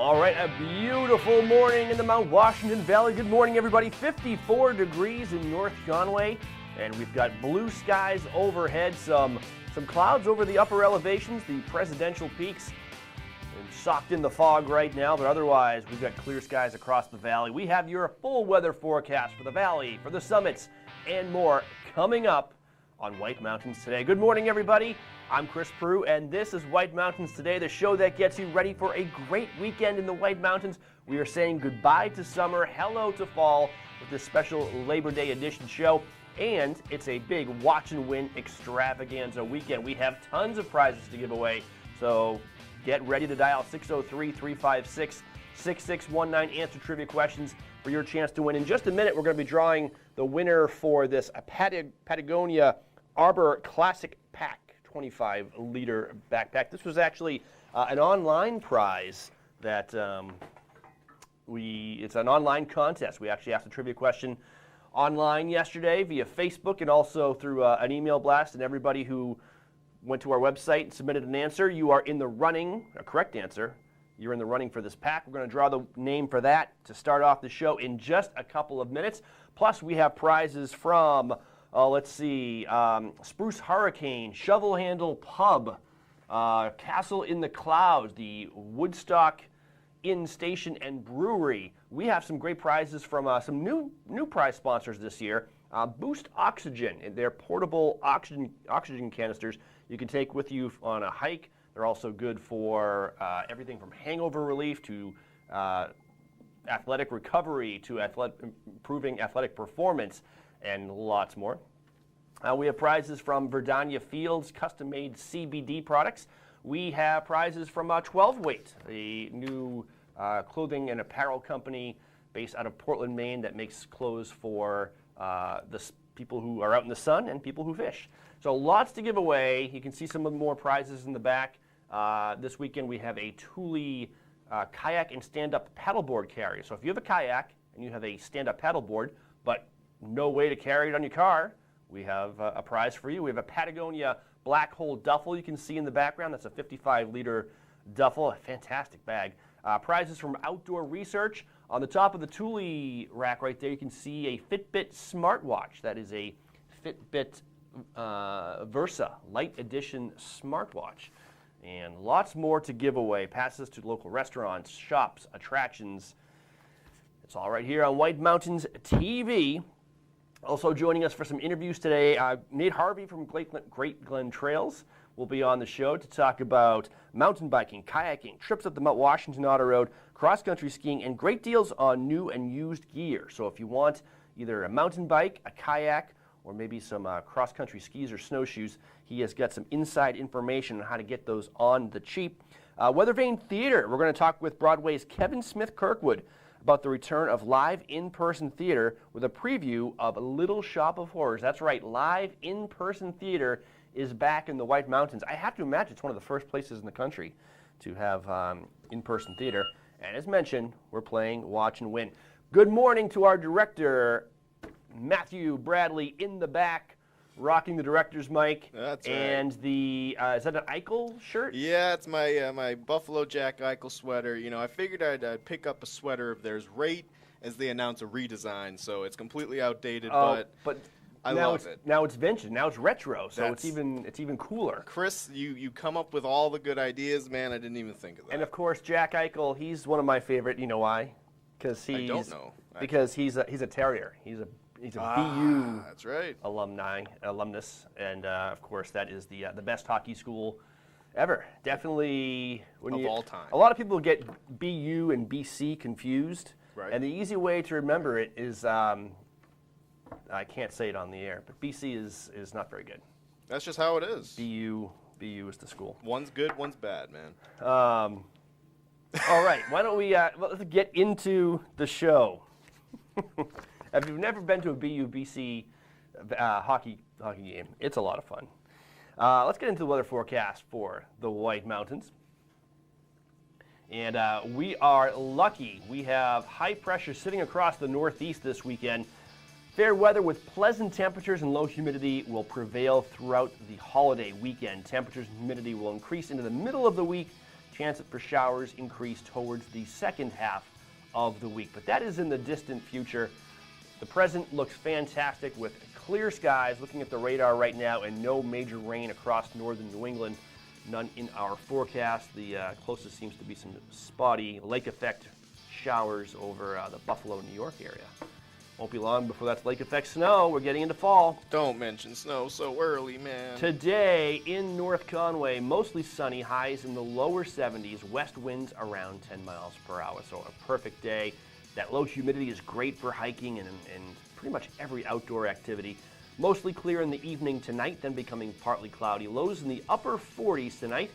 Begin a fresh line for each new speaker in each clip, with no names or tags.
All right, a beautiful morning in the Mount Washington Valley. Good morning, everybody. 54 degrees in North Conway, and we've got blue skies overhead, some clouds over the upper elevations, the presidential peaks, and socked in the fog right now, but otherwise we've got clear skies across the valley. We have your full weather forecast for the valley, for the summits, and more coming up on White Mountains Today. Good morning, everybody. I'm Chris Prue, and this is White Mountains Today, the show that gets you ready for a great weekend in the White Mountains. We are saying goodbye to summer, hello to fall with this special Labor Day edition show, and it's a big watch and win extravaganza weekend. We have tons of prizes to give away, so get ready to dial 603-356-6619, answer trivia questions for your chance to win. In just a minute, we're going to be drawing the winner for this Patagonia Arbor Classic Pack 25-liter backpack. This was actually an online prize that it's an online contest. We actually asked a trivia question online yesterday via Facebook and also through an email blast, and everybody who went to our website and submitted an answer, you are in the running, a correct answer. You're in the running for this pack. We're going to draw the name for that to start off the show in just a couple of minutes. Plus, we have prizes from Spruce Hurricane, Shovel Handle Pub, Castle in the Clouds, the Woodstock Inn Station and Brewery. We have some great prizes from some new prize sponsors this year. Boost Oxygen, their portable oxygen canisters you can take with you on a hike. They're also good for everything from hangover relief to athletic recovery to improving athletic performance, and lots more. We have prizes from Verdania Fields custom-made CBD products. We have prizes from 12 Weight, a new clothing and apparel company based out of Portland, Maine that makes clothes for the people who are out in the sun and people who fish. So lots to give away. You can see some of the more prizes in the back. This weekend we have a Thule kayak and stand-up paddleboard carrier. So if you have a kayak and you have a stand-up paddleboard, but no way to carry it on your car, we have a prize for you. We have a Patagonia Black Hole duffel you can see in the background. That's a 55-liter duffel, a fantastic bag. Prizes from Outdoor Research. On the top of the Thule rack right there, you can see a Fitbit smartwatch. That is a Fitbit Versa Light Edition smartwatch. And lots more to give away. Passes to local restaurants, shops, attractions. It's all right here on White Mountains TV. Also joining us for some interviews today, Nate Harvey from Great Glen Trails will be on the show to talk about mountain biking, kayaking, trips up the Mount Washington Auto Road, cross-country skiing, and great deals on new and used gear. So if you want either a mountain bike, a kayak, or maybe some cross-country skis or snowshoes, he has got some inside information on how to get those on the cheap. Weather Vane Theater, we're going to talk with Broadway's Kevin Smith Kirkwood about the return of live in-person theater with a preview of Little Shop of Horrors. That's right, live in-person theater is back in the White Mountains. I have to imagine it's one of the first places in the country to have in-person theater. And as mentioned, we're playing Watch and Win. Good morning to our director, Matthew Bradley, in the back, rocking the director's mic.
That's right.
And the, is that an Eichel shirt?
Yeah, it's my my Buffalo Jack Eichel sweater. You know, I figured I'd pick up a sweater of theirs right as they announce a redesign, so it's completely outdated, but I love it.
Now it's vintage. Now it's retro, so it's even cooler.
Chris, you come up with all the good ideas, man. I didn't even think of that.
And of course, Jack Eichel, he's one of my favorite. You know why? Because
I don't know.
Because he's a Terrier. He's a BU
that's right.
alumnus, and of course that is the best hockey school ever. Definitely
of all time.
A lot of people get BU and BC confused,
right.
And the easy way to remember it is I can't say it on the air, but BC is not very good.
That's just how it is.
BU is the school.
One's good, one's bad, man.
All right, why don't we let's get into the show. If you've never been to a BU-BC hockey game, it's a lot of fun. Let's get into the weather forecast for the White Mountains. And we are lucky. We have high pressure sitting across the northeast this weekend. Fair weather with pleasant temperatures and low humidity will prevail throughout the holiday weekend. Temperatures and humidity will increase into the middle of the week chance for showers increase towards the second half of the week. But that is in the distant future. The present looks fantastic with clear skies, looking at the radar right now, and no major rain across northern New England. None in our forecast. The closest seems to be some spotty lake effect showers over the Buffalo, New York area. Won't be long before that's lake effect snow. We're getting into fall.
Don't mention snow so early, man.
Today in North Conway, mostly sunny, highs in the lower 70s, west winds around 10 miles per hour. So a perfect day. That low humidity is great for hiking and pretty much every outdoor activity. Mostly clear in the evening tonight, then becoming partly cloudy. Lows in the upper 40s tonight.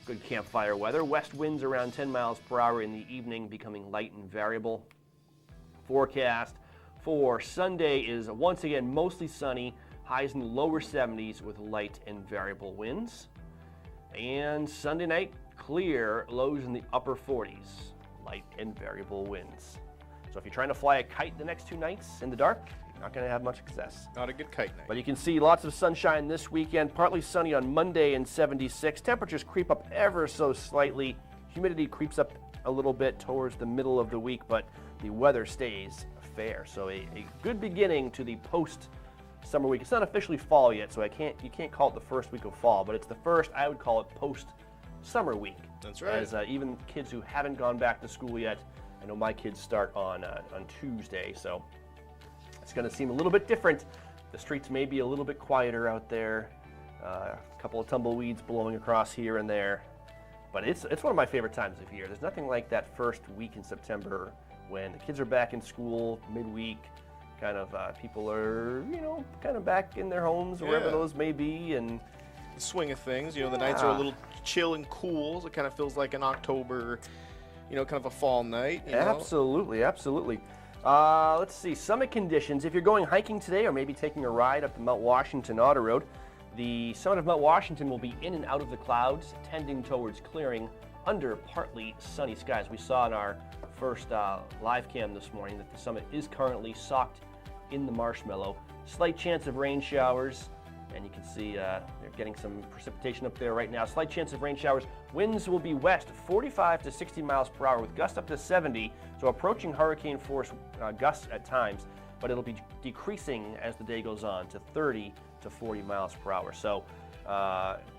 Good campfire weather. West winds around 10 miles per hour in the evening, becoming light and variable. Forecast for Sunday is once again mostly sunny. Highs in the lower 70s with light and variable winds. And Sunday night, clear. Lows in the upper 40s. Light and variable winds. So if you're trying to fly a kite the next 2 nights in the dark, not going to have much success.
Not a good kite night.
But you can see lots of sunshine this weekend. Partly sunny on Monday and 76. Temperatures creep up ever so slightly. Humidity creeps up a little bit towards the middle of the week, but the weather stays fair. So a good beginning to the post-summer week. It's not officially fall yet, so you can't call it the first week of fall, but it's the first, I would call it post-summer week.
That's right.
As even kids who haven't gone back to school yet, I know my kids start on Tuesday, so it's going to seem a little bit different. The streets may be a little bit quieter out there. A couple of tumbleweeds blowing across here and there. But it's one of my favorite times of year. There's nothing like that first week in September when the kids are back in school, midweek, kind of people are, kind of back in their homes, wherever those may be. And
the swing of things, the nights are a little chill and cool. So it kind of feels like an October, kind of a fall night.
Absolutely, absolutely. Let's see, summit conditions. If you're going hiking today or maybe taking a ride up the Mount Washington Auto Road, the summit of Mount Washington will be in and out of the clouds, tending towards clearing under partly sunny skies. We saw in our first live cam this morning that the summit is currently socked in the marshmallow. Slight chance of rain showers, and you can see they're getting some precipitation up there right now. Slight chance of rain showers. Winds will be west 45 to 60 miles per hour with gusts up to 70, so approaching hurricane force gusts at times, but it'll be decreasing as the day goes on to 30 to 40 miles per hour. So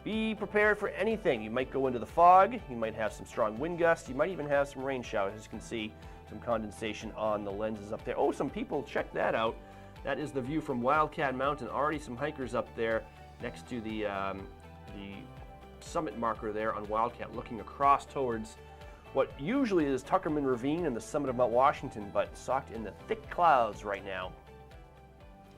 be prepared for anything. You might go into the fog, you might have some strong wind gusts, you might even have some rain showers. As you can see, some condensation on the lenses up there. Oh, some people, check that out. That is the view from Wildcat Mountain. Already some hikers up there next to the summit marker there on Wildcat, looking across towards what usually is Tuckerman Ravine and the summit of Mount Washington, but socked in the thick clouds right now.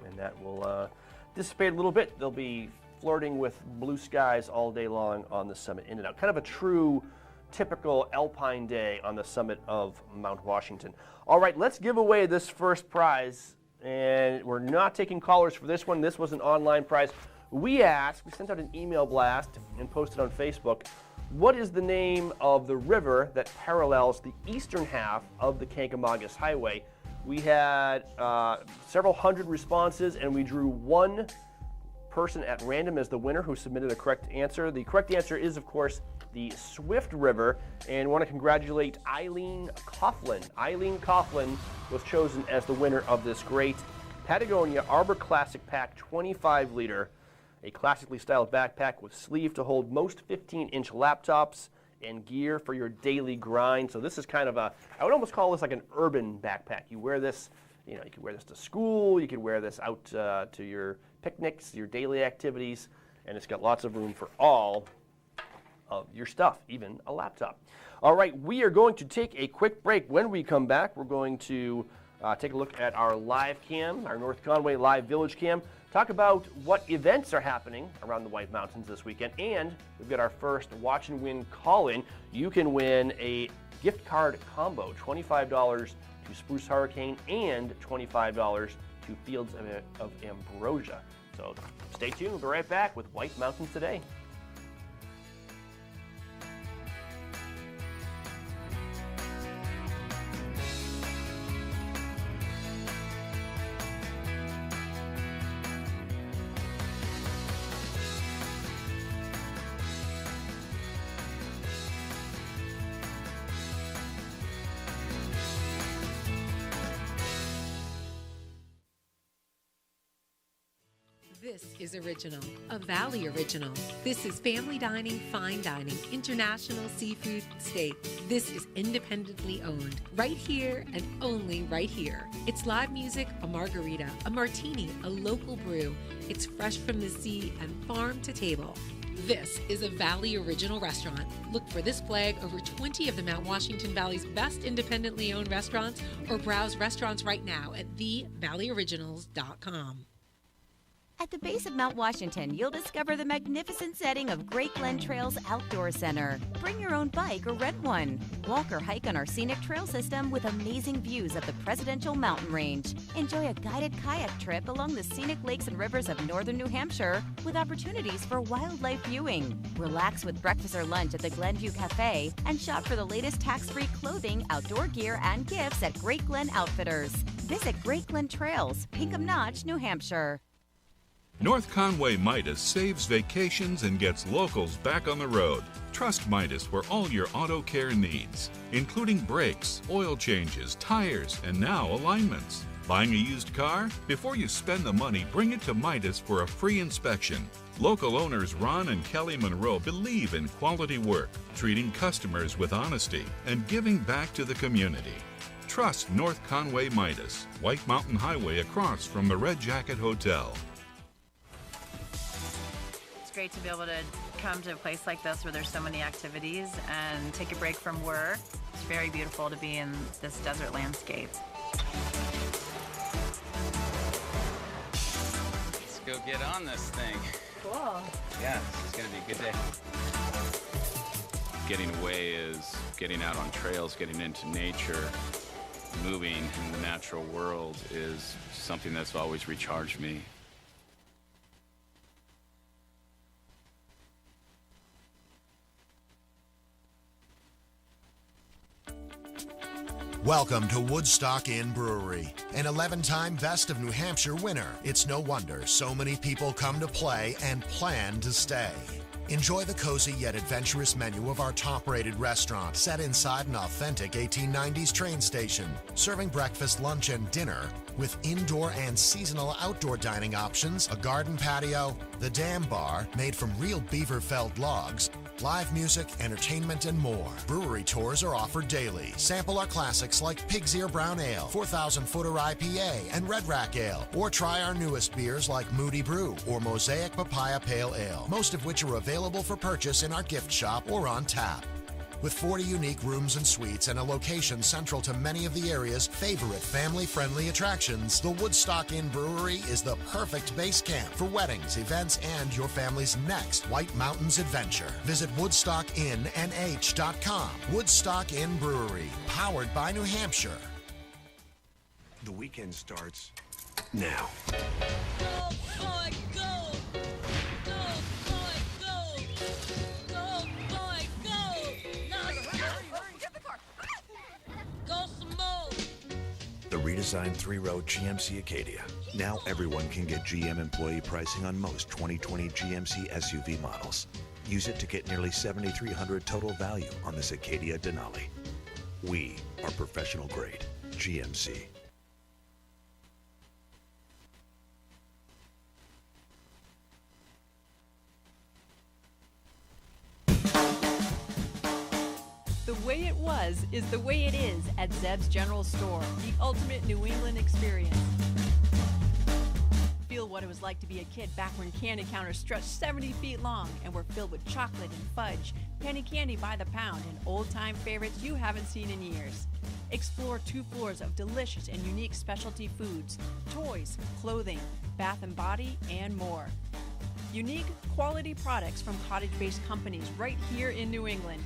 And that will dissipate a little bit. They'll be flirting with blue skies all day long on the summit, in and out. Kind of a true, typical alpine day on the summit of Mount Washington. All right, let's give away this first prize. And we're not taking callers for this one. This was an online prize. We sent out an email blast and posted on Facebook, what is the name of the river that parallels the eastern half of the Kancamagus Highway? We had several hundred responses, and we drew one person at random as the winner who submitted a correct answer. The correct answer is, of course, the Swift River, and I want to congratulate Eileen Coughlin. Eileen Coughlin was chosen as the winner of this great Patagonia Arbor Classic Pack 25-liter, a classically styled backpack with sleeve to hold most 15-inch laptops and gear for your daily grind. So this is kind of I would almost call this like an urban backpack. You wear this, you could wear this to school, you could wear this out to your picnics, your daily activities, and it's got lots of room for all of your stuff, even a laptop. All right, we are going to take a quick break. When we come back, we're going to take a look at our live cam, our North Conway Live Village cam, talk about what events are happening around the White Mountains this weekend, and we've got our first Watch and Win call-in. You can win a gift card combo, $25 to Spruce Hurricane and $25 to Fields of Ambrosia. So stay tuned. We'll be right back with White Mountains Today.
This is Original, a Valley Original. This is family dining, fine dining, international seafood steak. This is independently owned, right here and only right here. It's live music, a margarita, a martini, a local brew. It's fresh from the sea and farm to table. This is a Valley Original restaurant. Look for this flag over 20 of the Mount Washington Valley's best independently owned restaurants, or browse restaurants right now at thevalleyoriginals.com.
At the base of Mount Washington, you'll discover the magnificent setting of Great Glen Trails Outdoor Center. Bring your own bike or rent one. Walk or hike on our scenic trail system with amazing views of the Presidential Mountain Range. Enjoy a guided kayak trip along the scenic lakes and rivers of northern New Hampshire with opportunities for wildlife viewing. Relax with breakfast or lunch at the Glenview Cafe and shop for the latest tax-free clothing, outdoor gear, and gifts at Great Glen Outfitters. Visit Great Glen Trails, Pinkham Notch, New Hampshire.
North Conway Midas saves vacations and gets locals back on the road. Trust Midas for all your auto care needs, including brakes, oil changes, tires, and now alignments. Buying a used car? Before you spend the money, bring it to Midas for a free inspection. Local owners Ron and Kelly Monroe believe in quality work, treating customers with honesty, and giving back to the community. Trust North Conway Midas, White Mountain Highway across from the Red Jacket Hotel.
Great to be able to come to a place like this where there's so many activities and take a break from work. It's very beautiful to be in this desert landscape.
Let's go get on this thing.
Cool.
Yeah, it's gonna be a good day. Getting away is getting out on trails, getting into nature, moving in the natural world is something that's always recharged me.
Welcome to Woodstock Inn Brewery, an 11-time Best of New Hampshire winner. It's no wonder so many people come to play and plan to stay. Enjoy the cozy yet adventurous menu of our top-rated restaurant set inside an authentic 1890s train station, serving breakfast, lunch, and dinner with indoor and seasonal outdoor dining options, a garden patio, the Dam Bar made from real beaver felled logs, live music, entertainment, and more. Brewery tours are offered daily. Sample our classics like Pig's Ear Brown Ale, 4,000 Footer IPA, and Red Rack Ale. Or try our newest beers like Moody Brew or Mosaic Papaya Pale Ale, most of which are available for purchase in our gift shop or on tap. With 40 unique rooms and suites and a location central to many of the area's favorite family-friendly attractions, the Woodstock Inn Brewery is the perfect base camp for weddings, events, and your family's next White Mountains adventure. Visit WoodstockInnNH.com. Woodstock Inn Brewery, powered by New Hampshire.
The weekend starts now.
Go, boy, go! Go, boy, go! Go, boy, go! Now get the car! Go some more!
The redesigned 3-row GMC Acadia. Now everyone can get GM employee pricing on most 2020 GMC SUV models. Use it to get nearly $7,300 total value on this Acadia Denali. We are professional grade GMC.
The way it was is the way it is at Zeb's General Store, the ultimate New England experience. Feel what it was like to be a kid back when candy counters stretched 70 feet long and were filled with chocolate and fudge, penny candy by the pound, and old-time favorites you haven't seen in years. Explore 2 floors of delicious and unique specialty foods, toys, clothing, bath and body, and more. Unique, quality products from cottage-based companies right here in New England.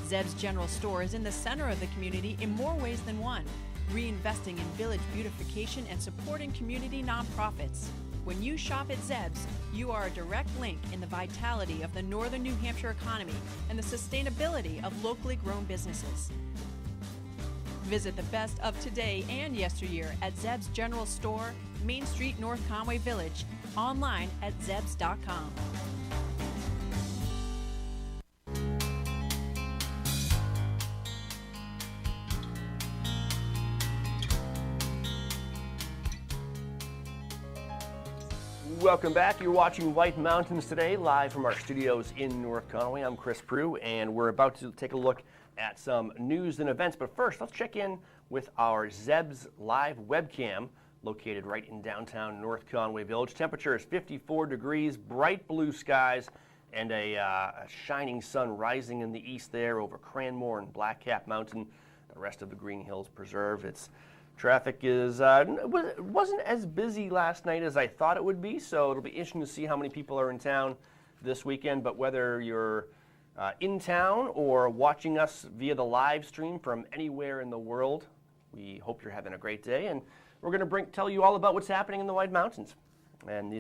Zeb's General Store is in the center of the community in more ways than one, reinvesting in village beautification and supporting community nonprofits. When you shop at Zeb's, you are a direct link in the vitality of the northern New Hampshire economy and the sustainability of locally grown businesses. Visit the best of today and yesteryear at Zeb's General Store, Main Street, North Conway Village, online at zebs.com.
welcome back. You're watching White Mountains today, live from our studios in North Conway. I'm Chris Prue, and we're about to take a look at some news and events. But first, let's check in with our Zeb's live webcam, located right in downtown North Conway Village. Temperature is 54 degrees, bright blue skies, and a shining sun rising in the east there over Cranmore and Blackcap Mountain, the rest of the Green Hills Preserve. Traffic wasn't as busy last night as I thought it would be, so it'll be interesting to see how many people are in town this weekend. But whether you're in town or watching us via the live stream from anywhere in the world, we hope you're having a great day, and we're going to tell you all about what's happening in the White Mountains. And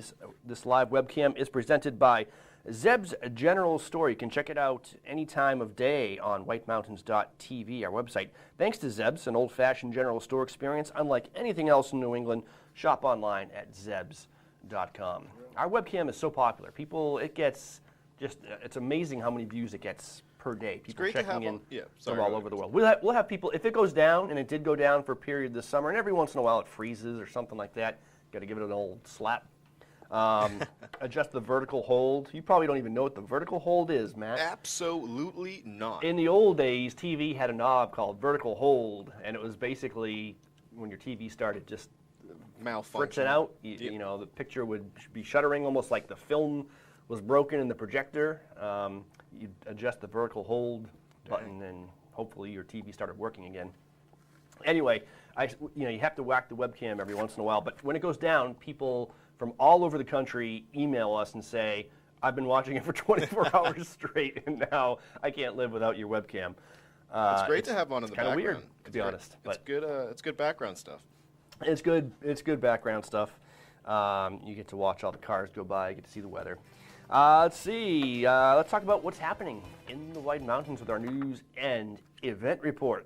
this live webcam is presented by Zeb's General Store. You can check it out any time of day on whitemountains.tv, our website. Thanks to Zeb's, an old-fashioned general store experience unlike anything else in New England. Shop online at zebs.com. Our webcam is so popular. It's amazing how many views it gets per day. People checking in from all over the world. We'll have people, if it goes down, and it did go down for a period this summer, and every once in a while it freezes or something like that, got to give it an old slap. Adjust the vertical hold. You probably don't even know what the vertical hold is, Matt.
Absolutely not.
In the old days, TV had a knob called vertical hold, and it was basically when your TV started just
malfunctioning
out. You know, the picture would be shuttering, almost like the film was broken in the projector. You'd adjust the vertical hold button, and hopefully your TV started working again. Anyway, you have to whack the webcam every once in a while, but when it goes down, people from all over the country email us and say, I've been watching it for 24 hours straight, and now I can't live without your webcam.
It's great to have on in the background.
Kind of weird, to be honest.
But it's good background stuff.
It's good background stuff. You get to watch all the cars go by, you get to see the weather. Let's see. Let's talk about what's happening in the White Mountains with our news and event report.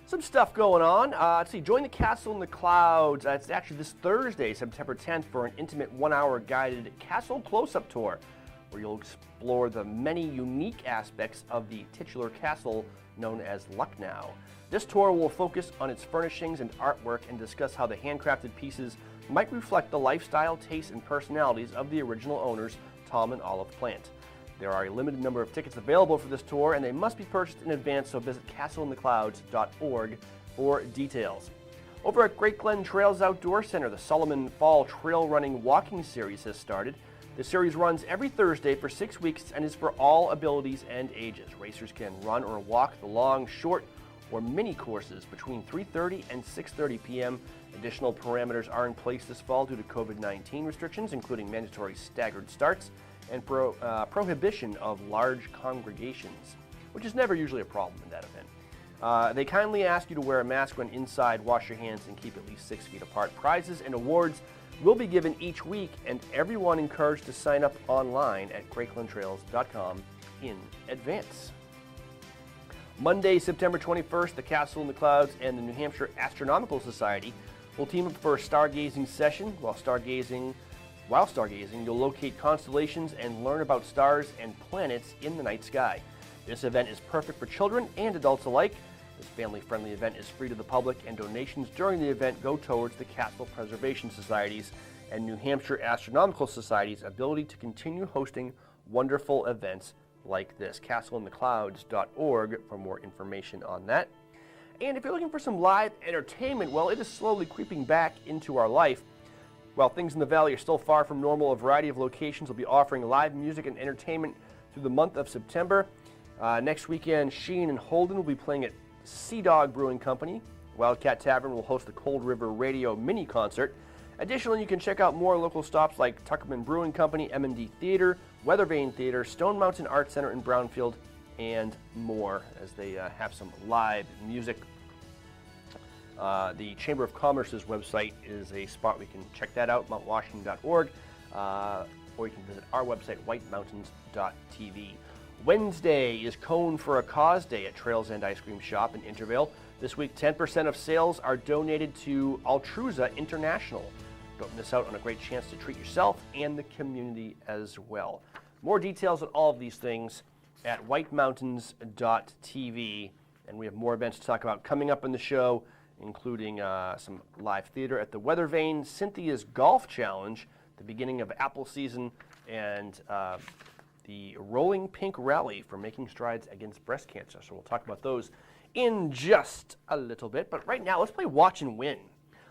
Some stuff going on. Let's see. Join the Castle in the Clouds. It's actually this Thursday, September 10th, for an intimate one-hour guided castle close-up tour, where you'll explore the many unique aspects of the titular castle known as Lucknow. This tour will focus on its furnishings and artwork and discuss how the handcrafted pieces might reflect the lifestyle, tastes, and personalities of the original owners, Tom and Olive Plant. There are a limited number of tickets available for this tour, and they must be purchased in advance, so visit castleintheclouds.org for details. Over at Great Glen Trails Outdoor Center, the Solomon Fall Trail Running Walking Series has started. The series runs every Thursday for 6 weeks and is for all abilities and ages. Racers can run or walk the long, short, or mini courses between 3:30 and 6:30 p.m. Additional parameters are in place this fall due to COVID-19 restrictions, including mandatory staggered starts and prohibition of large congregations, which is never usually a problem in that event. They kindly ask you to wear a mask when inside, wash your hands, and keep at least 6 feet apart. Prizes and awards will be given each week, and everyone encouraged to sign up online at greatglentrails.com in advance. Monday, September 21st, the Castle in the Clouds and the New Hampshire Astronomical Society will team up for a stargazing session. While stargazing, you'll locate constellations and learn about stars and planets in the night sky. This event is perfect for children and adults alike. This family-friendly event is free to the public, and donations during the event go towards the Castle Preservation Society's and New Hampshire Astronomical Society's ability to continue hosting wonderful events like this. castleintheclouds.org for more information on that. And if you're looking for some live entertainment, well, it is slowly creeping back into our life. While things in the valley are still far from normal, a variety of locations will be offering live music and entertainment through the month of September. Next weekend, Sheen and Holden will be playing at Sea Dog Brewing Company. Wildcat Tavern will host the Cold River Radio mini concert. Additionally, you can check out more local stops like Tuckerman Brewing Company, M&D Theater, Weathervane Theater, Stone Mountain Art Center in Brownfield, and more as they have some live music. The Chamber of Commerce's website is a spot where you can check that out, mountwashington.org, or you can visit our website, whitemountains.tv. Wednesday is Cone for a Cause Day at Trails End Ice Cream Shop in Intervale. This week, 10% of sales are donated to Altruza International. Don't miss out on a great chance to treat yourself and the community as well. More details on all of these things at whitemountains.tv. And we have more events to talk about coming up in the show, including some live theater at the Weathervane Cynthia's Golf Challenge the beginning of apple season, and the Rolling Pink Rally for making strides against breast cancer. So we'll talk about those in just a little bit. But right now, let's play Watch and Win.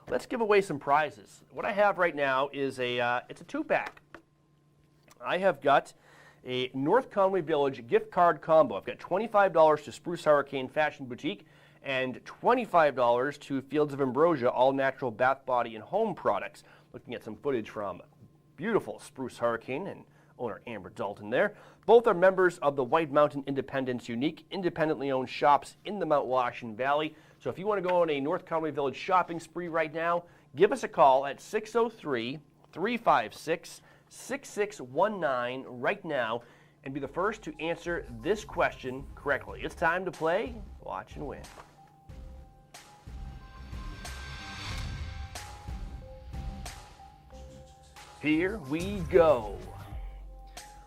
Let's give away some prizes. What I have right now is it's a 2-pack. I have got a North Conway Village gift card combo. I've got $25 to Spruce Hurricane Fashion Boutique and $25 to Fields of Ambrosia All Natural Bath, Body, and Home Products. Looking at some footage from beautiful Spruce Hurricane and owner Amber Dalton there. Both are members of the White Mountain Independence, unique, independently owned shops in the Mount Washington Valley. So if you want to go on a North Conway Village shopping spree right now, give us a call at 603-356-6619 right now and be the first to answer this question correctly. It's time to play Watch and Win. Here we go.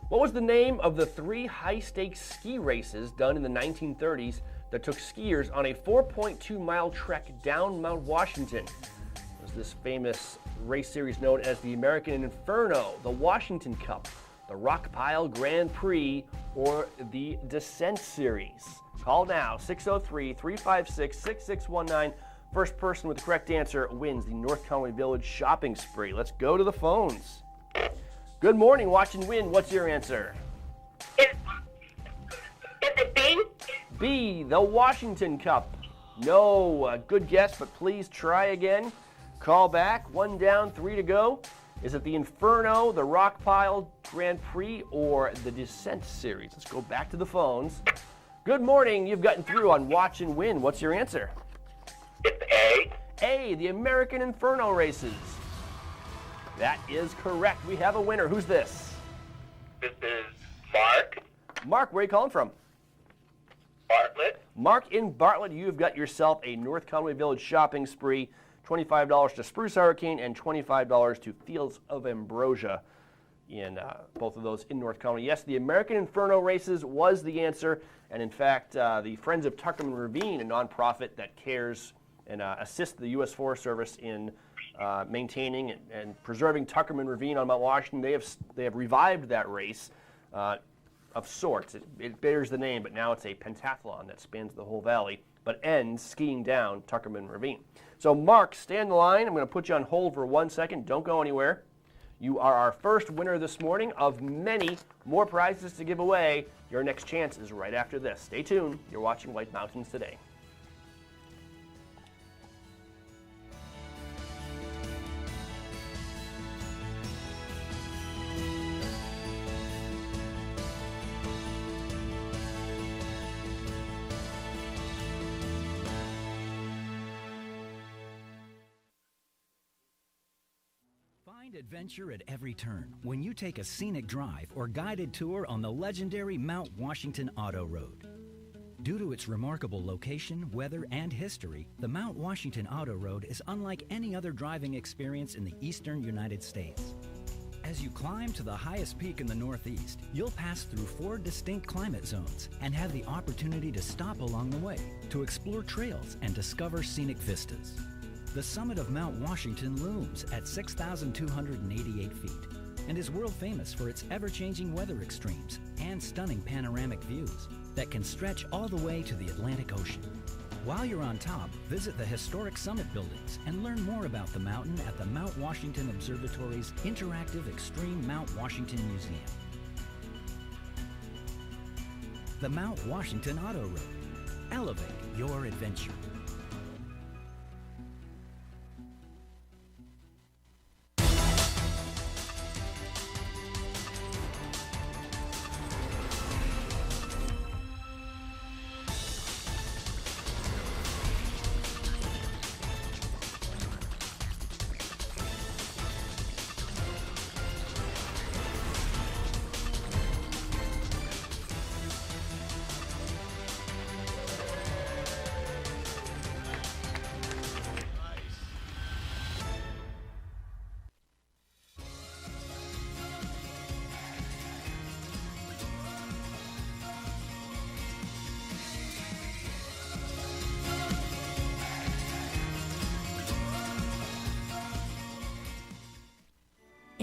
What was the name of the 3 high-stakes ski races done in the 1930s that took skiers on a 4.2-mile trek down Mount Washington? It was this famous race series known as the American Inferno, the Washington Cup, the Rockpile Grand Prix, or the Descent Series. Call now, 603-356-6619. First person with the correct answer wins the North Conway Village shopping spree. Let's go to the phones. Good morning, Watch and Win. What's your answer?
Is it B?
B, the Washington Cup. No, good guess, but please try again. Call back. 1 down, 3 to go. Is it the Inferno, the Rockpile Grand Prix, or the Descent Series? Let's go back to the phones. Good morning. You've gotten through on Watch and Win. What's your answer?
It's A.
A, the American Inferno races. That is correct. We have a winner. Who's this?
This is Mark.
Mark, where are you calling from?
Bartlett.
Mark in Bartlett, you've got yourself a North Conway Village shopping spree. $25 to Spruce Hurricane and $25 to Fields of Ambrosia. In both of those in North Conway. Yes, the American Inferno races was the answer. And in fact, the Friends of Tuckerman Ravine, a nonprofit that cares and assists the U.S. Forest Service in maintaining and preserving Tuckerman Ravine on Mount Washington, they have revived that race of sorts. It bears the name, but now it's a pentathlon that spans the whole valley, but ends skiing down Tuckerman Ravine. So Mark, stay on the line. I'm going to put you on hold for 1 second. Don't go anywhere. You are our first winner this morning of many more prizes to give away. Your next chance is right after this. Stay tuned. You're watching White Mountains Today.
Find adventure at every turn when you take a scenic drive or guided tour on the legendary Mount Washington Auto Road. Due to its remarkable location, weather, and history, the Mount Washington Auto Road is unlike any other driving experience in the eastern United States. As you climb to the highest peak in the Northeast, you'll pass through 4 distinct climate zones and have the opportunity to stop along the way to explore trails and discover scenic vistas. The summit of Mount Washington looms at 6,288 feet and is world famous for its ever-changing weather extremes and stunning panoramic views that can stretch all the way to the Atlantic Ocean. While you're on top, visit the historic summit buildings and learn more about the mountain at the Mount Washington Observatory's interactive Extreme Mount Washington Museum. The Mount Washington Auto Road. Elevate your adventure.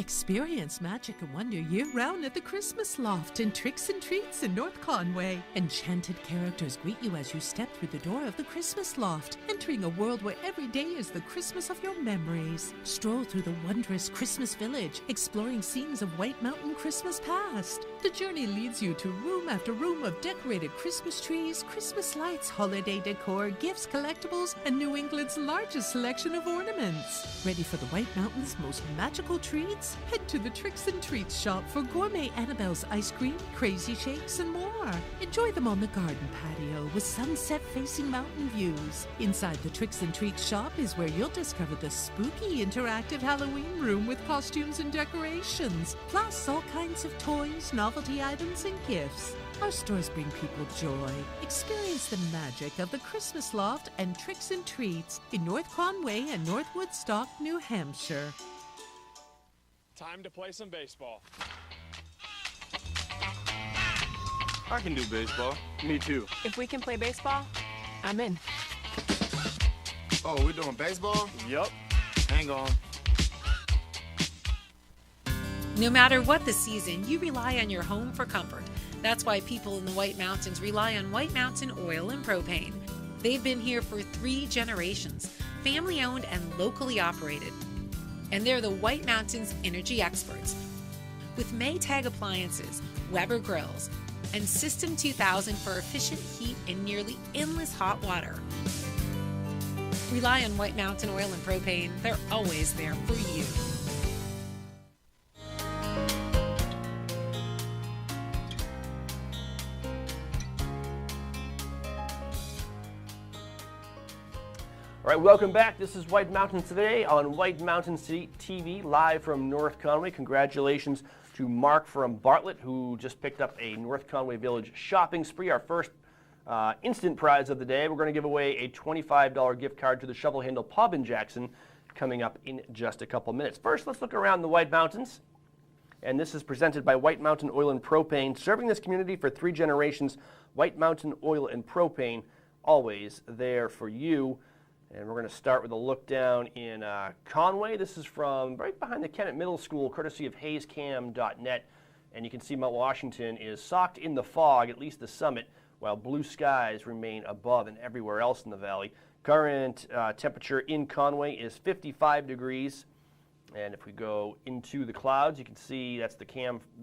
Experience magic and wonder year-round at the Christmas Loft in Tricks and Treats in North Conway. Enchanted characters greet you as you step through the door of the Christmas Loft, entering a world where every day is the Christmas of your memories. Stroll through the wondrous Christmas Village, exploring scenes of White Mountain Christmas past. The journey leads you to room after room of decorated Christmas trees, Christmas lights, holiday decor, gifts, collectibles, and New England's largest selection of ornaments. Ready for the White Mountain's most magical treats? Head to the Tricks and Treats shop for gourmet Annabelle's ice cream, crazy shakes, and more. Enjoy them on the garden patio with sunset-facing mountain views. Inside the Tricks and Treats shop is where you'll discover the spooky interactive Halloween room with costumes and decorations, plus all kinds of toys, novelty items, and gifts. Our stores bring people joy. Experience the magic of the Christmas Loft and Tricks and Treats in North Conway and North Woodstock, New Hampshire.
Time to play some baseball.
I can do baseball. Me too.
If we can play baseball, I'm in.
Oh, we're doing baseball?
Yup.
Hang on.
No matter what the season, you rely on your home for comfort. That's why people in the White Mountains rely on White Mountain Oil and Propane. They've been here for 3 generations, family owned and locally operated. And they're the White Mountains energy experts. With Maytag appliances, Weber grills, and System 2000 for efficient heat and nearly endless hot water. Rely on White Mountain Oil and Propane. They're always there for you.
All right, welcome back. This is White Mountains Today on White Mountains TV, live from North Conway. Congratulations to Mark from Bartlett, who just picked up a North Conway Village shopping spree, our first instant prize of the day. We're going to give away a $25 gift card to the Shovel Handle Pub in Jackson coming up in just a couple minutes. First, let's look around the White Mountains. And this is presented by White Mountain Oil and Propane, serving this community for 3 generations. White Mountain Oil and Propane, always there for you. And we're going to start with a look down in Conway. This is from right behind the Kennett Middle School, courtesy of HayesCam.net. And you can see Mount Washington is socked in the fog, at least the summit, while blue skies remain above and everywhere else in the valley. Current temperature in Conway is 55 degrees. And if we go into the clouds, you can see that's the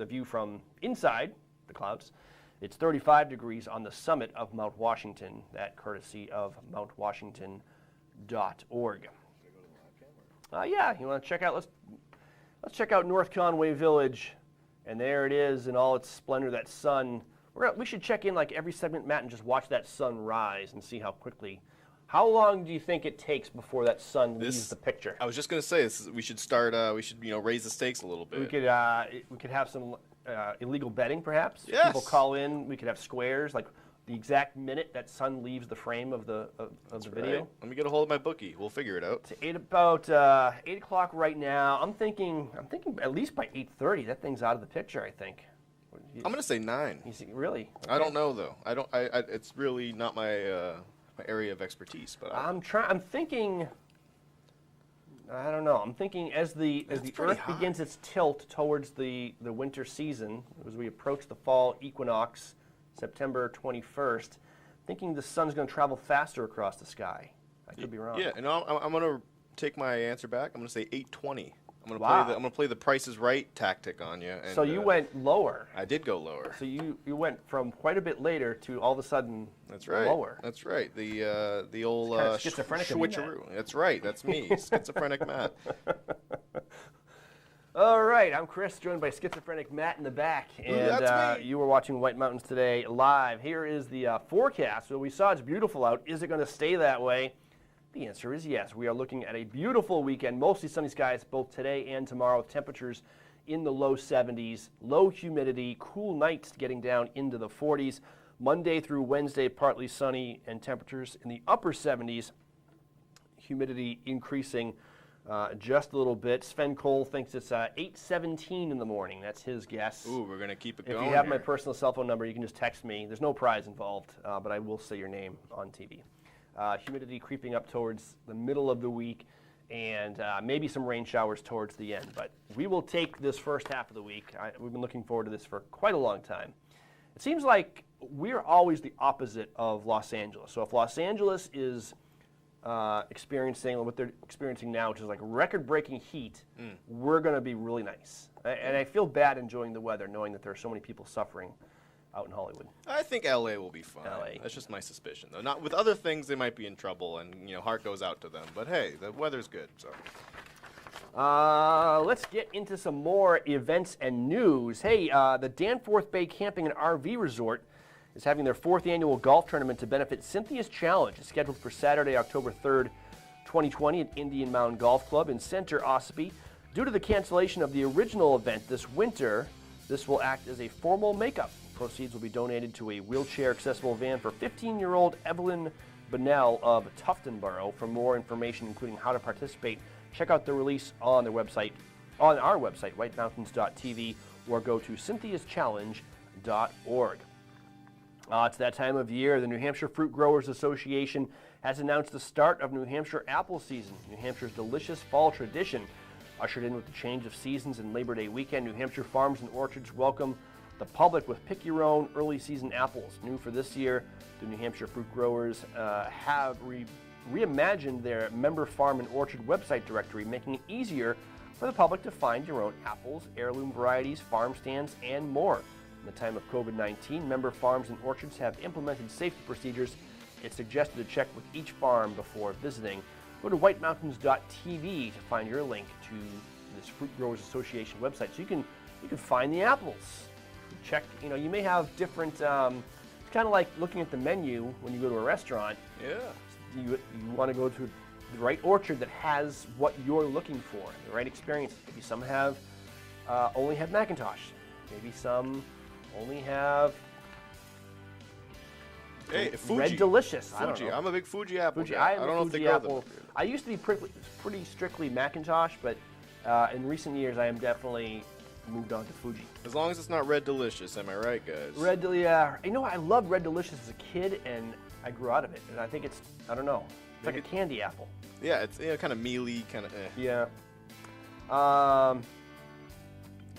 view from inside the clouds. It's 35 degrees on the summit of Mount Washington, that courtesy of mountwashington.org. Yeah, you want to check out, let's check out North Conway Village. And there it is in all its splendor, that sun. We should check in like every segment, Matt, and just watch that sun rise and see how quickly. How long do you think it takes before that sun leaves the picture?
I was just going to say, we should start, raise the stakes a little bit.
We could have some illegal betting, perhaps.
Yes.
People call in. We could have squares, like the exact minute that sun leaves the frame of the video.
Right. Let me get a hold of my bookie. We'll figure it out.
It's about 8 o'clock right now. I'm thinking at least by 8:30 that thing's out of the picture. I think.
I'm going to say 9.
You see, really? Okay.
I don't know though. It's really not my my area of expertise. But I'm
thinking. I don't know. I'm thinking as the Earth begins its tilt towards the winter season, as we approach the fall equinox, September 21st, thinking the sun's going to travel faster across the sky. I could be wrong.
Yeah, and I'm going to take my answer back. I'm going to say 8:20. I'm going to play the Price is Right tactic on you. And,
so you went lower.
I did go lower.
So you went from quite a bit later to all of a sudden lower.
That's right. The old
kind of schizophrenic
switcheroo. That's right. That's me, schizophrenic Matt.
All right, I'm Chris, joined by schizophrenic Matt in the back, and
that's me.
You were watching White Mountains Today live. Here is the forecast. So we saw it's beautiful out. Is it going to stay that way? The answer is yes. We are looking at a beautiful weekend, mostly sunny skies both today and tomorrow, with temperatures in the low 70s, low humidity, cool nights getting down into the 40s. Monday through Wednesday, partly sunny and temperatures in the upper 70s, humidity increasing just a little bit. Sven Cole thinks it's 8:17 in the morning. That's his guess.
Ooh, we're going to keep it going.
If you have my personal cell phone number, you can just text me. There's no prize involved, but I will say your name on TV. Humidity creeping up towards the middle of the week, and maybe some rain showers towards the end. But we will take this first half of the week. We've been looking forward to this for quite a long time. It seems like we're always the opposite of Los Angeles. So if Los Angeles is experiencing what they're experiencing now, which is like record-breaking heat, we're going to be really nice. And I feel bad enjoying the weather, knowing that there are so many people suffering out in Hollywood.
I think LA will be fine. That's just my suspicion, though. Not with other things, they might be in trouble, and heart goes out to them. But hey, the weather's good. So
let's get into some more events and news. Hey, the Danforth Bay Camping and RV Resort is having their 4th annual golf tournament to benefit Cynthia's Challenge. It's scheduled for Saturday, October 3rd, 2020 at Indian Mound Golf Club in Center, Ossipee. Due to the cancellation of the original event this winter, this will act as a formal makeup. Proceeds will be donated to a wheelchair-accessible van for 15-year-old Evelyn Bunnell of Tuftonboro. For more information, including how to participate, check out the release on our website, whitemountains.tv, or go to cynthiaschallenge.org. It's that time of year. The New Hampshire Fruit Growers Association has announced the start of New Hampshire apple season. New Hampshire's delicious fall tradition, ushered in with the change of seasons and Labor Day weekend. New Hampshire farms and orchards welcome the public with pick-your-own early season apples. New for this year, the New Hampshire Fruit Growers have reimagined their member farm and orchard website directory, making it easier for the public to find your own apples, heirloom varieties, farm stands, and more. In the time of COVID-19, member farms and orchards have implemented safety procedures. It's suggested to check with each farm before visiting. Go to whitemountains.tv to find your link to this Fruit Growers Association website, so you can find the apples. Check, you may have different. It's kind of like looking at the menu when you go to a restaurant.
Yeah.
You want to go to the right orchard that has what you're looking for, the right experience. Maybe some have only have Macintosh. Maybe some only have
Fuji.
Red Delicious.
Fuji.
I don't know.
I'm a big Fuji apple
Fuji.
guy.
I don't know if they grow them. I used to be pretty strictly Macintosh, but in recent years I am definitely moved on to Fuji.
As long as it's not Red Delicious, am I right, guys?
Yeah. I loved Red Delicious as a kid, and I grew out of it. And I think it's like a candy apple.
Yeah, it's kind of mealy, kind of.
Yeah.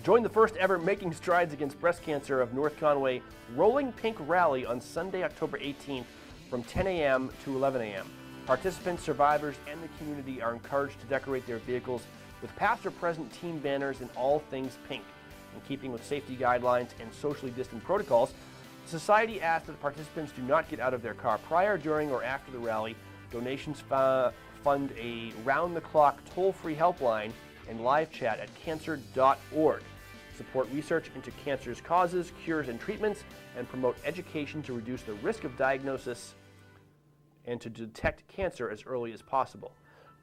Join the first ever Making Strides Against Breast Cancer of North Conway Rolling Pink Rally on Sunday, October 18th from 10 a.m. to 11 a.m. Participants, survivors, and the community are encouraged to decorate their vehicles with past or present team banners in all things pink. In keeping with safety guidelines and socially distant protocols, the Society asks that participants do not get out of their car prior, during, or after the rally. Donations fund a round-the-clock toll-free helpline and live chat at cancer.org. Support research into cancer's causes, cures, and treatments, and promote education to reduce the risk of diagnosis and to detect cancer as early as possible.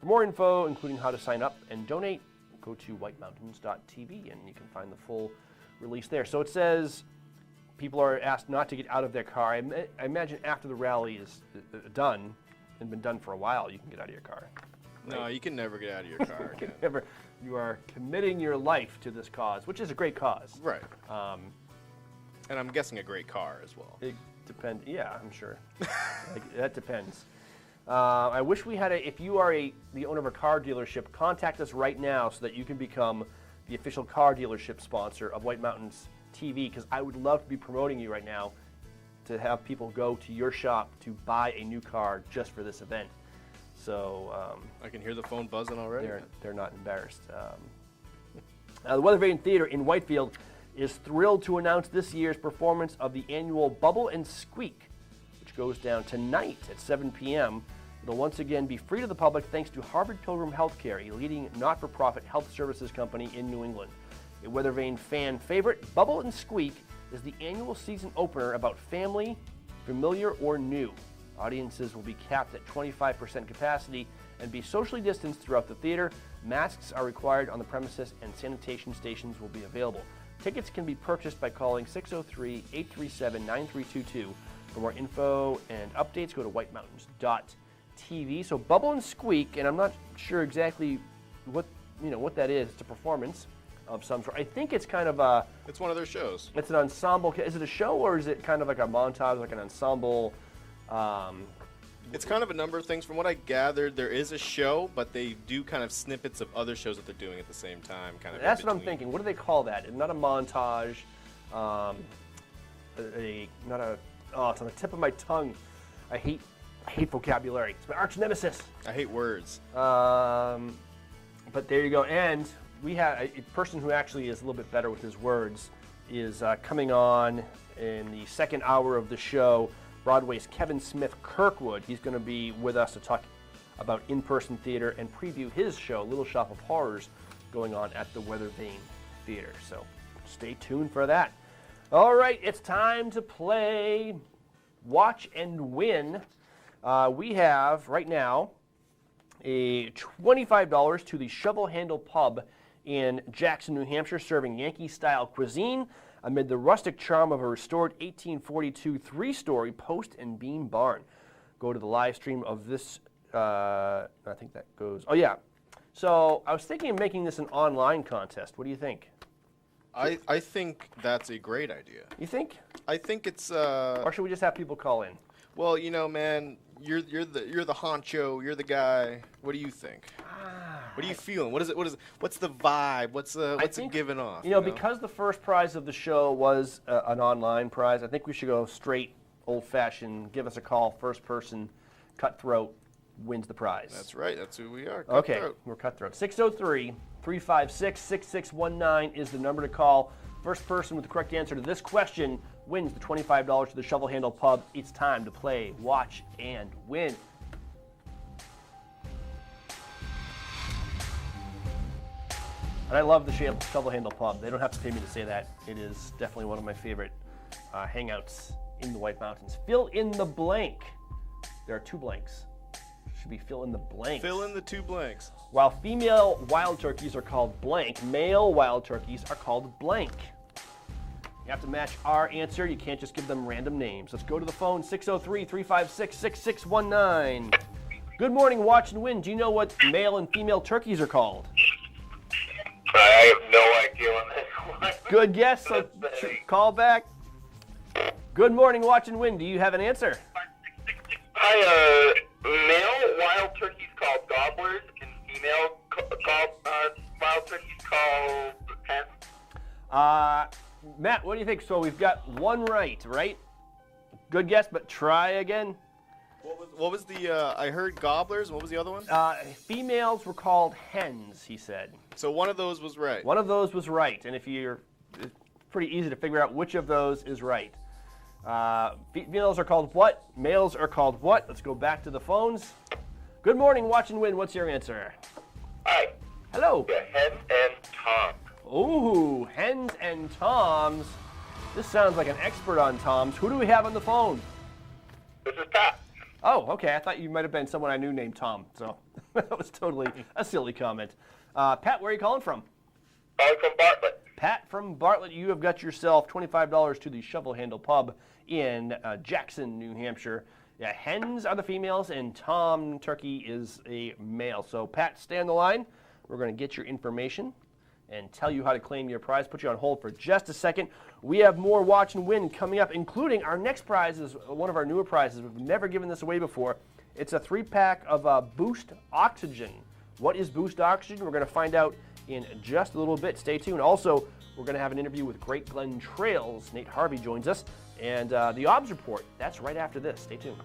For more info, including how to sign up and donate, go to whitemountains.tv, and you can find the full release there. So it says people are asked not to get out of their car. I imagine after the rally is done and been done for a while, you can get out of your car. Right?
No, you can never get out of your car again.
You are committing your life to this cause, which is a great cause.
Right. And I'm guessing a great car as well.
It depends. Yeah, I'm sure. That depends. I wish we had if you are the owner of a car dealership, contact us right now so that you can become the official car dealership sponsor of White Mountains TV, because I would love to be promoting you right now to have people go to your shop to buy a new car just for this event. So
I can hear the phone buzzing already.
They're not embarrassed. The Weather Vane Theater in Whitefield is thrilled to announce this year's performance of the annual Bubble and Squeak, which goes down tonight at 7 p.m. It'll once again be free to the public thanks to Harvard Pilgrim Healthcare, a leading not-for-profit health services company in New England. A Weather Vane fan favorite, Bubble and Squeak is the annual season opener about family, familiar or new. Audiences will be capped at 25% capacity and be socially distanced throughout the theater. Masks are required on the premises and sanitation stations will be available. Tickets can be purchased by calling 603-837-9322. For more info and updates, go to whitemountains.tv. So Bubble and Squeak, and I'm not sure exactly what that is. It's a performance of some sort. I think it's kind of a...
It's one of their shows.
It's an ensemble. Is it a show or is it kind of like a montage, like an ensemble
It's kind of a number of things. From what I gathered, there is a show, but they do kind of snippets of other shows that they're doing at the same time. Kind of.
That's what I'm thinking. What do they call that? Not a montage. It's on the tip of my tongue. I hate vocabulary. It's my arch nemesis.
I hate words.
But there you go. And we have a person who actually is a little bit better with his words is coming on in the second hour of the show. Broadway's Kevin Smith Kirkwood. He's going to be with us to talk about in-person theater and preview his show, Little Shop of Horrors, going on at the Weather Vane Theater. So stay tuned for that. All right, it's time to play Watch and Win. We have, right now, a $25 to the Shovel Handle Pub in Jackson, New Hampshire, serving Yankee-style cuisine amid the rustic charm of a restored 1842 three-story post and beam barn. Go to the live stream of this. I think that goes. Oh, yeah. So I was thinking of making this an online contest. What do you think?
I think that's a great idea.
You think?
I think it's.
Or should we just have people call in?
Well, you know, man, you're the honcho. You're the guy. What do you think? What are you feeling? What's the vibe? What's it giving off?
You know, because the first prize of the show was an online prize, I think we should go straight old-fashioned. Give us a call. First person, cutthroat, wins the prize.
That's right. That's who we are.
Okay,
Cutthroat.
we're Cutthroat. 603-356-6619 is the number to call. First person with the correct answer to this question wins the $25 to the Shovel Handle Pub. It's time to play Watch and Win. And I love the Shovel Handle Pub. They don't have to pay me to say that. It is definitely one of my favorite hangouts in the White Mountains. Fill in the blank. There are two blanks. Should be fill in the blanks.
Fill in the two blanks.
While female wild turkeys are called blank, male wild turkeys are called blank. You have to match our answer. You can't just give them random names. Let's go to the phone, 603-356-6619. Good morning, Watch and Win. Do you know what male and female turkeys are called?
I have no idea on this one.
Good guess, so call back. Good morning, Watch and Win. Do you have an answer?
Hi, male wild turkeys called gobblers and female wild turkeys called hens.
Matt, what do you think? So we've got one right? Good guess, but try again.
What was the, I heard gobblers, what was the other one?
Females were called hens, he said.
So one of those was right.
One of those was right, and it's pretty easy to figure out which of those is right. Females are called what? Males are called what? Let's go back to the phones. Good morning, Watch and Win. What's your answer?
Hi.
Hello.
Yeah, hens and toms.
Ooh, hens and toms. This sounds like an expert on toms. Who do we have on the phone?
This is Pat.
Oh, okay. I thought you might have been someone I knew named Tom. So that was totally a silly comment. Pat, where are you calling from?
Calling from Bartlett.
Pat from Bartlett, you have got yourself $25 to the Shovel Handle Pub in Jackson, New Hampshire. Yeah, hens are the females and Tom Turkey is a male. So Pat, stay on the line. We're going to get your information and tell you how to claim your prize. Put you on hold for just a second. We have more Watch and Win coming up, including our next prize is one of our newer prizes. We've never given this away before. It's a 3-pack of Boost Oxygen. What is Boost Oxygen? We're going to find out in just a little bit. Stay tuned. Also, we're going to have an interview with Great Glen Trails. Nate Harvey joins us. And the OBS report, that's right after this. Stay tuned.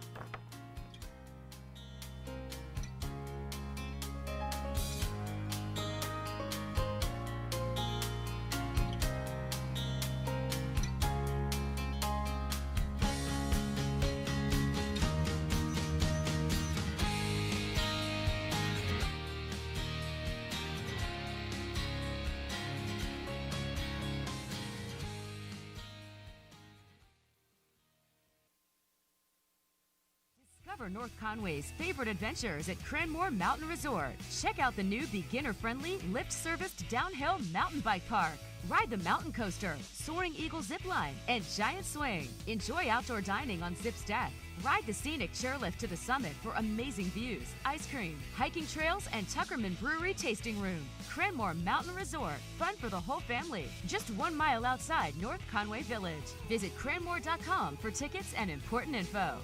Discover North Conway's favorite adventures at Cranmore Mountain Resort. Check out the new beginner-friendly, lift-serviced downhill mountain bike park. Ride the mountain coaster, Soaring Eagle zipline, and giant swing. Enjoy outdoor dining on Zip's deck. Ride the scenic chairlift to the summit for amazing views, ice cream, hiking trails, and Tuckerman Brewery tasting room. Cranmore Mountain Resort. Fun for the whole family. Just 1 mile outside North Conway Village. Visit cranmore.com for tickets and important info.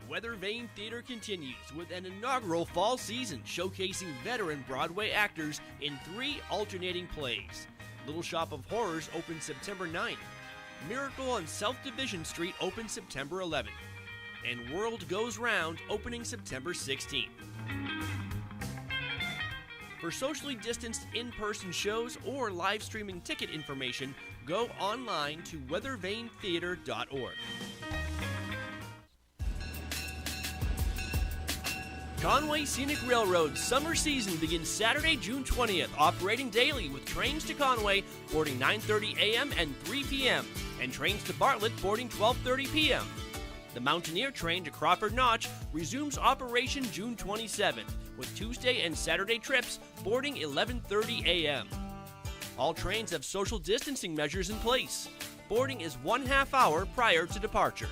Weather Vane Theater continues with an inaugural fall season showcasing veteran Broadway actors in 3 alternating plays. Little Shop of Horrors opens September 9th. Miracle on South Division Street opens September 11th. And World Goes Round opening September 16th. For socially distanced in-person shows or live streaming ticket information, go online to weathervanetheater.org. Conway Scenic Railroad's summer season begins Saturday, June 20th, operating daily with trains to Conway boarding 9:30 a.m. and 3 p.m., and trains to Bartlett boarding 12:30 p.m. The Mountaineer train to Crawford Notch resumes operation June 27th, with Tuesday and Saturday trips boarding 11:30 a.m. All trains have social distancing measures in place. Boarding is 1/2 hour prior to departure.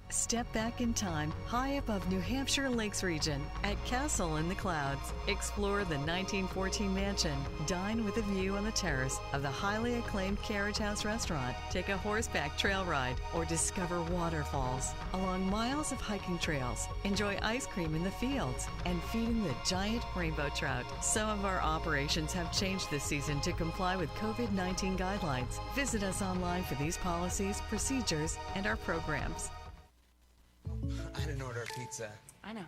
Step back in time, high above New Hampshire Lakes region at Castle in the Clouds. Explore the 1914 mansion. Dine with a view on the terrace of the highly acclaimed Carriage House restaurant. Take a horseback trail ride or discover waterfalls along miles of hiking trails. Enjoy ice cream in the fields and feeding the giant rainbow trout. Some of our operations have changed this season to comply with COVID-19 guidelines. Visit us online for these policies, procedures, and our programs.
I didn't order a pizza.
I know,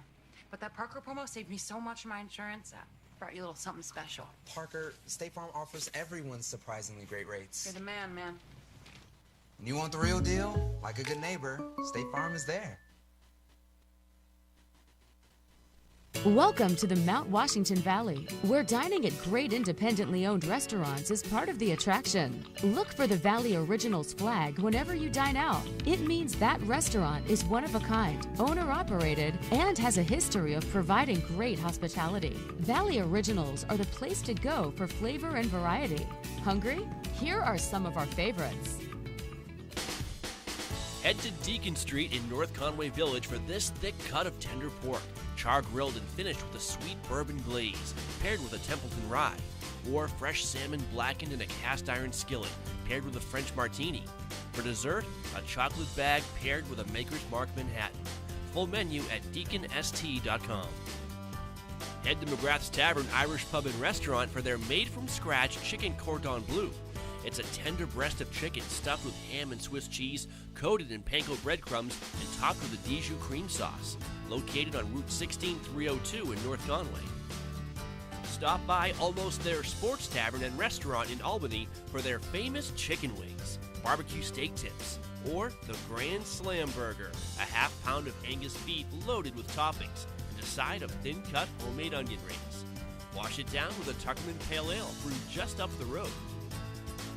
but that Parker promo saved me so much on my insurance. Brought you a little something special.
Parker, State Farm offers everyone surprisingly great rates.
You're the man, man.
And you want the real deal? Like a good neighbor, State Farm is there.
Welcome to the Mount Washington Valley, where dining at great independently owned restaurants is part of the attraction. Look for the Valley Originals flag whenever you dine out. It means that restaurant is one of a kind, owner-operated, and has a history of providing great hospitality. Valley Originals are the place to go for flavor and variety. Hungry? Here are some of our favorites.
Head to Deacon Street in North Conway Village for this thick cut of tender pork, char-grilled and finished with a sweet bourbon glaze, paired with a Templeton rye, or fresh salmon blackened in a cast-iron skillet, paired with a French martini. For dessert, a chocolate bag paired with a Maker's Mark Manhattan. Full menu at deaconst.com. Head to McGrath's Tavern Irish Pub and Restaurant for their made-from-scratch chicken cordon bleu. It's a tender breast of chicken stuffed with ham and Swiss cheese, coated in panko breadcrumbs, and topped with a Dijon cream sauce. Located on Route 16302 in North Conway. Stop by Almost There Sports Tavern and Restaurant in Albany for their famous chicken wings, barbecue steak tips, or the Grand Slam Burger, a ½ pound of Angus beef loaded with toppings, and a side of thin-cut homemade onion rings. Wash it down with a Tuckerman Pale Ale brewed just up the road.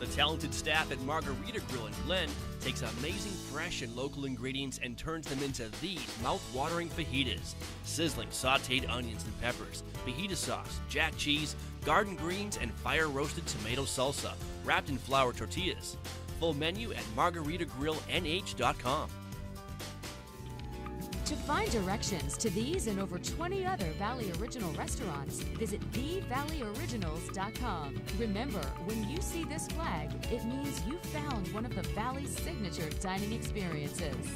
The talented staff at Margarita Grill in Glen takes amazing fresh and local ingredients and turns them into these mouth-watering fajitas. Sizzling sautéed onions and peppers, fajita sauce, jack cheese, garden greens, and fire-roasted tomato salsa, wrapped in flour tortillas. Full menu at margaritagrilLNH.com.
To find directions to these and over 20 other Valley Original restaurants, visit theValleyOriginals.com. Remember, when you see this flag, it means you found one of the Valley's signature dining experiences.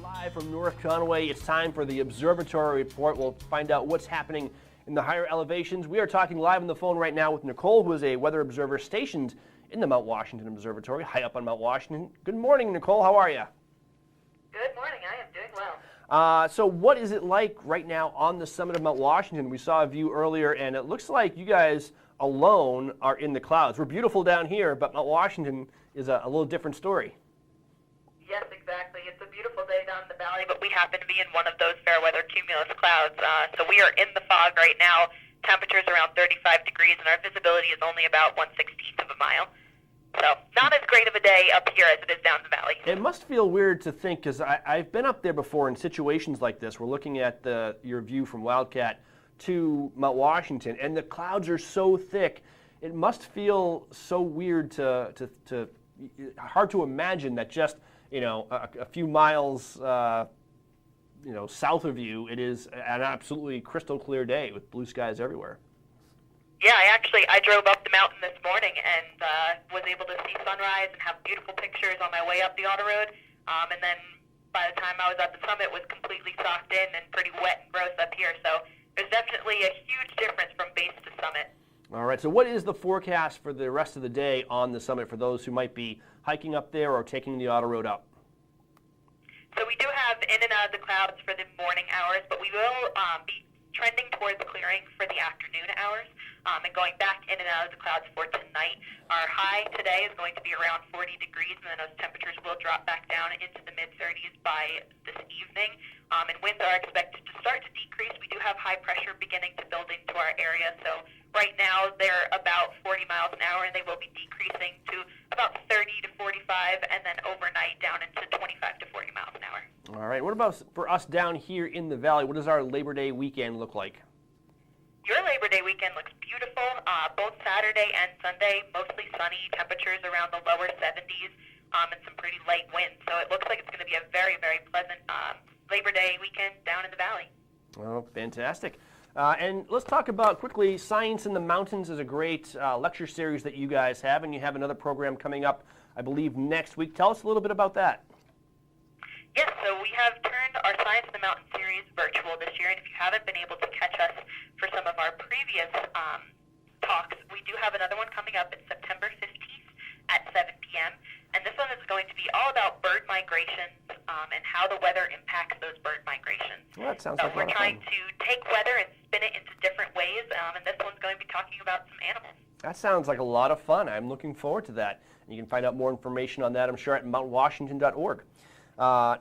Live from North Conway, it's time for the Observatory Report. We'll find out what's happening in the higher elevations. We are talking live on the phone right now with Nicole, who is a weather observer stationed in the Mount Washington Observatory, high up on Mount Washington. Good morning, Nicole. How are you?
Good morning. I am doing well.
So what is it like right now on the summit of Mount Washington? We saw a view earlier, and it looks like you guys alone are in the clouds. We're beautiful down here, but Mount Washington is a little different story.
Yes, exactly. It's a beautiful day down in the valley, but we happen to be in one of those fair weather cumulus clouds. So we are in the fog right now. Temperature's around 35 degrees, and our visibility is only about 1/16 of a mile. So not as great of a day up here as it is down in the valley.
It must feel weird to think, because I've been up there before in situations like this. We're looking at your view from Wildcat to Mount Washington, and the clouds are so thick. It must feel so weird hard to imagine that just a few miles south of you, it is an absolutely crystal clear day with blue skies everywhere.
Yeah, I drove up the mountain this morning and was able to see sunrise and have beautiful pictures on my way up the auto road. And then by the time I was at the summit, it was completely socked in and pretty wet and gross up here. So there's definitely a huge difference from base to summit.
All right, so what is the forecast for the rest of the day on the summit for those who might be hiking up there or taking the auto road up?
So we do have in and out of the clouds for the morning hours, but we will be trending towards clearing for the afternoon hours and going back in and out of the clouds for tonight. Our high today is going to be around 40 degrees, and then those temperatures will drop back down into the mid-30s by this evening. And winds are expected to start to decrease. We do have high pressure beginning to build into our area, so right now they're about 40 miles an hour, and they will be decreasing to about 30 to 45, and then overnight down into 25 to 40 miles an hour.
All right, what about for us down here in the valley? What does our Labor Day weekend look like?
Your Labor Day weekend looks beautiful. Both Saturday and Sunday, mostly sunny, temperatures around the lower 70s, and some pretty light winds. So it looks like it's going to be a very, very pleasant Labor Day weekend down in the valley.
Oh, fantastic. And let's talk about quickly, Science in the Mountains is a great lecture series that you guys have, and you have another program coming up, I believe, next week. Tell us a little bit about that.
Yes, so we have turned our Science in the Mountain series virtual this year, and if you haven't been able to catch us for some of our previous talks, we do have another one coming up in September 15th at 7 p.m., and this one is going to be all about bird migrations and how the weather impacts those bird migrations.
Well, that sounds like a lot of fun.
We're trying to take weather and spin it into different ways, and this one's going to be talking about some animals.
That sounds like a lot of fun. I'm looking forward to that. And you can find out more information on that, I'm sure, at mountwashington.org.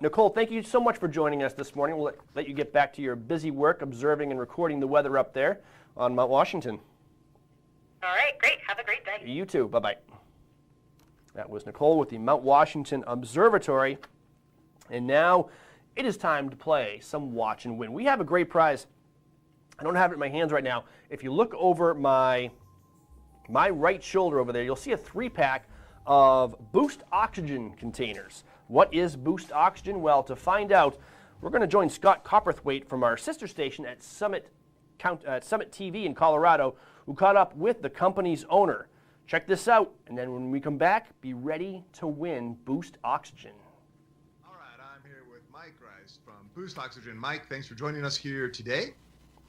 Nicole, thank you so much for joining us this morning. We'll let you get back to your busy work observing and recording the weather up there on Mount Washington.
All right, great. Have a great day.
You too. Bye-bye. That was Nicole with the Mount Washington Observatory. And now it is time to play some Watch and Win. We have a great prize. I don't have it in my hands right now. If you look over my right shoulder over there, you'll see a 3-pack of Boost Oxygen containers. What is Boost Oxygen? Well, to find out, we're going to join Scott Copperthwaite from our sister station at Summit TV in Colorado, who caught up with the company's owner. Check this out, and then when we come back, be ready to win Boost Oxygen.
All right, I'm here with Mike Rice from Boost Oxygen. Mike, thanks for joining us here today.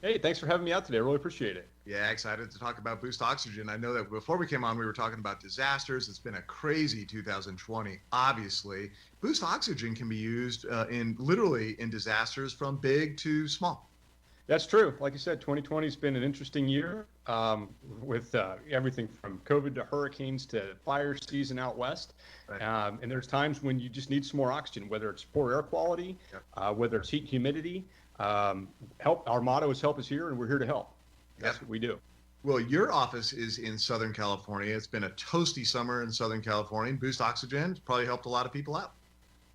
Hey, thanks for having me out today. I really appreciate it.
Yeah, excited to talk about Boost Oxygen. I know that before we came on, we were talking about disasters. It's been a crazy 2020, obviously. Boost Oxygen can be used literally in disasters from big to small.
That's true. Like you said, 2020 has been an interesting year with everything from COVID to hurricanes to fire season out west. Right. And there's times when you just need some more oxygen, whether it's poor air quality, whether it's heat and humidity. Help. Our motto is help is here, and we're here to help. That's what we do.
Well, your office is in Southern California. It's been a toasty summer in Southern California. Boost Oxygen has probably helped a lot of people out.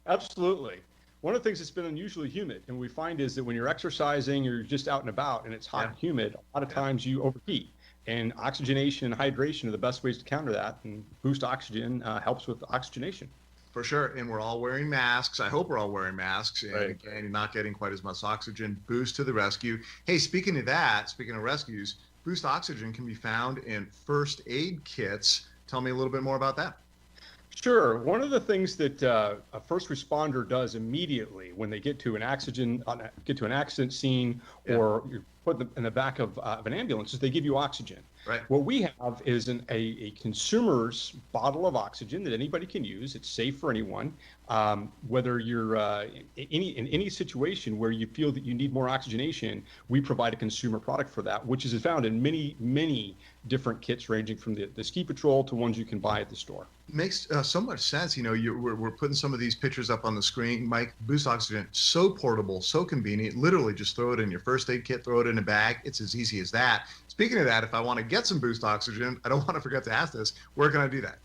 Absolutely. One of the things that's been unusually humid, and we find is that when you're exercising, you're just out and about, and it's hot and humid, a lot of times you overheat. And oxygenation and hydration are the best ways to counter that, and Boost Oxygen helps with oxygenation.
For sure, and we're all wearing masks. I hope we're all wearing masks, and again, you're not getting quite as much oxygen. Boost to the rescue. Hey, speaking of that, speaking of rescues, Boost Oxygen can be found in first aid kits. Tell me a little bit more about that.
Sure. One of the things that a first responder does immediately when they get to an accident scene, or you're put in the back of an ambulance, is they give you oxygen.
Right.
What we have is a consumer's bottle of oxygen that anybody can use. It's safe for anyone. Whether you're in any situation where you feel that you need more oxygenation, we provide a consumer product for that, which is found in many different kits, ranging from the Ski Patrol to ones you can buy at the store.
Makes so much sense. You know, we're putting some of these pictures up on the screen. Mike, Boost Oxygen, so portable, so convenient. Literally just throw it in your first aid kit, throw it in a bag. It's as easy as that. Speaking of that, if I want to get some Boost Oxygen, I don't want to forget to ask this, where can I do that?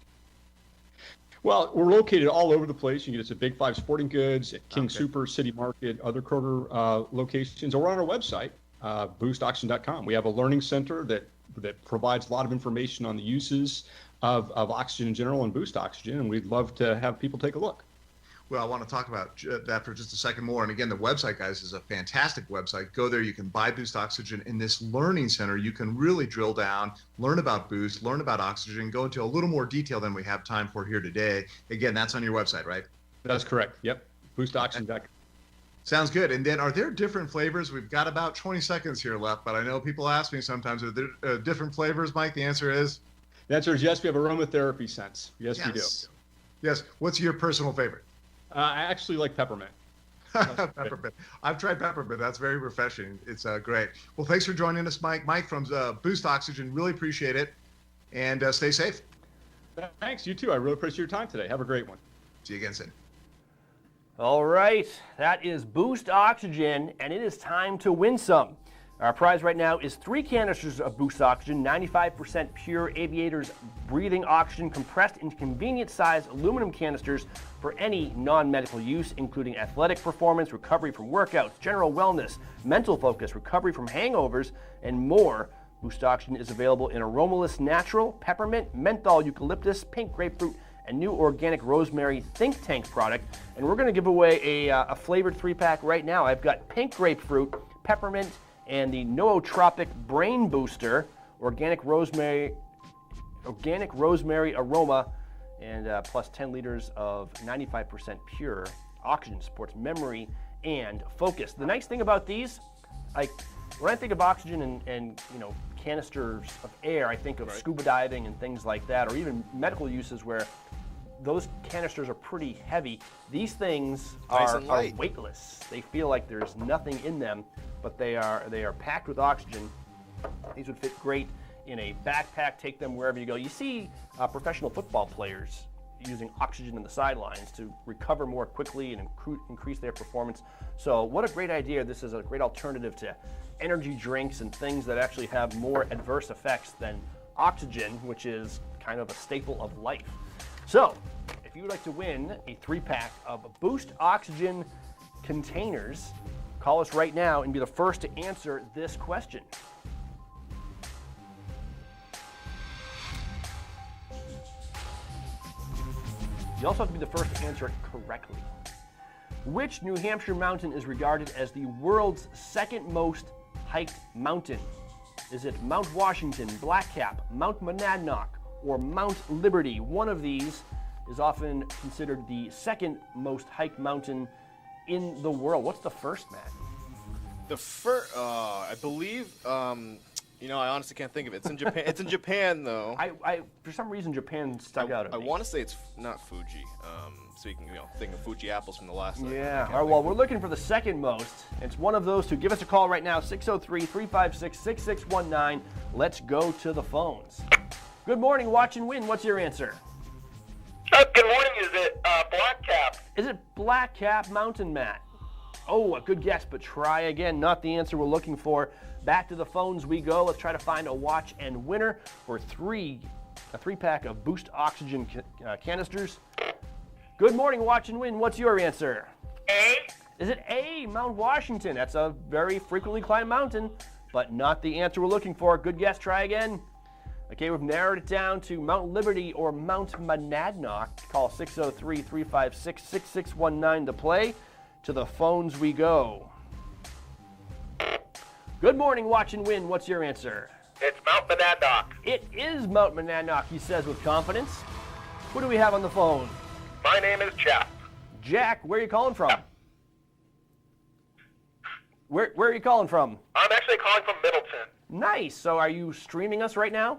Well, we're located all over the place. You can get us at Big 5 Sporting Goods, at King Super, City Market, other Kroger locations, or on our website, boostoxygen.com. We have a learning center that provides a lot of information on the uses of oxygen in general and Boost Oxygen, and we'd love to have people take a look.
Well, I want to talk about that for just a second more. And again, the website, guys, is a fantastic website. Go there. You can buy Boost Oxygen. In this learning center, you can really drill down, learn about Boost, learn about oxygen, go into a little more detail than we have time for here today. Again, that's on your website, right?
That's correct. Yep. BoostOxygen.com.
Sounds good. And then are there different flavors? We've got about 20 seconds here left, but I know people ask me sometimes, are there different flavors, Mike? The answer is?
The answer is yes. We have aromatherapy scents. Yes, we do.
Yes. What's your personal favorite?
I actually like peppermint.
Peppermint. I've tried peppermint. That's very refreshing. It's great. Well, thanks for joining us, Mike. Mike from Boost Oxygen. Really appreciate it. And stay safe.
Thanks. You too. I really appreciate your time today. Have a great one.
See you again soon.
All right. That is Boost Oxygen, and it is time to win some. Our prize right now is 3 canisters of Boost Oxygen, 95% pure Aviators breathing oxygen compressed into convenient-sized aluminum canisters for any non-medical use, including athletic performance, recovery from workouts, general wellness, mental focus, recovery from hangovers, and more. Boost Oxygen is available in aromaless natural, peppermint, menthol, eucalyptus, pink grapefruit, and new organic rosemary Think Tank product. And we're going to give away a flavored 3-pack right now. I've got pink grapefruit, peppermint, and the Nootropic Brain Booster, organic rosemary aroma, and plus 10 liters of 95% pure oxygen. Supports memory and focus. The nice thing about these, like when I think of oxygen and canisters of air, I think of scuba diving and things like that, or even medical uses where those canisters are pretty heavy. These things are weightless. They feel like there's nothing in them, but they are packed with oxygen. These would fit great in a backpack, take them wherever you go. You see professional football players using oxygen in the sidelines to recover more quickly and increase their performance. So what a great idea. This is a great alternative to energy drinks and things that actually have more adverse effects than oxygen, which is kind of a staple of life. So if you would like to win a 3-pack of Boost Oxygen containers, call us right now and be the first to answer this question. You also have to be the first to answer it correctly. Which New Hampshire mountain is regarded as the world's second most hiked mountain? Is it Mount Washington, Black Cap, Mount Monadnock, or Mount Liberty? One of these is often considered the second most hiked mountain in the world. What's the first, Matt?
The first, I believe, I honestly can't think of it. It's in Japan. It's in Japan, though.
I for some reason, Japan stuck out at me.
I want to say it's not Fuji. Speaking, thinking of Fuji apples from the last night.
Yeah. All right, well, we're looking for the second most. It's one of those two. Give us a call right now, 603-356-6619. Let's go to the phones. Good morning, Watch and Win. What's your answer?
Good morning. Is it Black Cap?
Is it Black Cap Mountain, Matt? Oh, a good guess, but try again. Not the answer we're looking for. Back to the phones we go. Let's try to find a Watch and Winner for a 3-pack of Boost Oxygen canisters. Good morning, Watch and Win. What's your answer?
A.
Is it A, Mount Washington? That's a very frequently climbed mountain, but not the answer we're looking for. Good guess. Try again. Okay, we've narrowed it down to Mount Liberty or Mount Monadnock. Call 603-356-6619 to play. To the phones we go. Good morning, Watch and Win. What's your answer?
It's Mount Monadnock.
It is Mount Monadnock, he says with confidence. Who do we have on the phone?
My name is Jack.
Jack, where are you calling from? Where are you calling from?
I'm actually calling from Middleton.
Nice. So are you streaming us right now?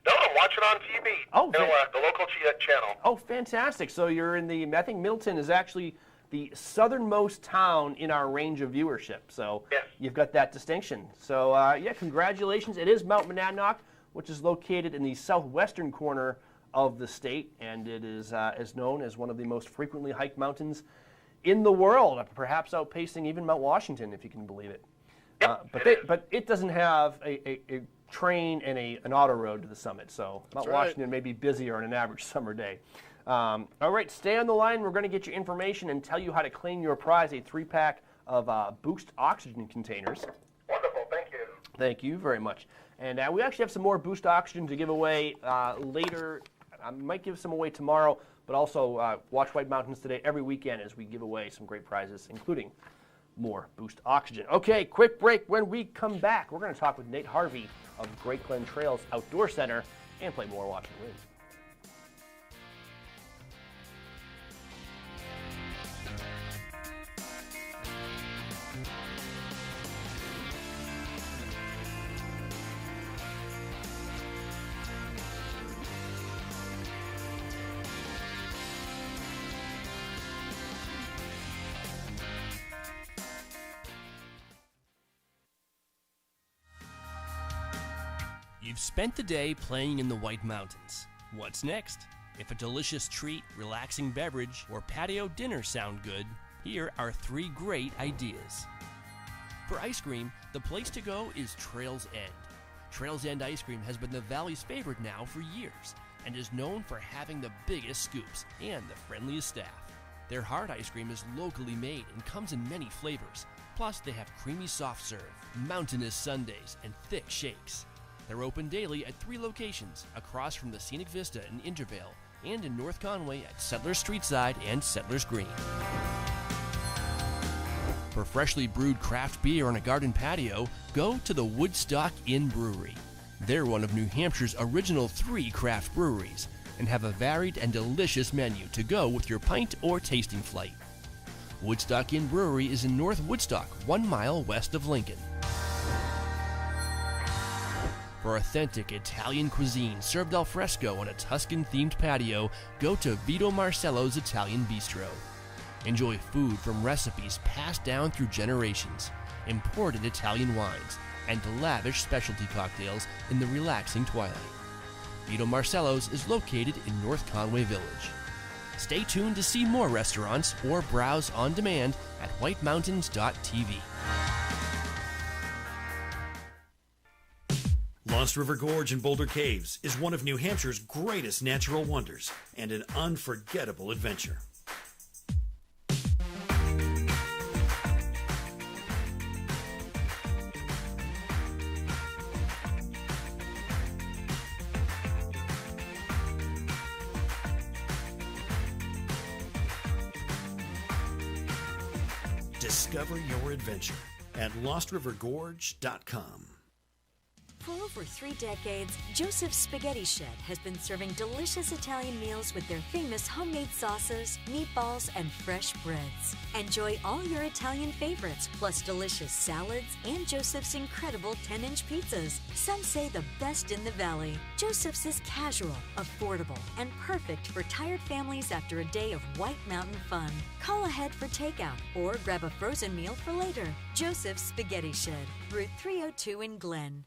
No, I'm watching on TV.
Oh,
the local channel.
Oh, fantastic. So you're in I think Middleton is actually the southernmost town in our range of viewership. So You've got that distinction. So congratulations. It is Mount Monadnock, which is located in the southwestern corner of the state, and it is known as one of the most frequently hiked mountains in the world, perhaps outpacing even Mount Washington, if you can believe it. But it doesn't have a train and an auto road to the summit, so Mount Washington may be busier on an average summer day. All right, stay on the line. We're going to get you information and tell you how to claim your prize, a 3-pack of Boost Oxygen containers.
Wonderful, thank you.
Thank you very much. And we actually have some more Boost Oxygen to give away later. I might give some away tomorrow, But also watch White Mountains today every weekend as we give away some great prizes, including more Boost Oxygen. Okay, quick break. When we come back, we're going to talk with Nate Harvey of Great Glen Trails Outdoor Center and play more Watch and Win.
You've spent the day playing in the White Mountains. What's next? If a delicious treat, relaxing beverage, or patio dinner sound good, here are 3 great ideas. For ice cream, the place to go is Trails End. Trails End ice cream has been the Valley's favorite now for years and is known for having the biggest scoops and the friendliest staff. Their hard ice cream is locally made and comes in many flavors. Plus, they have creamy soft serve, mountainous sundaes, and thick shakes. They're open daily at 3 locations across from the Scenic Vista in Intervale and in North Conway at Settlers Streetside and Settlers Green. For freshly brewed craft beer on a garden patio, go to the Woodstock Inn Brewery. They're one of New Hampshire's original 3 craft breweries and have a varied and delicious menu to go with your pint or tasting flight. Woodstock Inn Brewery is in North Woodstock, 1 mile west of Lincoln. For authentic Italian cuisine served al fresco on a Tuscan-themed patio, go to Vito Marcello's Italian Bistro. Enjoy food from recipes passed down through generations, imported Italian wines, and lavish specialty cocktails in the relaxing twilight. Vito Marcello's is located in North Conway Village. Stay tuned to see more restaurants or browse on demand at whitemountains.tv.
Lost River Gorge in Boulder Caves is one of New Hampshire's greatest natural wonders and an unforgettable adventure. Discover your adventure at LostRiverGorge.com.
For over 3 decades, Joseph's Spaghetti Shed has been serving delicious Italian meals with their famous homemade sauces, meatballs, and fresh breads. Enjoy all your Italian favorites, plus delicious salads and Joseph's incredible 10-inch pizzas. Some say the best in the valley. Joseph's is casual, affordable, and perfect for tired families after a day of White Mountain fun. Call ahead for takeout or grab a frozen meal for later. Joseph's Spaghetti Shed, Route 302 in Glen.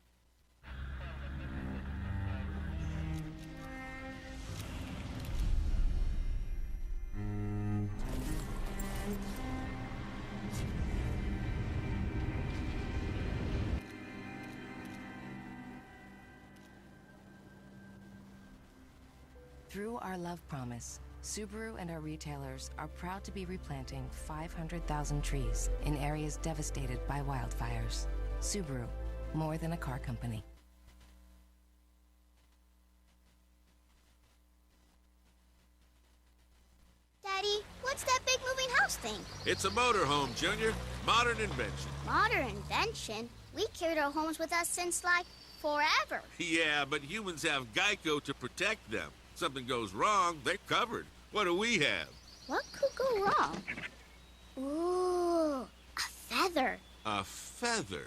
Through our love promise, Subaru and our retailers are proud to be replanting 500,000 trees in areas devastated by wildfires. Subaru, more than a car company.
Daddy, what's that big moving house thing?
It's a motorhome, Junior. Modern invention.
Modern invention? We carried our homes with us since, like, forever.
Yeah, but humans have Geico to protect them. Something goes wrong, they're covered. What do we have?
What could go wrong? Ooh, a feather.
A feather?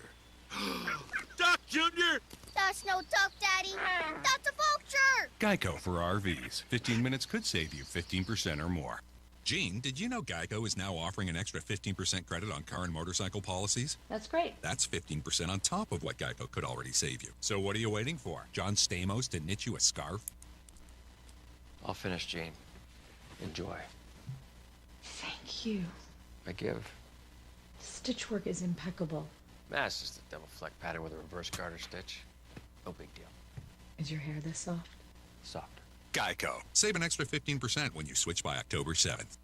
Duck, Junior!
That's no duck, Daddy. That's a vulture!
Geico for RVs. 15 minutes could save you 15% or more.
Gene, did you know Geico is now offering an extra 15% credit on car and motorcycle policies?
That's great.
That's 15% on top of what Geico could already save you. So what are you waiting for? John Stamos to knit you a scarf?
I'll finish, Gene. Enjoy.
Thank you.
I give.
Stitch work is impeccable.
That's just a double fleck pattern with a reverse garter stitch. No big deal.
Is your hair this soft?
Softer.
Geico. Save an extra 15% when you switch by October 7th.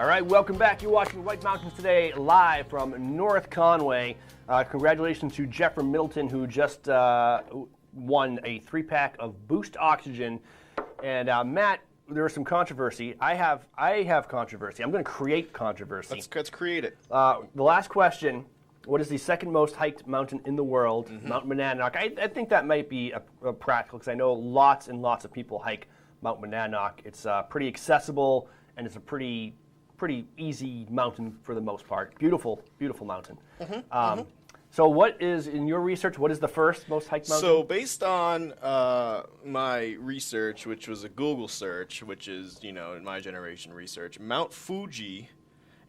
All right, welcome back. You're watching White Mountains Today live from North Conway. Congratulations to Jeff from Middleton, who just won a 3-pack of Boost Oxygen. And Matt, there was some controversy. I have controversy. I'm going to create controversy.
Let's create it.
The last question: what is the second most hiked mountain in the world? Mount Monadnock. I think that might be a practical, because I know lots and lots of people hike Mount Monadnock. It's pretty accessible, and it's a pretty easy mountain for the most part. Beautiful, beautiful mountain. So what is, in your research, what is the first most hiked mountain?
So based on my research, which was a Google search, which is, in my generation research, Mount Fuji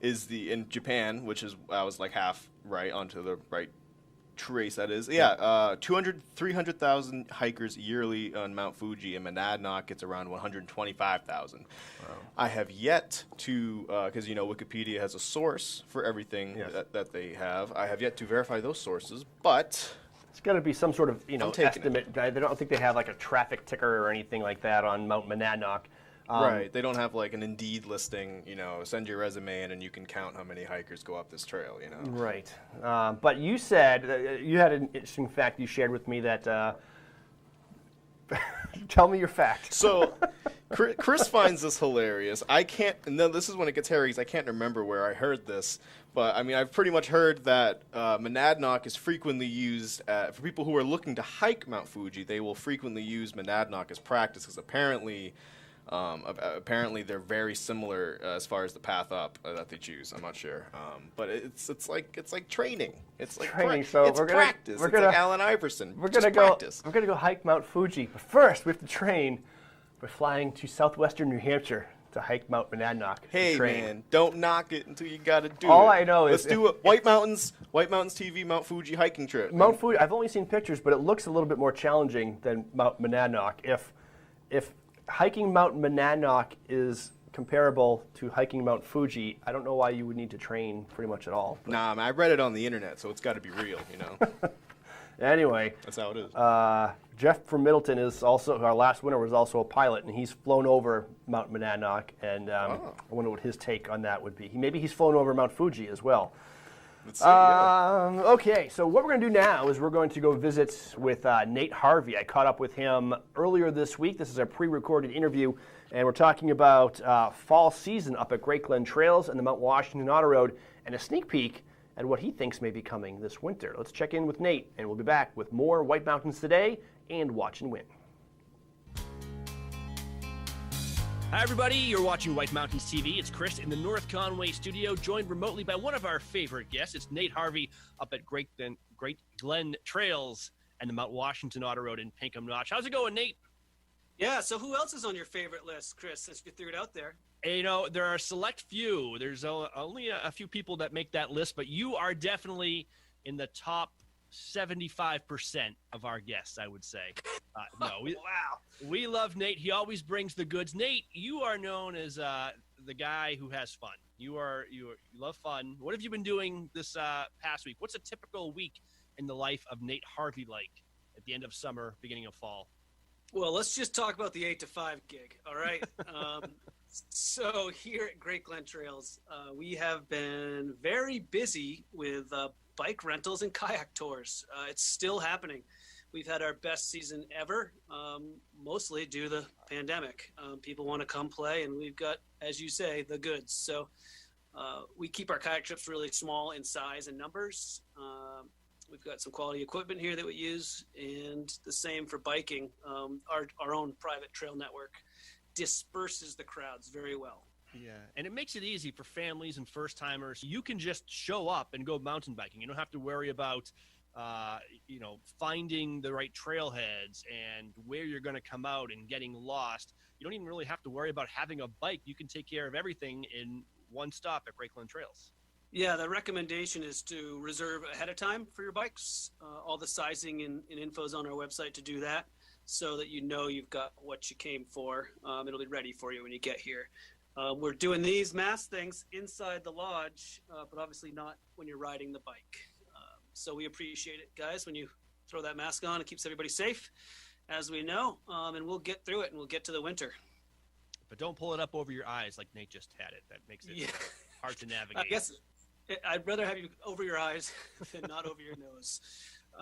is in Japan, which is, I was like half right onto the right trace, that is. 300,000 hikers yearly on Mount Fuji. And Monadnock, it's around 125,000. Wow. I have yet to, because Wikipedia has a source for everything that they have. I have yet to verify those sources, but
it's got to be some sort of estimate. I don't think they have like a traffic ticker or anything like that on Mount Monadnock.
Right. They don't have like an Indeed listing, send your resume in and you can count how many hikers go up this trail,
Right. But you said, you had an interesting fact you shared with me that, tell me your fact.
So Chris finds this hilarious. And then this is when it gets hairy, because I can't remember where I heard this. But, I've pretty much heard that Monadnock is frequently used, for people who are looking to hike Mount Fuji, they will frequently use Monadnock as practice, because apparently they're very similar as far as the path up that they choose. I'm not sure, but it's like training. It's like
training. So
it's practice. It's like Allen Iverson.
We're gonna go hike Mount Fuji, but first we have to train by flying to southwestern New Hampshire to hike Mount Monadnock.
Hey man, don't knock it until you got to do it.
All I know
is let's do it. White Mountains TV Mount Fuji hiking trip.
Mount Fuji. I've only seen pictures, but it looks a little bit more challenging than Mount Monadnock. If hiking Mount Monadnock is comparable to hiking Mount Fuji, I don't know why you would need to train pretty much at all.
Nah, man, I read it on the internet, so it's got to be real,
Anyway.
That's how it is.
Jeff from Middleton is also, our last winner was also a pilot, and he's flown over Mount Monadnock, and I wonder what his take on that would be. Maybe he's flown over Mount Fuji as well.
Let's see,
Okay, so what we're going to do now is we're going to go visit with Nate Harvey. I caught up with him earlier this week. This is a pre-recorded interview, and we're talking about fall season up at Great Glen Trails and the Mount Washington Auto Road, and a sneak peek at what he thinks may be coming this winter. Let's check in with Nate, and we'll be back with more White Mountains Today and Watch and Win.
Hi, everybody. You're watching White Mountains TV. It's Chris in the North Conway studio, joined remotely by one of our favorite guests. It's Nate Harvey up at Great Glen Trails and the Mount Washington Auto Road in Pinkham Notch. How's it going, Nate?
Yeah, so who else is on your favorite list, Chris, since you threw it out there?
There are a select few. There's only a few people that make that list, but you are definitely in the top 75% of our guests, I would say.
Wow.
We love Nate. He always brings the goods. Nate, you are known as the guy who has fun. You love fun. What have you been doing this past week? What's a typical week in the life of Nate Harvey like at the end of summer, beginning of fall?
Well, let's just talk about the 8 to 5 gig, all right? So here at Great Glen Trails, we have been very busy with bike rentals and kayak tours. It's still happening. We've had our best season ever, mostly due to the pandemic. People want to come play, and we've got, as you say, the goods. So we keep our kayak trips really small in size and numbers. We've got some quality equipment here that we use, and the same for biking. Our own private trail network disperses the crowds very well.
Yeah, and it makes it easy for families and first-timers. You can just show up and go mountain biking. You don't have to worry about, finding the right trailheads and where you're going to come out and getting lost. You don't even really have to worry about having a bike. You can take care of everything in one stop at Great Glen Trails.
Yeah, the recommendation is to reserve ahead of time for your bikes. All the sizing and info is on our website to do that, so that you've got what you came for. It'll be ready for you when you get here. We're doing these mask things inside the lodge, but obviously not when you're riding the bike. So we appreciate it, guys, when you throw that mask on. It keeps everybody safe, as we know, and we'll get through it, and we'll get to the winter.
But don't pull it up over your eyes like Nate just had it. That makes it hard to navigate.
I guess I'd rather have you over your eyes than not over your nose.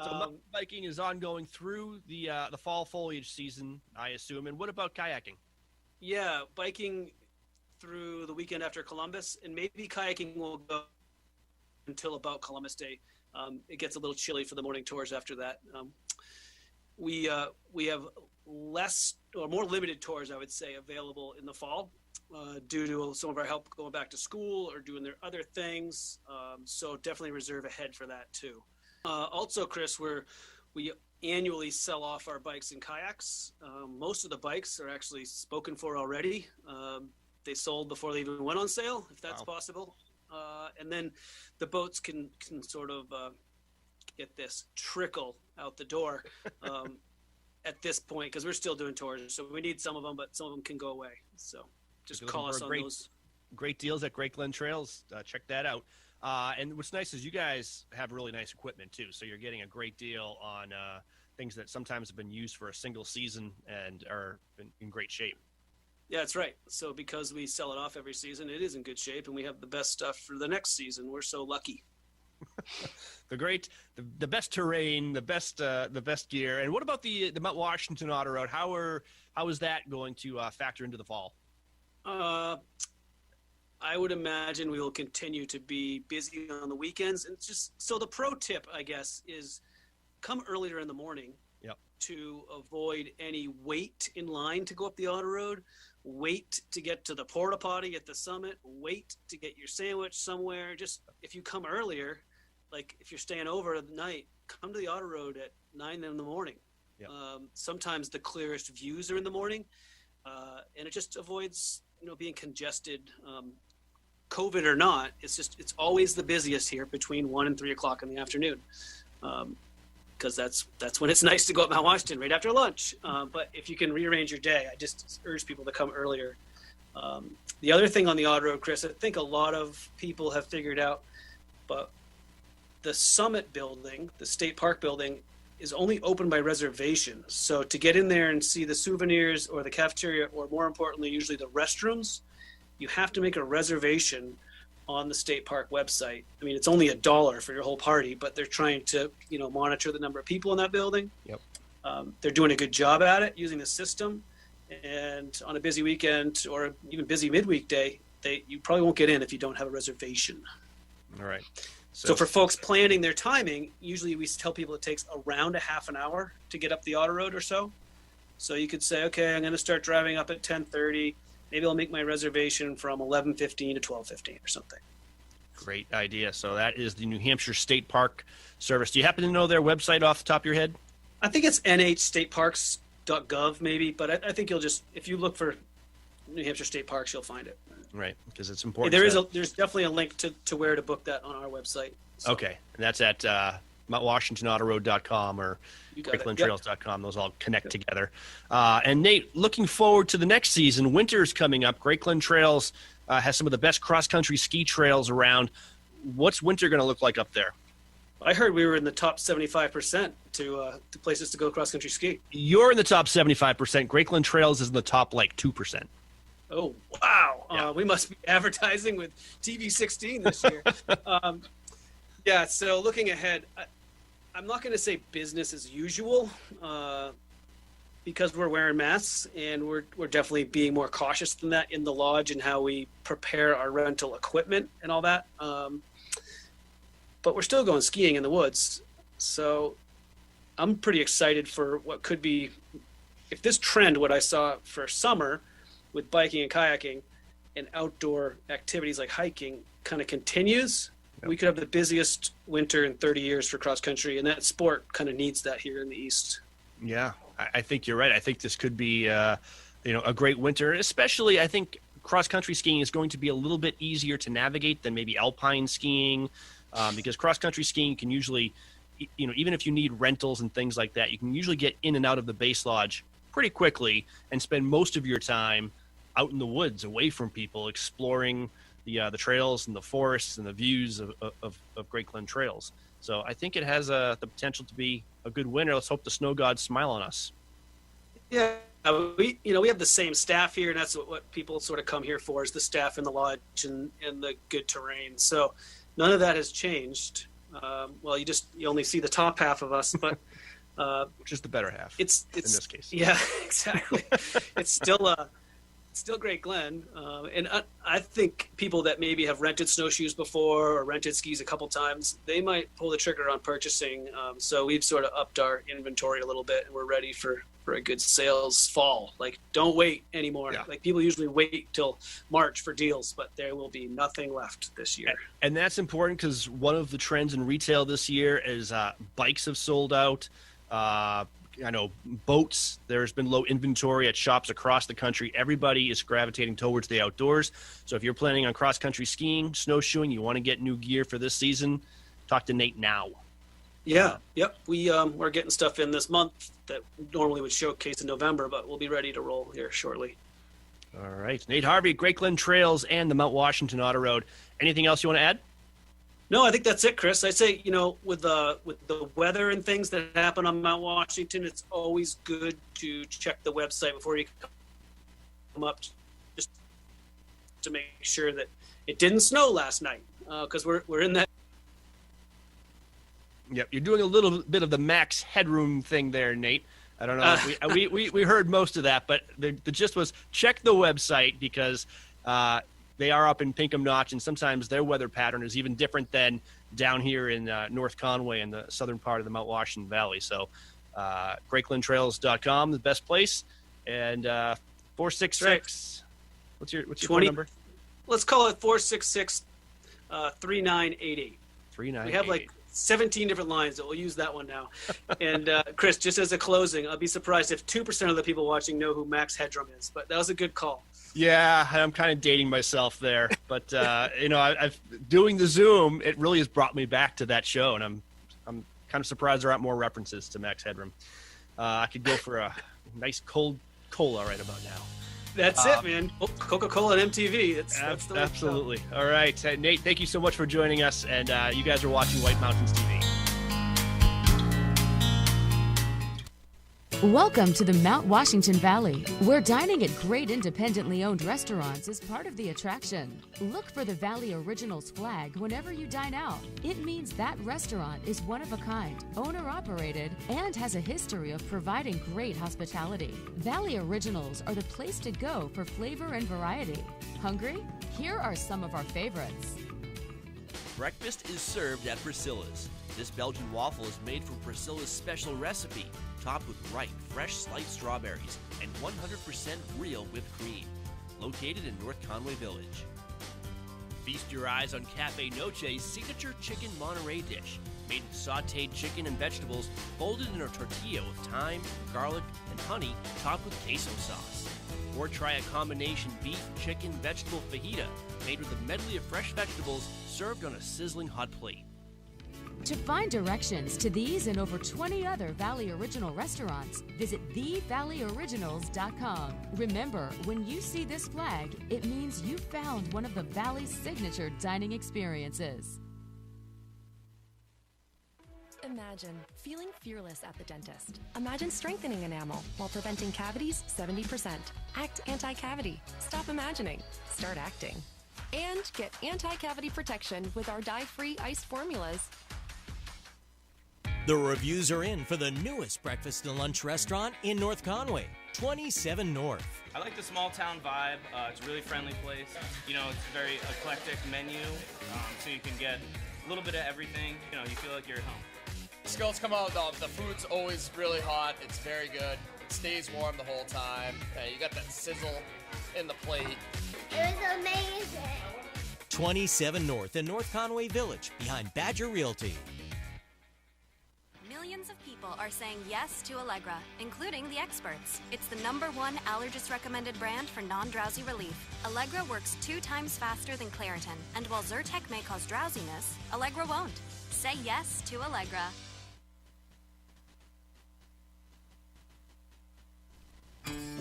So mountain biking is ongoing through the fall foliage season, I assume. And what about kayaking?
Yeah, biking through the weekend after Columbus, and maybe kayaking will go until about Columbus Day. It gets a little chilly for the morning tours after that. We have less or more limited tours, I would say, available in the fall due to some of our help going back to school or doing their other things. So definitely reserve ahead for that too. Also, Chris, we annually sell off our bikes and kayaks. Most of the bikes are actually spoken for already. They sold before they even went on sale, if that's possible. And then the boats can sort of get this trickle out the door at this point, because we're still doing tours. So we need some of them, but some of them can go away. So just call us on those.
Great deals at Great Glen Trails. Check that out. And what's nice is you guys have really nice equipment too. So you're getting a great deal on things that sometimes have been used for a single season and are in great shape.
Yeah, that's right. So because we sell it off every season, it is in good shape, and we have the best stuff for the next season. We're so lucky.
the best terrain, the best gear. And what about the Mount Washington Auto Road? How is that going to factor into the fall?
I would imagine we will continue to be busy on the weekends. And just so the pro tip, I guess, is come earlier in the morning to avoid any wait in line to go up the auto road, wait to get to the porta potty at the summit, wait to get your sandwich somewhere. Just if you come earlier, like if you're staying over at night, come to the auto road at 9 in the morning. Sometimes the clearest views are in the morning, and it just avoids being congested. COVID or not, it's always the busiest here between 1 and 3 o'clock in the afternoon, because that's when it's nice to go up Mount Washington right after lunch. But if you can rearrange your day, I just urge people to come earlier. The other thing on the auto road, Chris, I think a lot of people have figured out, but the Summit building, the State Park building, is only open by reservation. So to get in there and see the souvenirs or the cafeteria, or more importantly, usually the restrooms, you have to make a reservation on the State Park website. I mean, it's only $1 for your whole party, but they're trying to, monitor the number of people in that building. They're doing a good job at it using the system. And on a busy weekend or even busy midweek day, you probably won't get in if you don't have a reservation.
All right.
So for folks planning their timing, usually we tell people it takes around a half an hour to get up the auto road or so. So you could say, okay, I'm going to start driving up at 10:30. Maybe I'll make my reservation from 11:15 to 12:15 or something.
Great idea. So that is the New Hampshire State Park Service. Do you happen to know their website off the top of your head?
I think it's nhstateparks.gov maybe, but I think you'll just, if you look for New Hampshire State Parks, you'll find it.
Right, because it's important.
There's definitely a link to where to book that on our website. So.
Okay, and that's at MountWashingtonAutoRoad.com or GreatGlenTrails.com. Those all connect together. And Nate, looking forward to the next season. Winter's coming up. Great Glen Trails has some of the best cross-country ski trails around. What's winter going to look like up there?
I heard we were in the top 75% to places to go cross-country ski.
You're in the top 75%. Great Glen Trails is in the top, 2%.
Oh, wow. Yeah. We must be advertising with TV16 this year. So looking ahead, I'm not going to say business as usual because we're wearing masks, and we're definitely being more cautious than that in the lodge and how we prepare our rental equipment and all that. But we're still going skiing in the woods. So I'm pretty excited for what could be, if this trend, what I saw for summer with biking and kayaking and outdoor activities like hiking kind of continues, we could have the busiest winter in 30 years for cross country, and that sport kind of needs that here in the East.
Yeah, I think you're right. I think this could be, a great winter. Especially, I think cross country skiing is going to be a little bit easier to navigate than maybe alpine skiing, because cross country skiing can usually, even if you need rentals and things like that, you can usually get in and out of the base lodge pretty quickly and spend most of your time out in the woods, away from people, exploring the trails and the forests and the views of Great Glen Trails. So I think it has the potential to be a good winter. Let's hope the snow gods smile on us.
Yeah, we have the same staff here, and that's what people sort of come here for, is the staff in the lodge and the good terrain. So none of that has changed. Well, you only see the top half of us, but
which is the better half.
It's
in this case.
Yeah, exactly. It's still Great Glen, and I think people that maybe have rented snowshoes before or rented skis a couple times, they might pull the trigger on purchasing. So we've sort of upped our inventory a little bit, and we're ready for a good sales fall. Like, don't wait anymore.
Yeah.
Like, people usually wait till March for deals, but there will be nothing left this year.
And that's important because one of the trends in retail this year is bikes have sold out. I know boats, there's been low inventory at shops across the country. Everybody is gravitating towards the outdoors. So if you're planning on cross-country skiing, snowshoeing, you want to get new gear for this season, talk to Nate now.
Yeah, yep. We're getting stuff in this month that normally would showcase in November, but we'll be ready to roll here shortly.
All right. Nate Harvey, Great Glen Trails and the Mount Washington Auto Road. Anything else you want to add?
No, I think that's it, Chris. I say, with the weather and things that happen on Mount Washington, it's always good to check the website before you come up, just to make sure that it didn't snow last night, because we're in that.
Yep, you're doing a little bit of the max headroom thing there, Nate. I don't know. We heard most of that, but the gist was check the website because they are up in Pinkham Notch, and sometimes their weather pattern is even different than down here in North Conway in the southern part of the Mount Washington Valley. So GreatGlenTrails.com, the best place. And 466. What's your phone number?
Let's call it 466-3988.
3988.
We have like 17 different lines, that we'll use that one now. And Chris, just as a closing, I'll be surprised if 2% of the people watching know who Max Headroom is, but that was a good call.
Yeah, I'm kind of dating myself there, but I've doing the Zoom. It really has brought me back to that show, and I'm kind of surprised there aren't more references to Max Headroom. I could go for a nice cold cola right about now.
That's it, man. Coca-Cola and MTV. That's the way
absolutely. All right, Nate. Thank you so much for joining us, and you guys are watching White Mountains TV.
Welcome to the Mount Washington Valley, where dining at great independently owned restaurants is part of the attraction. Look for the Valley Originals flag whenever you dine out. It means that restaurant is one of a kind, owner-operated, and has a history of providing great hospitality. Valley Originals are the place to go for flavor and variety. Hungry? Here are some of our favorites.
Breakfast is served at Priscilla's. This Belgian waffle is made from Priscilla's special recipe, topped with ripe, fresh sliced strawberries and 100% real whipped cream. Located in North Conway Village. Feast your eyes on Cafe Noche's signature chicken Monterey dish, made with sautéed chicken and vegetables folded in a tortilla with thyme, garlic, and honey, topped with queso sauce. Or try a combination beef, chicken, vegetable fajita, made with a medley of fresh vegetables served on a sizzling hot plate.
To find directions to these and over 20 other Valley Original restaurants, visit thevalleyoriginals.com. Remember, when you see this flag, it means you found one of the Valley's signature dining experiences.
Imagine feeling fearless at the dentist. Imagine strengthening enamel while preventing cavities 70%. Act anti-cavity. Stop imagining. Start acting. And get anti-cavity protection with our dye-free ice formulas.
The reviews are in for the newest breakfast and lunch restaurant in North Conway, 27 North.
I like the small town vibe. It's a really friendly place. It's a very eclectic menu, so you can get a little bit of everything. You feel like you're at home.
Skills come out, the food's always really hot. It's very good. It stays warm the whole time. You got that sizzle in the plate.
It was amazing.
27 North in North Conway Village, behind Badger Realty.
Millions of people are saying yes to Allegra, including the experts. It's the #1 allergist-recommended brand for non-drowsy relief. Allegra works 2 times faster than Claritin, and while Zyrtec may cause drowsiness, Allegra won't. Say yes to Allegra.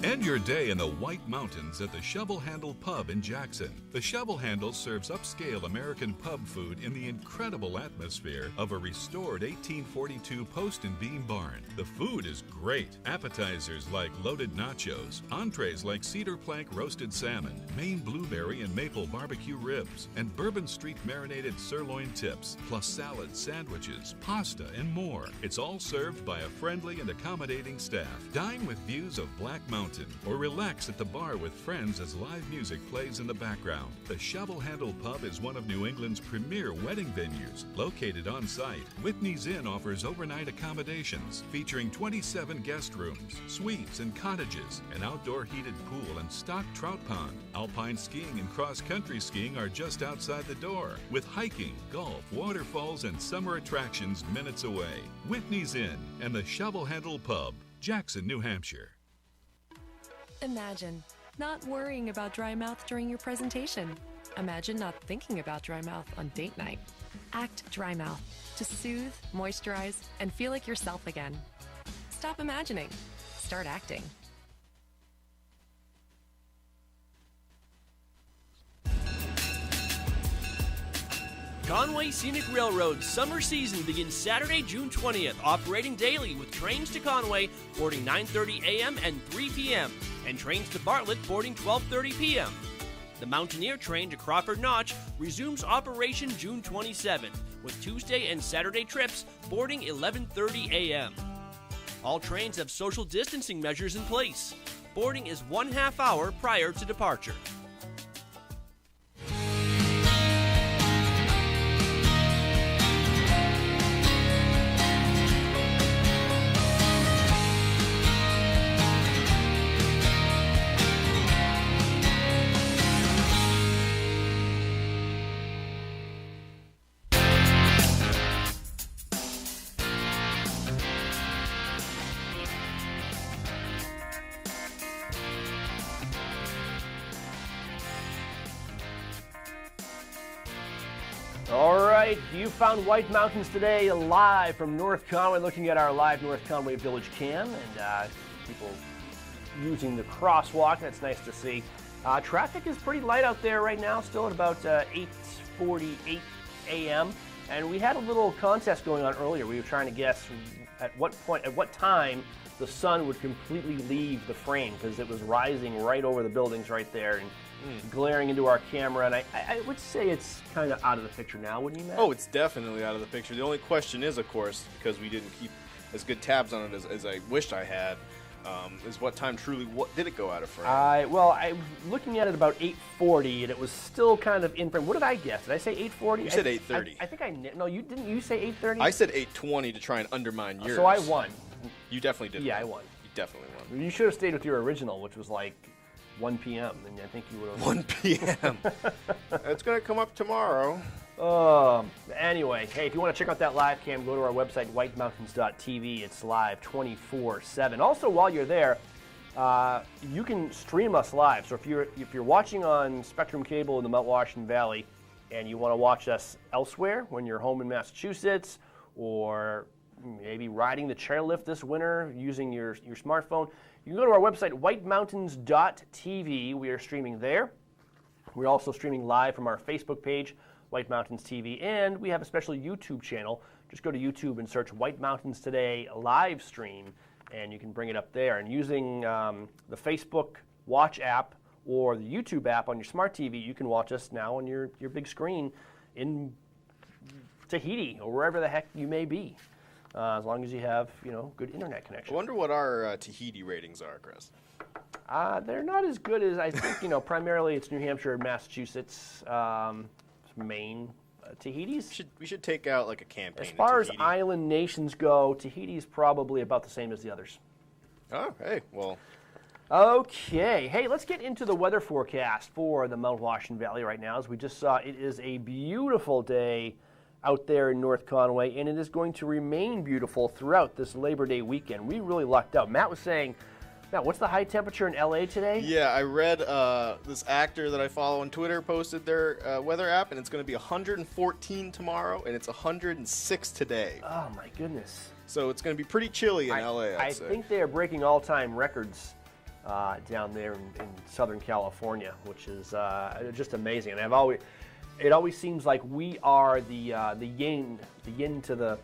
End your day in the White Mountains at the Shovel Handle Pub in Jackson. The Shovel Handle serves upscale American pub food in the incredible atmosphere of a restored 1842 post and beam barn. The food is great. Appetizers like loaded nachos, entrees like cedar plank roasted salmon, Maine blueberry and maple barbecue ribs, and Bourbon Street marinated sirloin tips, plus salads, sandwiches, pasta, and more. It's all served by a friendly and accommodating staff. Dine with views of Black Mountain or relax at the bar with friends as live music plays in the background. The Shovel Handle Pub is one of New England's premier wedding venues. Located on site, Whitney's Inn offers overnight accommodations featuring 27 guest rooms, suites, and cottages, an outdoor heated pool and stocked trout pond. Alpine skiing and cross-country skiing are just outside the door, with hiking, golf, waterfalls, and summer attractions minutes away. Whitney's Inn and the Shovel Handle Pub, Jackson, New Hampshire.
Imagine not worrying about dry mouth during your presentation. Imagine not thinking about dry mouth on date night. Act Dry Mouth to soothe, moisturize, and feel like yourself again. Stop imagining. Start acting.
Conway Scenic Railroad's summer season begins Saturday, June 20th, operating daily with trains to Conway boarding 9:30 a.m. and 3 p.m., and trains to Bartlett boarding 12:30 p.m. The Mountaineer train to Crawford Notch resumes operation June 27th, with Tuesday and Saturday trips boarding 11:30 a.m. All trains have social distancing measures in place. Boarding is 1/2 hour prior to departure.
You found White Mountains today live from North Conway, looking at our live North Conway Village cam, and people using the crosswalk. That's nice to see. Traffic is pretty light out there right now, still at about 8:48 a.m. And we had a little contest going on earlier. We were trying to guess at what time the sun would completely leave the frame, because it was rising right over the buildings right there and glaring into our camera. And I would say it's kind of out of the picture now, wouldn't you, Matt?
Oh, it's definitely out of the picture. The only question is, of course, because we didn't keep as good tabs on it as I wished I had, is what time truly did it go out of frame?
Well, I was looking at it about 8:40, and it was still kind of in frame. What did I guess? Did I say 8:40?
You said 8:30.
I think no, you didn't. You say 8:30?
I said 8:20 to try and undermine yours.
So I won.
You definitely did.
Yeah, I won.
You definitely won.
You should have stayed with your original, which was like 1 p.m., and I think you would have...
1 p.m. It's going to come up tomorrow.
Anyway, hey, if you want to check out that live cam, go to our website, whitemountains.tv. It's live 24/7. Also, while you're there, you can stream us live. So if you're watching on Spectrum Cable in the Mount Washington Valley and you want to watch us elsewhere when you're home in Massachusetts, or maybe riding the chairlift this winter using your smartphone, you can go to our website, whitemountains.tv. We are streaming there. We're also streaming live from our Facebook page, White Mountains TV, and we have a special YouTube channel. Just go to YouTube and search White Mountains Today live stream, and you can bring it up there. And using the Facebook Watch app or the YouTube app on your smart TV, you can watch us now on your big screen in Tahiti or wherever the heck you may be. As long as you have, good internet connection.
I wonder what our Tahiti ratings are, Chris.
They're not as good as I think. Primarily it's New Hampshire, Massachusetts, Maine. Tahiti's.
We should take out like a campaign.
As far as island nations go, Tahiti's probably about the same as the others.
Oh, hey, well.
Okay, hey, let's get into the weather forecast for the Mount Washington Valley right now. As we just saw, it is a beautiful day out there in North Conway, and it is going to remain beautiful throughout this Labor Day weekend. We really lucked out. Matt was saying, Matt, what's the high temperature in LA today?
Yeah, I read this actor that I follow on Twitter posted their weather app, and it's going to be 114 tomorrow, and it's 106 today.
Oh, my goodness.
So it's going to be pretty chilly in LA, I'd say.
I think they are breaking all-time records down there in Southern California, which is just amazing. And it always seems like we are the yin to the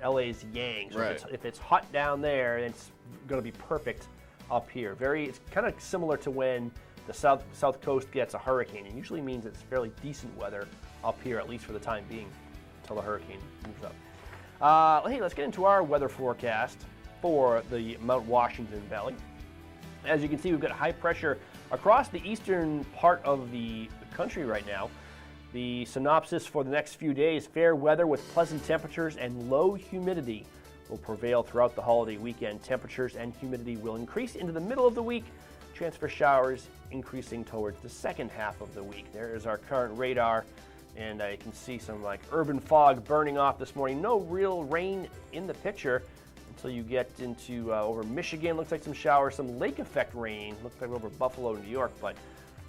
LA's yang. So
Right.
if it's hot down there, it's going to be perfect up here. It's kind of similar to when the south coast gets a hurricane. It usually means it's fairly decent weather up here, at least for the time being, until the hurricane moves up. Hey, let's get into our weather forecast for the Mount Washington Valley. As you can see, we've got high pressure across the eastern part of the country right now. The synopsis for the next few days: fair weather with pleasant temperatures and low humidity will prevail throughout the holiday weekend. Temperatures and humidity will increase into the middle of the week. Chance for showers increasing towards the second half of the week. There is our current radar, and you can see some urban fog burning off this morning. No real rain in the picture until you get into over Michigan. Looks like some showers, some lake effect rain. Looks like over Buffalo, New York, but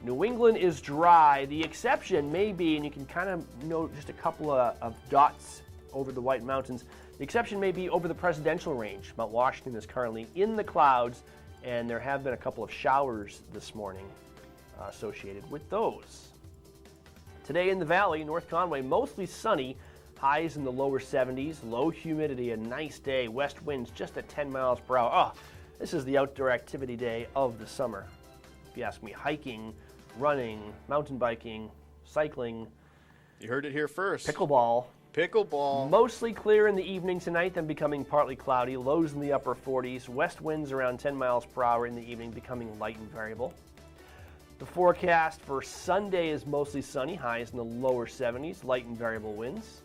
New England is dry. The exception may be, and you can kind of note just a couple of dots over the White Mountains, the exception may be over the presidential range. Mount Washington is currently in the clouds, and there have been a couple of showers this morning associated with those. Today in the valley, North Conway, mostly sunny, highs in the lower 70s, low humidity, a nice day, west winds just at 10 miles per hour. Oh, this is the outdoor activity day of the summer. If you ask me, hiking, running, mountain biking, cycling.
You heard it here first.
Pickleball.
Pickleball.
Mostly clear in the evening tonight, then becoming partly cloudy. Lows in the upper 40s. West winds around 10 miles per hour in the evening, becoming light and variable. The forecast for Sunday is mostly sunny. Highs in the lower 70s. Light and variable winds.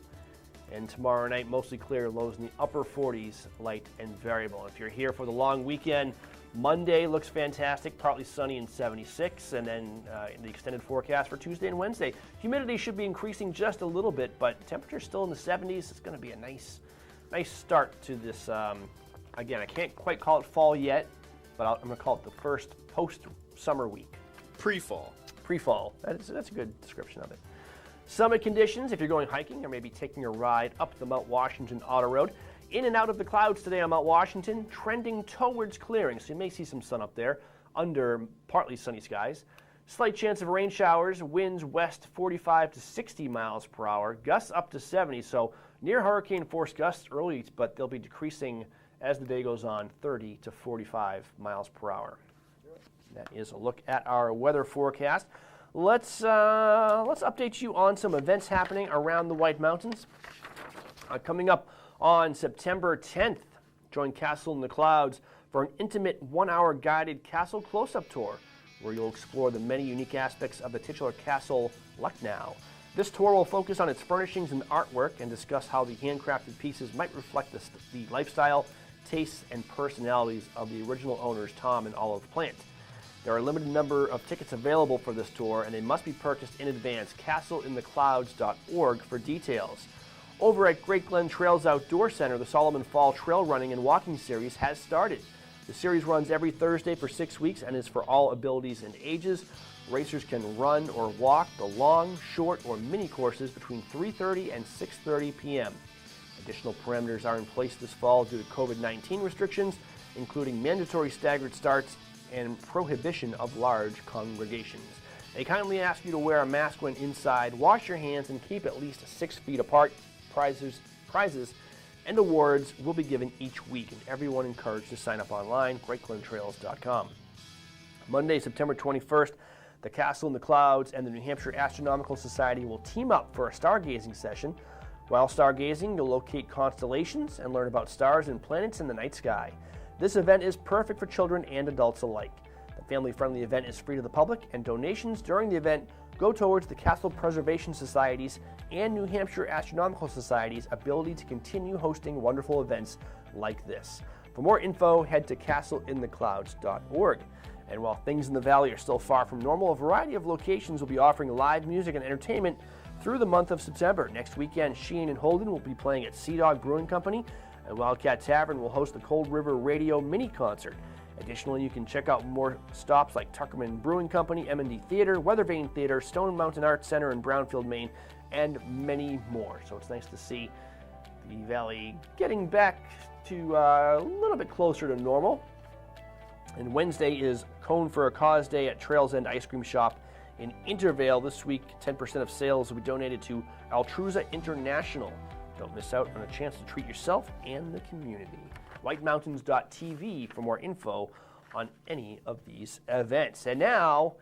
And tomorrow night, mostly clear. Lows in the upper 40s. Light and variable. If you're here for the long weekend, Monday looks fantastic, partly sunny and 76, and then the extended forecast for Tuesday and Wednesday. Humidity should be increasing just a little bit, but temperature's still in the 70s. It's going to be a nice start to this. Again, I can't quite call it fall yet, but I'm going to call it the first post-summer week.
Pre-fall.
Pre-fall. That's a good description of it. Summit conditions, if you're going hiking or maybe taking a ride up the Mount Washington Auto Road. In and out of the clouds today on Mount Washington, trending towards clearing, so you may see some sun up there under partly sunny skies. Slight chance of rain showers, winds west 45 to 60 miles per hour, gusts up to 70, so near hurricane force gusts early, but they'll be decreasing as the day goes on, 30 to 45 miles per hour. That is a look at our weather forecast. Let's update you on some events happening around the White Mountains. Coming up on September 10th, join Castle in the Clouds for an intimate 1-hour guided castle close-up tour, where you'll explore the many unique aspects of the titular castle, Lucknow. This tour will focus on its furnishings and artwork and discuss how the handcrafted pieces might reflect the lifestyle, tastes, and personalities of the original owners, Tom and Olive Plant. There are a limited number of tickets available for this tour, and they must be purchased in advance. CastleInTheClouds.org for details. Over at Great Glen Trails Outdoor Center, the Solomon Fall Trail Running and Walking Series has started. The series runs every Thursday for 6 weeks and is for all abilities and ages. Racers can run or walk the long, short, or mini courses between 3:30 and 6:30 p.m. Additional parameters are in place this fall due to COVID-19 restrictions, including mandatory staggered starts and prohibition of large congregations. They kindly ask you to wear a mask when inside, wash your hands, and keep at least 6 feet apart. Prizes and awards will be given each week, and everyone encouraged to sign up online, greatglentrails.com. Monday, September 21st, the Castle in the Clouds and the New Hampshire Astronomical Society will team up for a stargazing session. While stargazing, you'll locate constellations and learn about stars and planets in the night sky. This event is perfect for children and adults alike. The family-friendly event is free to the public, and donations during the event go towards the Castle Preservation Society's and New Hampshire Astronomical Society's ability to continue hosting wonderful events like this. For more info, head to castleintheclouds.org. And while things in the valley are still far from normal, a variety of locations will be offering live music and entertainment through the month of September. Next weekend, Sheehan and Holden will be playing at Sea Dog Brewing Company, and Wildcat Tavern will host the Cold River Radio mini concert. Additionally, you can check out more stops like Tuckerman Brewing Company, M&D Theater, Weathervane Theater, Stone Mountain Arts Center in Brownfield, Maine, and many more. So it's nice to see the valley getting back to a little bit closer to normal. And Wednesday is Cone for a Cause Day at Trails End Ice Cream Shop in Intervale. This week, 10% of sales will be donated to Altruza International. Don't miss out on a chance to treat yourself and the community. WhiteMountains.tv for more info on any of these events. And now,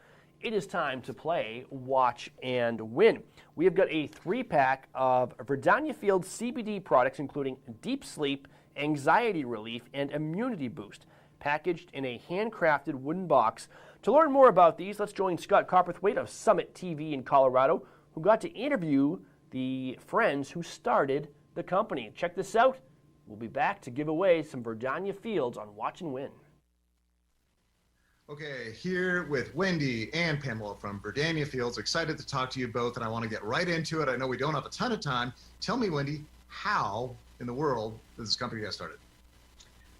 it is time to play Watch and Win. We have got a 3-pack of Verdania Fields CBD products, including Deep Sleep, Anxiety Relief, and Immunity Boost, packaged in a handcrafted wooden box. To learn more about these, let's join Scott Copperthwaite of Summit TV in Colorado, who got to interview the friends who started the company. Check this out. We'll be back to give away some Verdania Fields on Watch and Win.
Okay, here with Wendy and Pamela from Verdania Fields. Excited to talk to you both, and I want to get right into it. I know we don't have a ton of time. Tell me, Wendy, how in the world did this company get started?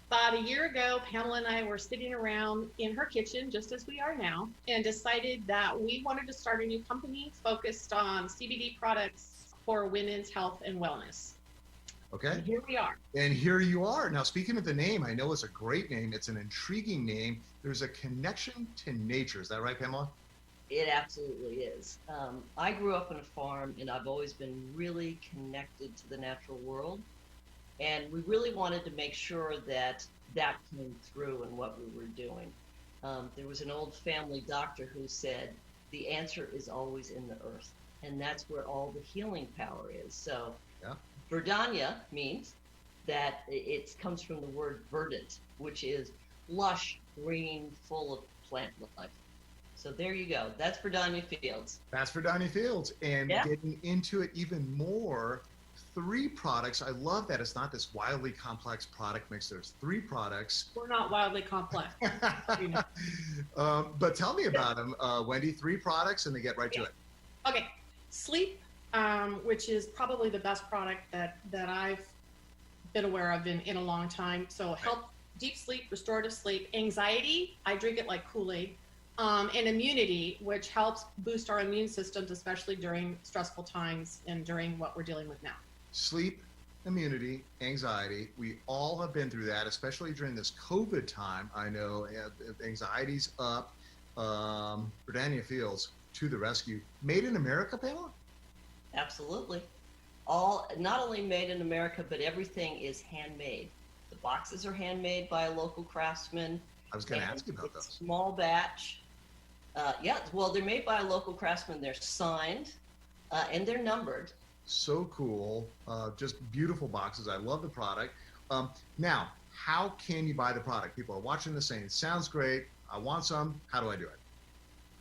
About a year ago, Pamela and I were sitting around in her kitchen, just as we are now, and decided that we wanted to start a new company focused on CBD products for women's health and wellness.
Okay.
And here we are.
And here you are. Now, speaking of the name, I know it's a great name. It's an intriguing name. There's a connection to nature. Is that right, Pamela?
It absolutely is. I grew up on a farm, and I've always been really connected to the natural world. And we really wanted to make sure that that came through in what we were doing. There was an old family doctor who said, the answer is always in the earth. And that's where all the healing power is. So
yeah.
Verdania means that it comes from the word verdant, which is lush, green, full of plant life. So there you go. That's Verdania Fields.
That's Verdania Fields. And
yeah.
Getting into it even more, 3 products. I love that it's not this wildly complex product mix. There's 3 products.
We're not wildly complex. You know.
But tell me about them, Wendy. 3 products, and they get right to it.
Okay. Sleep, which is probably the best product that I've been aware of in a long time. So help deep sleep, restorative sleep, anxiety, I drink it like Kool-Aid, and immunity, which helps boost our immune systems, especially during stressful times and during what we're dealing with now.
Sleep, immunity, anxiety. We all have been through that, especially during this COVID time. I know anxiety's up. Verdania Fields to the rescue. Made in America, Pamela?
Absolutely. All not only made in America, but everything is handmade. The boxes are handmade by a local craftsman.
I was going to ask you about those.
Small batch. Yeah, well, they're made by a local craftsman. They're signed, and they're numbered.
So cool. Just beautiful boxes. I love the product. Now, how can you buy the product? People are watching this saying, sounds great. I want some. How do I do it?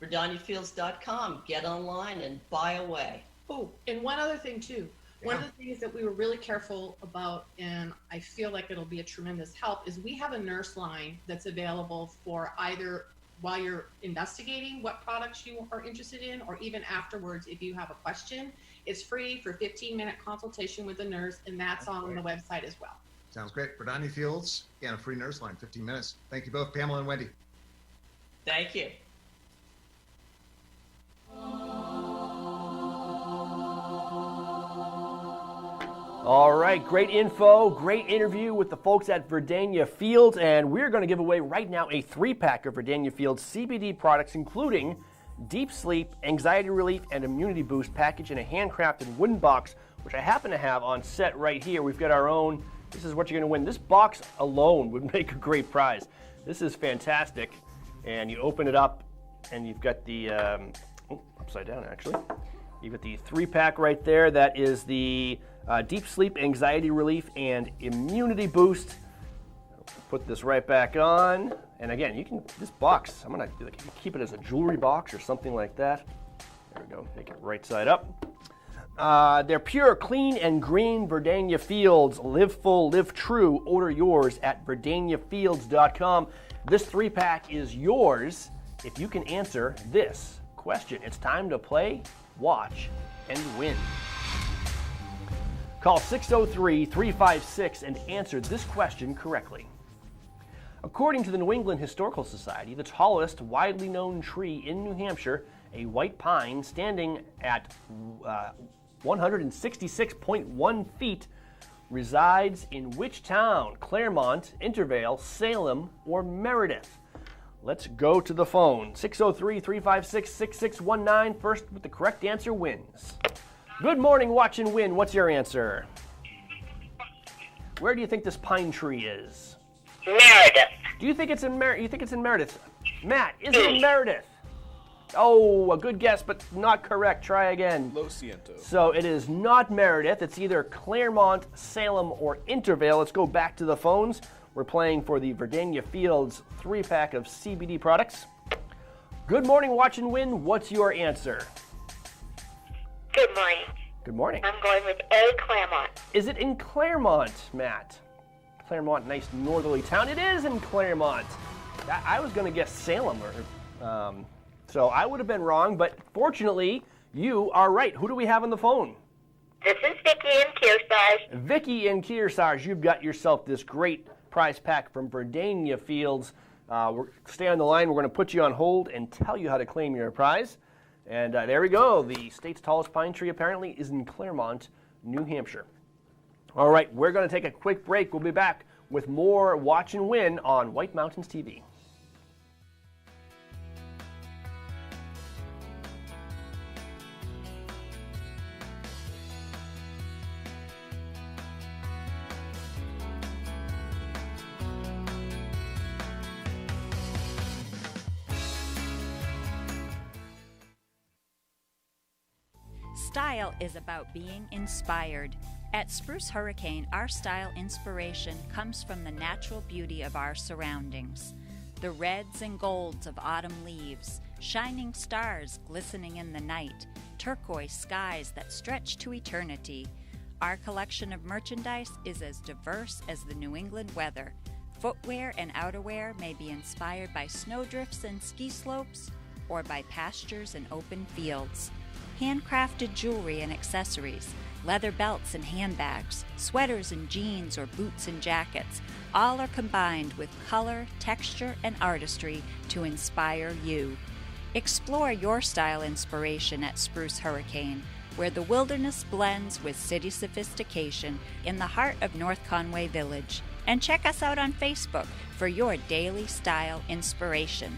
VerdaniaFields.com. Get online and buy away.
Oh, and one other thing, too. Yeah. One of the things that we were really careful about, and I feel like it'll be a tremendous help, is we have a nurse line that's available for either while you're investigating what products you are interested in, or even afterwards if you have a question. It's free for 15-minute consultation with a nurse, and that's on the website as well.
Sounds great. Verdania Fields and a free nurse line, 15 minutes. Thank you both, Pamela and Wendy.
Thank you.
All right, great info, great interview with the folks at Verdania Fields, and we're going to give away right now a 3-pack of Verdania Fields CBD products, including Deep Sleep, Anxiety Relief, and Immunity Boost, packaged in a handcrafted wooden box, which I happen to have on set right here. We've got our own. This is what you're going to win. This box alone would make a great prize. This is fantastic, and you open it up, and you've got the upside down actually. You've got the 3-pack right there. That is the Deep Sleep, Anxiety Relief, and Immunity Boost. Put this right back on. And again, you can, this box, I'm gonna keep it as a jewelry box or something like that. There we go, make it right side up. They're pure, clean, and green Verdania Fields. Live full, live true. Order yours at VerdaniaFields.com. This 3-pack is yours if you can answer this question. It's time to play, watch, and win. Call 603-356 and answer this question correctly. According to the New England Historical Society, the tallest widely known tree in New Hampshire, a white pine standing at 166.1 feet, resides in which town? Claremont, Intervale, Salem, or Meredith? Let's go to the phone. 603-356-6619. First with the correct answer wins. Good morning, Watch and Win. What's your answer? Where do you think this pine tree is?
Meredith.
Do you think it's in You think it's in Meredith? Matt, is it in Meredith? Oh, a good guess, but not correct. Try again.
Lo siento.
So it is not Meredith. It's either Claremont, Salem, or Intervale. Let's go back to the phones. We're playing for the Verdania Fields 3-pack of CBD products. Good morning, Watch and Win. What's your answer?
Good morning.
Good morning.
I'm going with A, Claremont.
Is it in Claremont, Matt? Claremont, nice northerly town. It is in Claremont. I was going to guess Salem, so I would have been wrong, but fortunately, you are right. Who do we have on the phone?
This is Vicky in Kearsarge.
Vicky in Kearsarge, you've got yourself this great prize pack from Verdania Fields. Stay on the line. We're going to put you on hold and tell you how to claim your prize. And there we go. The state's tallest pine tree apparently is in Claremont, New Hampshire. All right, we're going to take a quick break. We'll be back with more Watch and Win on White Mountains TV.
Style is about being inspired. At Spruce Hurricane, our style inspiration comes from the natural beauty of our surroundings. The reds and golds of autumn leaves, shining stars glistening in the night, turquoise skies that stretch to eternity. Our collection of merchandise is as diverse as the New England weather. Footwear and outerwear may be inspired by snowdrifts and ski slopes, or by pastures and open fields. Handcrafted jewelry and accessories, leather belts and handbags, sweaters and jeans or boots and jackets, all are combined with color, texture, and artistry to inspire you. Explore your style inspiration at Spruce Hurricane, where the wilderness blends with city sophistication in the heart of North Conway Village. And check us out on Facebook for your daily style inspiration.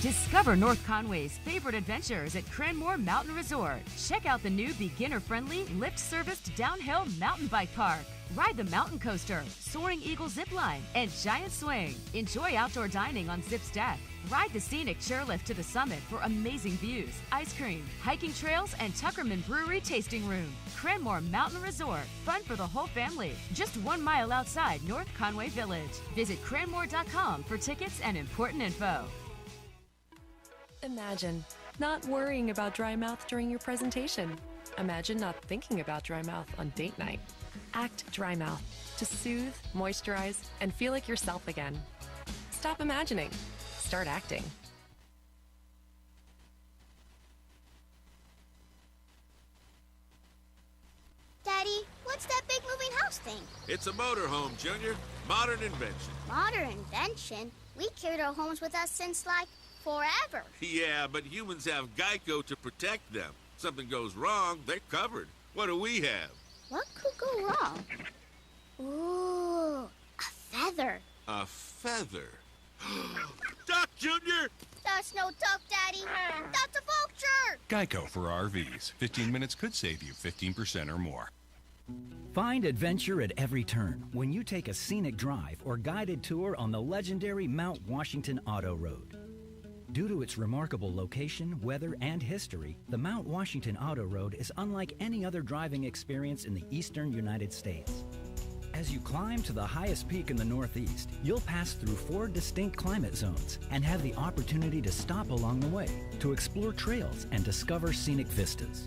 Discover North Conway's favorite adventures at Cranmore Mountain Resort. Check out the new beginner-friendly, lift-serviced downhill mountain bike park. Ride the mountain coaster, Soaring Eagle zip line, and giant swing. Enjoy outdoor dining on Zip's deck. Ride the scenic chairlift to the summit for amazing views, ice cream, hiking trails, and Tuckerman Brewery tasting room. Cranmore Mountain Resort. Fun for the whole family. Just 1 mile outside North Conway Village. Visit cranmore.com for tickets and important info.
Imagine not worrying about dry mouth during your presentation. Imagine not thinking about dry mouth on date night. Act Dry Mouth to soothe, moisturize, and feel like yourself again. Stop imagining. Start acting.
Daddy, what's that big moving house thing?
It's a motorhome, Junior. Modern invention.
Modern invention? We carried our homes with us since, forever.
Yeah, but humans have Geico to protect them. Something goes wrong, they're covered. What do we have?
What could go wrong? Ooh, a feather.
A feather. Duck, Junior!
That's no duck, Daddy. That's a vulture!
Geico for RVs. 15 minutes could save you 15% or more.
Find adventure at every turn when you take a scenic drive or guided tour on the legendary Mount Washington Auto Road. Due to its remarkable location, weather, and history, the Mount Washington Auto Road is unlike any other driving experience in the eastern United States. As you climb to the highest peak in the Northeast, you'll pass through 4 distinct climate zones and have the opportunity to stop along the way to explore trails and discover scenic vistas.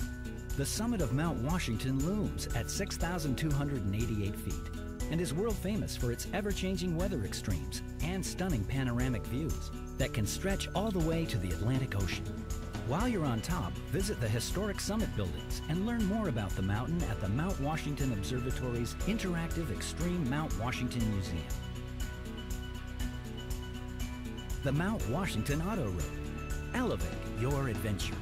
The summit of Mount Washington looms at 6,288 feet and is world famous for its ever-changing weather extremes and stunning panoramic views that can stretch all the way to the Atlantic Ocean. While you're on top, visit the historic summit buildings and learn more about the mountain at the Mount Washington Observatory's interactive Extreme Mount Washington Museum. The Mount Washington Auto Road. Elevate your adventure.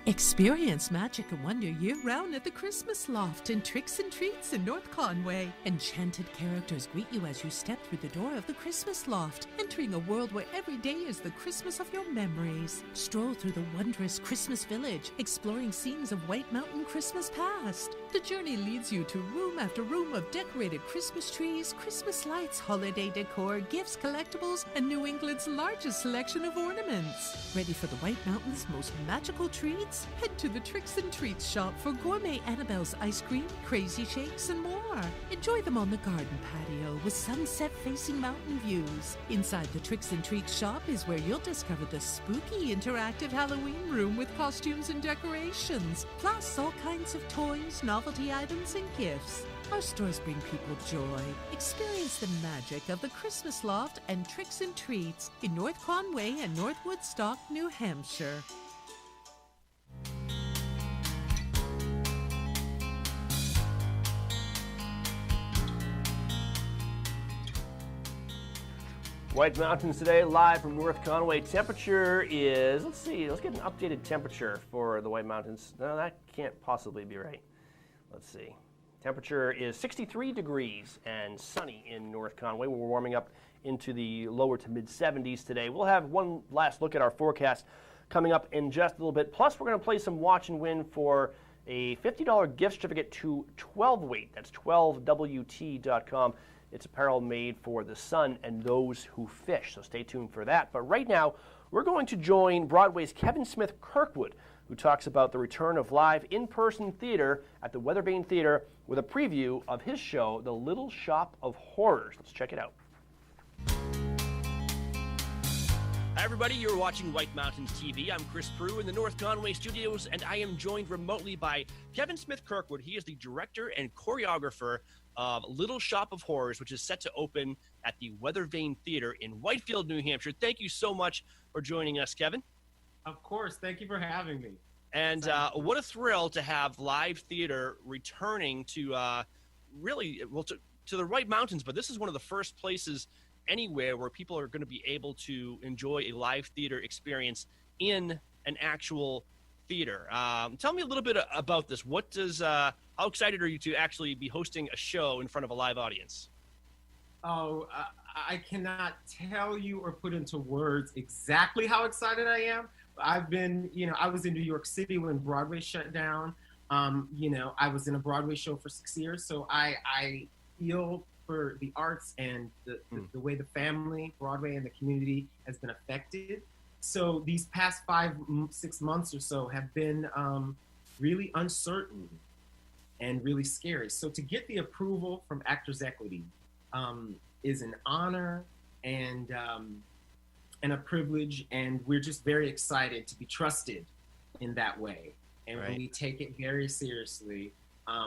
Experience magic and wonder year-round at the Christmas Loft in Tricks and Treats in North Conway. Enchanted characters greet you as you step through the door of the Christmas Loft, entering a world where every day is the Christmas of your memories. Stroll through the wondrous Christmas Village, exploring scenes of White Mountain Christmas past. The journey leads you to room after room of decorated Christmas trees, Christmas lights, holiday decor, gifts, collectibles, and New England's largest selection of ornaments. Ready for the White Mountain's most magical treats? Head to the Tricks and Treats shop for gourmet Annabelle's ice cream, crazy shakes, and more. Enjoy them on the garden patio with sunset-facing mountain views. Inside the Tricks and Treats shop is where you'll discover the spooky interactive Halloween room with costumes and decorations, plus all kinds of toys, novelty items, and gifts. Our stores bring people joy. Experience the magic of the Christmas Loft and Tricks and Treats in North Conway and North Woodstock, New Hampshire.
White Mountains today, live from North Conway. Temperature is, let's see, let's get an updated temperature for the White Mountains. No, that can't possibly be right. Let's see. Temperature is 63 degrees and sunny in North Conway. We're warming up into the lower to mid 70s today. We'll have one last look at our forecast coming up in just a little bit. Plus, we're going to play some watch and win for a $50 gift certificate to 12 Weight. That's 12WT.com. It's apparel made for the sun and those who fish, so stay tuned for that. But right now, we're going to join Broadway's Kevin Smith Kirkwood, who talks about the return of live in-person theater at the Weathervane Theater with a preview of his show, The Little Shop of Horrors. Let's check it out.
Hi, everybody. You're watching White Mountains TV. I'm Chris Prue in the North Conway studios, and I am joined remotely by Kevin Smith Kirkwood. He is the director and choreographer of Little Shop of Horrors, which is set to open at the Weathervane Theater in Whitefield, New Hampshire. Thank you so much for joining us, Kevin.
Of course. Thank you for having me.
And what a thrill to have live theater returning to to the White Mountains. But this is one of the first places anywhere where people are going to be able to enjoy a live theater experience in an actual theater. Tell me a little bit about this. What does how excited are you to actually be hosting a show in front of a live audience?
Oh, I cannot tell you or put into words exactly how excited I am. I've been, I was in New York City when Broadway shut down. I was in a Broadway show for 6 years, so I feel for the arts and the way the family, Broadway, and the community has been affected. So these past 5-6 months or so have been really uncertain and really scary. So to get the approval from Actors Equity is an honor and a privilege, and we're just very excited to be trusted in that way. And
Right.
we take it very seriously.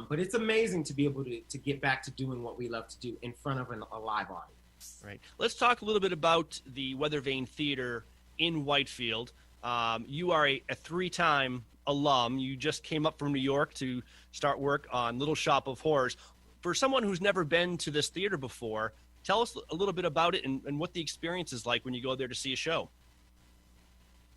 But it's amazing to be able to get back to doing what we love to do in front of a live audience.
Right. Let's talk a little bit about the Weathervane Theater in Whitefield. You are a 3-time alum. You just came up from New York to start work on Little Shop of Horrors. For someone who's never been to this theater before, tell us a little bit about it and what the experience is like when you go there to see a show.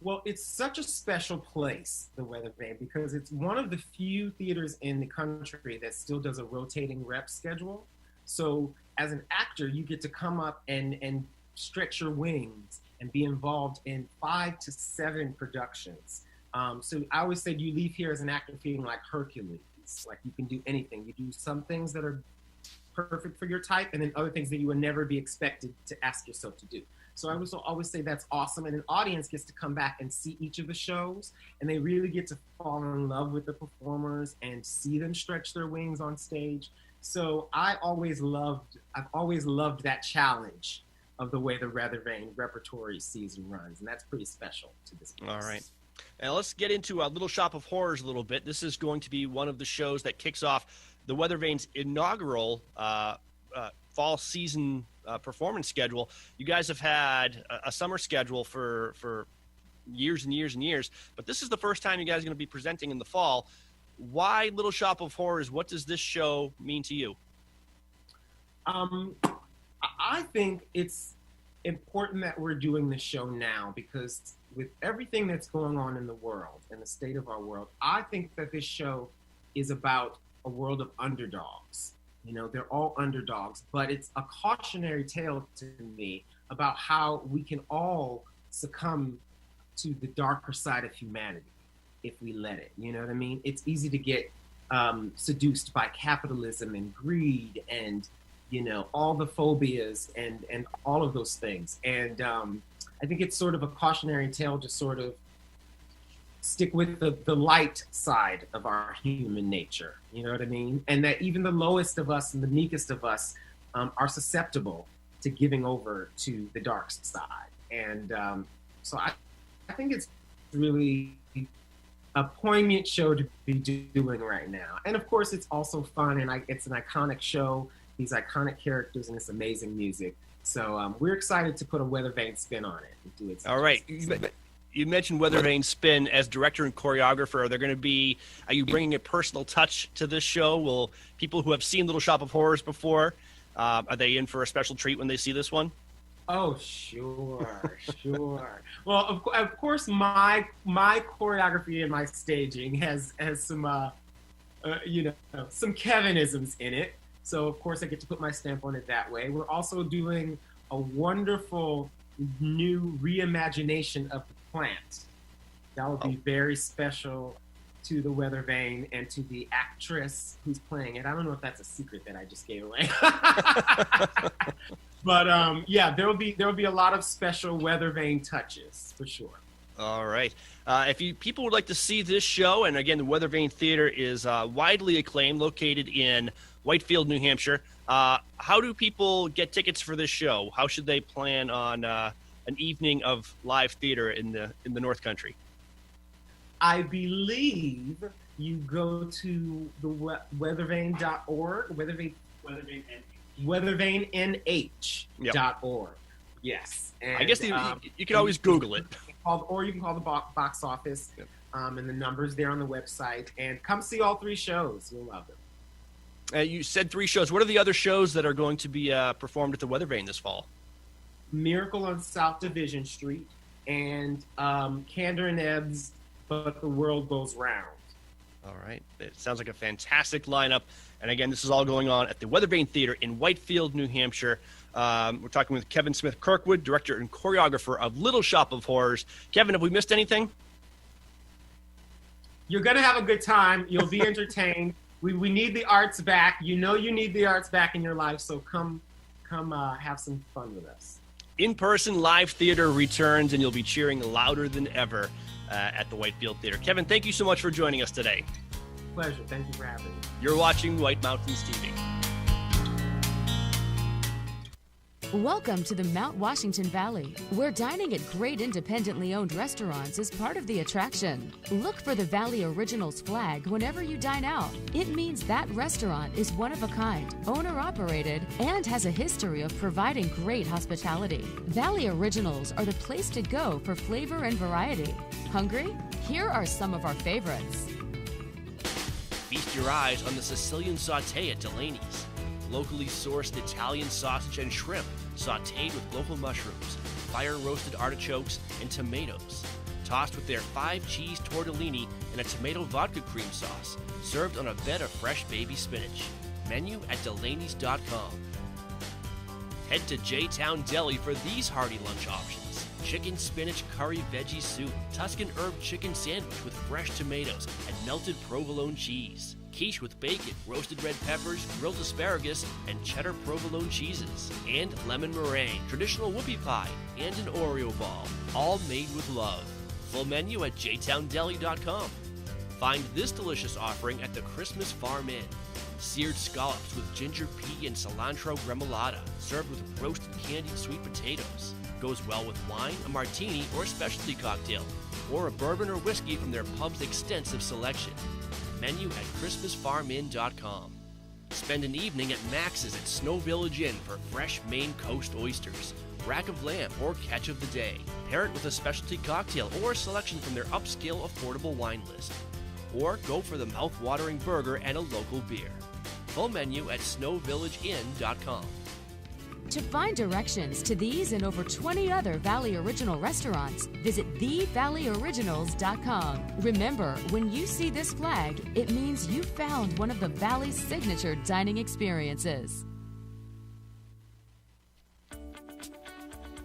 Well, it's such a special place, the Weathervane, because it's one of the few theaters in the country that still does a rotating rep schedule. So as an actor, you get to come up and stretch your wings and be involved in 5 to 7 productions. So I always say you leave here as an actor feeling like Hercules, like you can do anything. You do some things that are perfect for your type, and then other things that you would never be expected to ask yourself to do. So I would always say that's awesome. And an audience gets to come back and see each of the shows, and they really get to fall in love with the performers and see them stretch their wings on stage. So I've always loved that challenge of the way the Weathervane repertory season runs. And that's pretty special to this place.
All right. Now let's get into Little Shop of Horrors a little bit. This is going to be one of the shows that kicks off the Weathervane's inaugural fall season performance schedule. You guys have had a summer schedule for years and years and years, but this is the first time you guys are going to be presenting in the fall. Why Little Shop of Horrors? What does this show mean to you?
I think it's important that we're doing the show now, because with everything that's going on in the world and the state of our world, I think that this show is about a world of underdogs. You know, they're all underdogs, but it's a cautionary tale to me about how we can all succumb to the darker side of humanity if we let it. You know what I mean? It's easy to get seduced by capitalism and greed and, you know, all the phobias and all of those things. And I think it's sort of a cautionary tale to sort of stick with the light side of our human nature. You know what I mean? And that even the lowest of us and the meekest of us are susceptible to giving over to the dark side. And so I think it's really a poignant show to be doing right now. And of course, it's also fun, and it's an iconic show, these iconic characters, and it's amazing music. So we're excited to put a Weather Vane spin on it and do it.
All right. You mentioned Weather Vane spin as director and choreographer. Are you bringing a personal touch to this show? Will people who have seen Little Shop of Horrors before, are they in for a special treat when they see this one?
Oh, sure. Well, of course, my choreography and my staging has some, some Kevinisms in it. So, of course, I get to put my stamp on it that way. We're also doing a wonderful new reimagination of the plant. That will be very special to the Weather Vane and to the actress who's playing it. I don't know if that's a secret that I just gave away. But there will be a lot of special Weather Vane touches for sure.
All right. If people would like to see this show, and again, the Weather Vane Theater is widely acclaimed, located in Whitefield, New Hampshire. How do people get tickets for this show? How should they plan on an evening of live theater in the North Country?
I believe you go to the weathervane.org, weathervanenh.org. Yes. And,
I guess you can always Google it.
Or you can call the box office, and the number's there on the website. And come see all 3 shows. You'll love them.
You said 3 shows. What are the other shows that are going to be performed at the Weather Vane this fall?
Miracle on South Division Street and Candor and Ebbs, But the World Goes Round.
All right. It sounds like a fantastic lineup. And again, this is all going on at the Weather Vane Theater in Whitefield, New Hampshire. We're talking with Kevin Smith Kirkwood, director and choreographer of Little Shop of Horrors. Kevin, have we missed anything?
You're going to have a good time. You'll be entertained. We need the arts back. You know you need the arts back in your life, so come have some fun with us.
In-person live theater returns, and you'll be cheering louder than ever at the Whitefield Theater. Kevin, thank you so much for joining us today.
Pleasure. Thank you for having me.
You're watching White Mountains TV.
Welcome to the Mount Washington Valley, where dining at great independently owned restaurants is part of the attraction. Look for the Valley Originals flag whenever you dine out. It means that restaurant is one of a kind, owner-operated, and has a history of providing great hospitality. Valley Originals are the place to go for flavor and variety. Hungry? Here are some of our favorites.
Feast your eyes on the Sicilian sauté at Delaney's. Locally sourced Italian sausage and shrimp, sautéed with local mushrooms, fire-roasted artichokes, and tomatoes. Tossed with their 5-cheese tortellini and a tomato vodka cream sauce, served on a bed of fresh baby spinach. Menu at Delaney's.com. Head to J-Town Deli for these hearty lunch options. Chicken spinach curry veggie soup, Tuscan herb chicken sandwich with fresh tomatoes and melted provolone cheese. Quiche with bacon, roasted red peppers, grilled asparagus, and cheddar provolone cheeses. And lemon meringue, traditional whoopie pie, and an Oreo ball, all made with love. Full menu at jtowndeli.com. Find this delicious offering at the Christmas Farm Inn. Seared scallops with ginger pea and cilantro gremolata, served with roasted candied sweet potatoes. Goes well with wine, a martini, or a specialty cocktail, or a bourbon or whiskey from their pub's extensive selection. Menu at ChristmasFarmInn.com. Spend an evening at Max's at Snow Village Inn for fresh Maine Coast oysters, rack of lamb, or catch of the day. Pair it with a specialty cocktail or a selection from their upscale affordable wine list. Or go for the mouth-watering burger and a local beer. Full menu at SnowVillageInn.com.
To find directions to these and over 20 other Valley Original restaurants, visit thevalleyoriginals.com. Remember, when you see this flag, it means you found one of the Valley's signature dining experiences.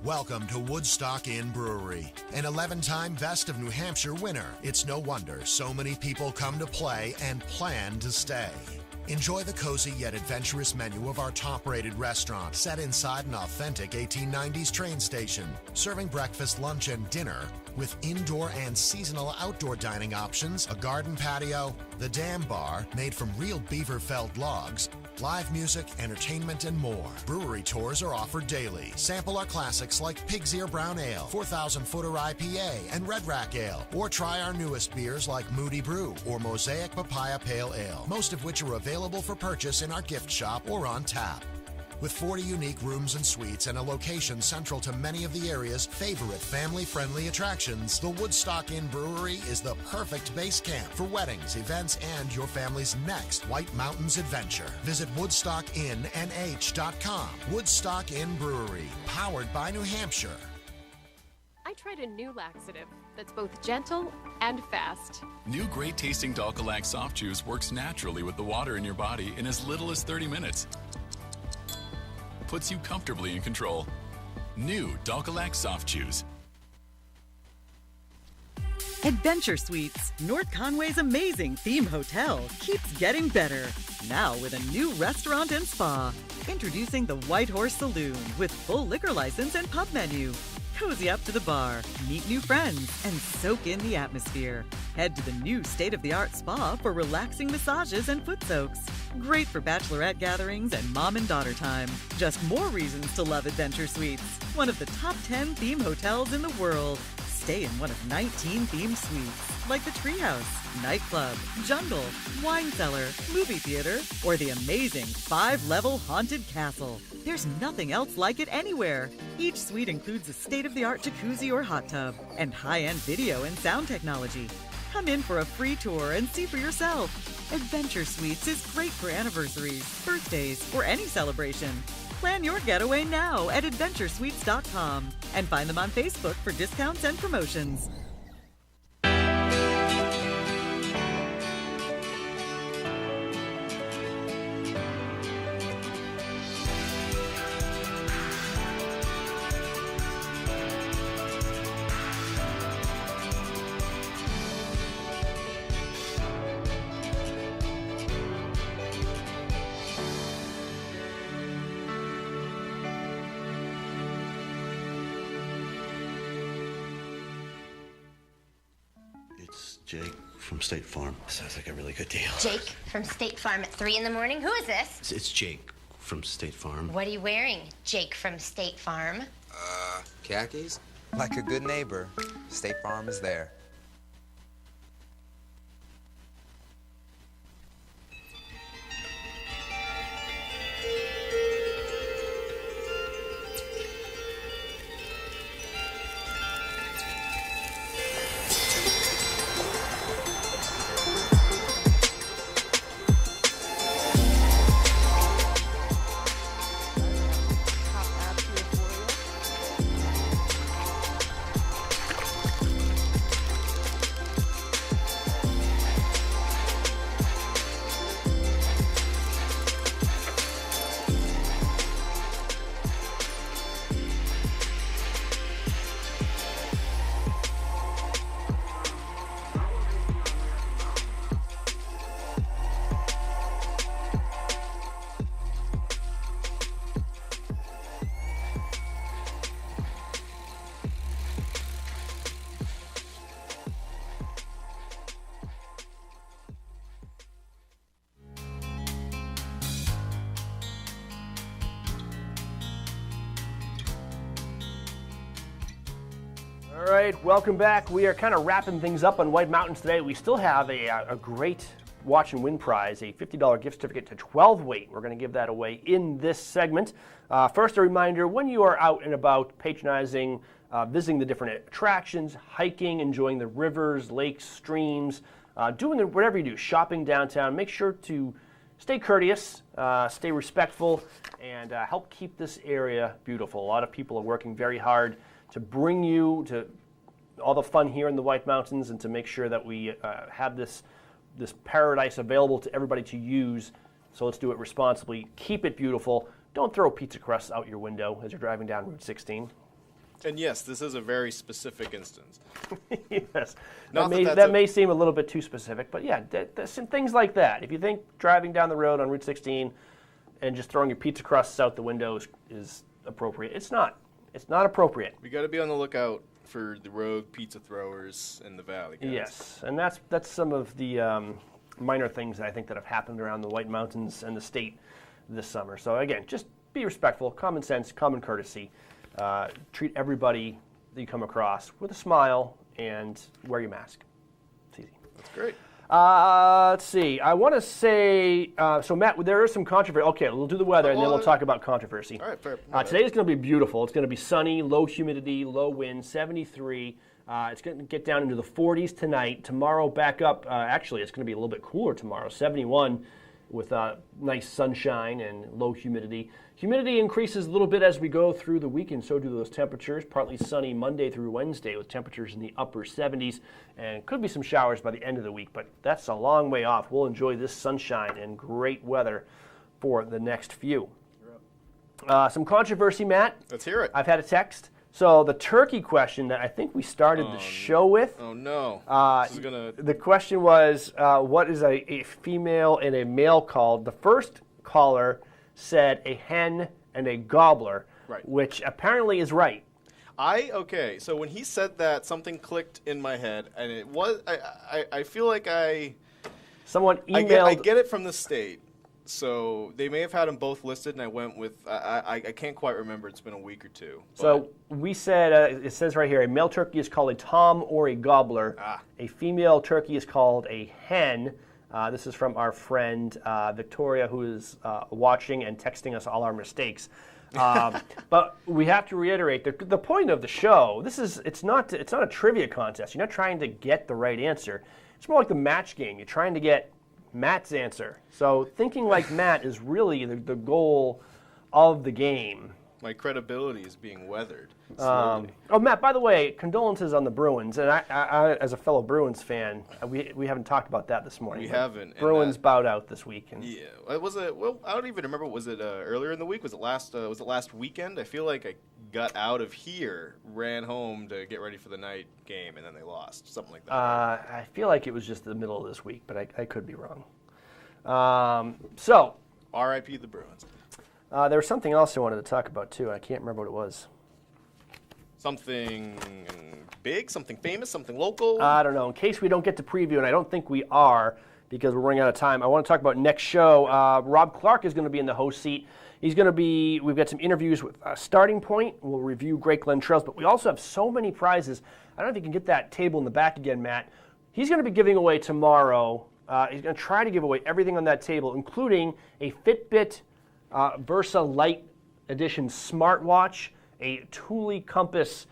Welcome to Woodstock Inn Brewery, an 11-time Best of New Hampshire winner. It's no wonder so many people come to play and plan to stay. Enjoy the cozy yet adventurous menu of our top-rated restaurant set inside an authentic 1890s train station, serving breakfast, lunch, and dinner with indoor and seasonal outdoor dining options, a garden patio, the Dam Bar made from real beaver-felled logs, live music, entertainment, and more. Brewery tours are offered daily. Sample our classics like Pig's Ear Brown Ale, 4,000 Footer IPA, and Red Rack Ale. Or try our newest beers like Moody Brew or Mosaic Papaya Pale Ale, most of which are available for purchase in our gift shop or on tap. With 40 unique rooms and suites and a location central to many of the area's favorite family-friendly attractions, the Woodstock Inn Brewery is the perfect base camp for weddings, events, and your family's next White Mountains adventure. Visit WoodstockinnNH.com. Woodstock Inn Brewery, powered by New Hampshire.
I tried a new laxative that's both gentle and fast.
New great-tasting Dalcolac soft juice works naturally with the water in your body in as little as 30 minutes. Puts you comfortably in control. New Dalcolac soft juice.
Adventure Suites, North Conway's amazing theme hotel, keeps getting better. Now with a new restaurant and spa. Introducing the White Horse Saloon with full liquor license and pub menu. Cozy up to the bar, meet new friends, and soak in the atmosphere. Head to the new state-of-the-art spa for relaxing massages and foot soaks. Great for bachelorette gatherings and mom and daughter time. Just more reasons to love Adventure Suites, one of the top 10 theme hotels in the world. Stay in one of 19 theme suites, like the Treehouse, Nightclub, Jungle, Wine Cellar, Movie Theater, or the amazing 5-level Haunted Castle. There's nothing else like it anywhere. Each suite includes a state-of-the-art jacuzzi or hot tub and high-end video and sound technology. Come in for a free tour and see for yourself. Adventure Suites is great for anniversaries, birthdays, or any celebration. Plan your getaway now at AdventureSuites.com and find them on Facebook for discounts and promotions.
Jake from State Farm. Sounds like a really good deal.
Jake from State Farm at 3 in the morning. Who is this?
It's Jake from State Farm.
What are you wearing, Jake from State Farm?
Khakis? Like a good neighbor, State Farm is there.
All right, welcome back. We are kind of wrapping things up on White Mountains today. We still have a great Watch and Win prize, a $50 gift certificate to 12 Weight. We're going to give that away in this segment. First, a reminder, when you are out and about patronizing, visiting the different attractions, hiking, enjoying the rivers, lakes, streams, doing whatever you do, shopping downtown, make sure to stay courteous, stay respectful, and help keep this area beautiful. A lot of people are working very hard to bring you to all the fun here in the White Mountains and to make sure that we have this paradise available to everybody to use. So let's do it responsibly. Keep it beautiful. Don't throw pizza crusts out your window as you're driving down Route 16.
And yes, this is a very specific instance.
Yes.
Not
That may seem a little bit too specific, but yeah, there's some things like that. If you think driving down the road on Route 16 and just throwing your pizza crusts out the window is appropriate, it's not. It's not appropriate.
We got to be on the lookout for the rogue pizza throwers in the valley, guys.
Yes, and that's some of the minor things that I think that have happened around the White Mountains and the state this summer. So again, just be respectful, common sense, common courtesy. Treat everybody that you come across with a smile and wear your mask. It's easy.
That's great.
Let's see. I want to say, so Matt, there is some controversy. Okay, we'll do the weather and then we'll talk about controversy.
All right, fair.
Today is going to be beautiful. It's going to be sunny, low humidity, low wind, 73. It's going to get down into the 40s tonight. Tomorrow back up. Actually, it's going to be a little bit cooler tomorrow, 71 with nice sunshine and low humidity. Humidity increases a little bit as we go through the week, and so do those temperatures. Partly sunny Monday through Wednesday with temperatures in the upper 70s, and could be some showers by the end of the week, but that's a long way off. We'll enjoy this sunshine and great weather for the next few. Some controversy, Matt.
Let's hear it.
I've had a text. So the turkey question that I think we started the show with.
Oh, no.
The question was, what is a female and a male called? The first caller said a hen and a gobbler, which apparently is right.
Okay, so when he said that, something clicked in my head, and it was, I feel like
someone emailed.
I get it from the state. So they may have had them both listed, and I went with, I can't quite remember. It's been a week or two.
So we said, it says right here, a male turkey is called a tom or a gobbler. A female turkey is called a hen. This is from our friend Victoria, who is watching and texting us all our mistakes. But we have to reiterate, the point of the show, it's not a trivia contest. You're not trying to get the right answer. It's more like the match game. You're trying to get Matt's answer. So thinking like Matt is really the goal of the game.
My credibility is being weathered.
Matt, by the way, condolences on the Bruins. And I as a fellow Bruins fan, we haven't talked about that this morning.
We haven't.
Bruins bowed out this week.
Yeah. Was it? Well, I don't even remember. Was it earlier in the week? Was it last weekend? I feel like I got out of here, ran home to get ready for the night game, and then they lost. Something like that.
I feel like it was just the middle of this week, but I could be wrong. So.
R.I.P. the Bruins.
There was something else I wanted to talk about, too. I can't remember what it was.
Something big, something famous, something local?
I don't know. In case we don't get to preview, and I don't think we are because we're running out of time, I want to talk about next show. Rob Clark is going to be in the host seat. We've got some interviews with Starting Point. We'll review Great Glen Trails, but we also have so many prizes. I don't know if you can get that table in the back again, Matt. He's going to be giving away tomorrow. He's going to try to give away everything on that table, including a Fitbit Versa Lite Edition smartwatch, a Thule Compass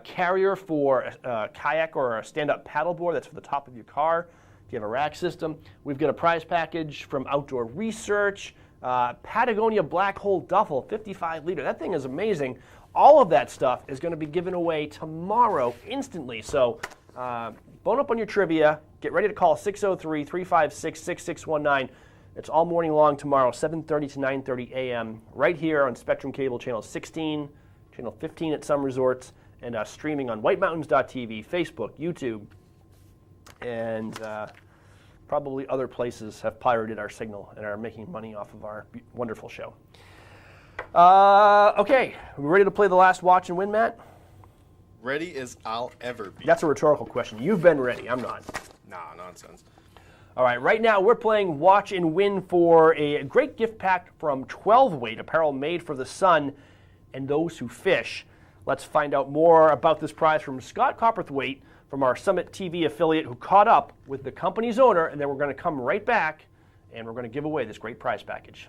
carrier for a kayak or a stand-up paddleboard that's for the top of your car if you have a rack system. We've got a prize package from Outdoor Research, Patagonia Black Hole Duffel, 55-liter. That thing is amazing. All of that stuff is going to be given away tomorrow instantly. So bone up on your trivia. Get ready to call 603-356-6619. It's all morning long tomorrow, 7:30 to 9:30 a.m. right here on Spectrum Cable Channel 16, Channel 15 at some resorts, and streaming on whitemountains.tv, Facebook, YouTube, and probably other places have pirated our signal and are making money off of our wonderful show. Okay, we ready to play the last watch and win, Matt?
Ready as I'll ever be.
That's a rhetorical question. You've been ready. I'm not.
Nah, nonsense.
All right, right now we're playing Watch and Win for a great gift pack from 12 Weight, apparel made for the sun and those who fish. Let's find out more about this prize from Scott Copperthwaite from our Summit TV affiliate, who caught up with the company's owner, and then we're going to come right back and we're going to give away this great prize package.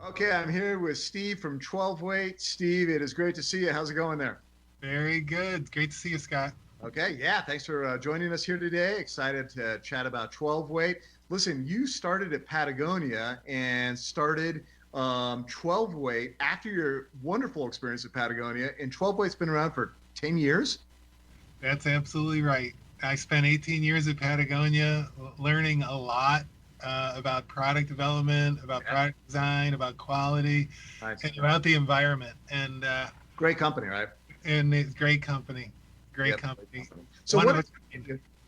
Okay, I'm here with Steve from 12 Weight. Steve, it is great to see you. How's it going there?
Very good. Great to see you, Scott.
Okay, yeah, thanks for joining us here today. Excited to chat about 12 Weight. listen, you started at Patagonia and started 12 weight after your wonderful experience at Patagonia, and 12 weight's been around for 10 years.
That's absolutely right. I spent 18 years at Patagonia learning a lot about product development, about product design, about quality, and about the environment. And
great company, right?
And it's great company. Great company.
So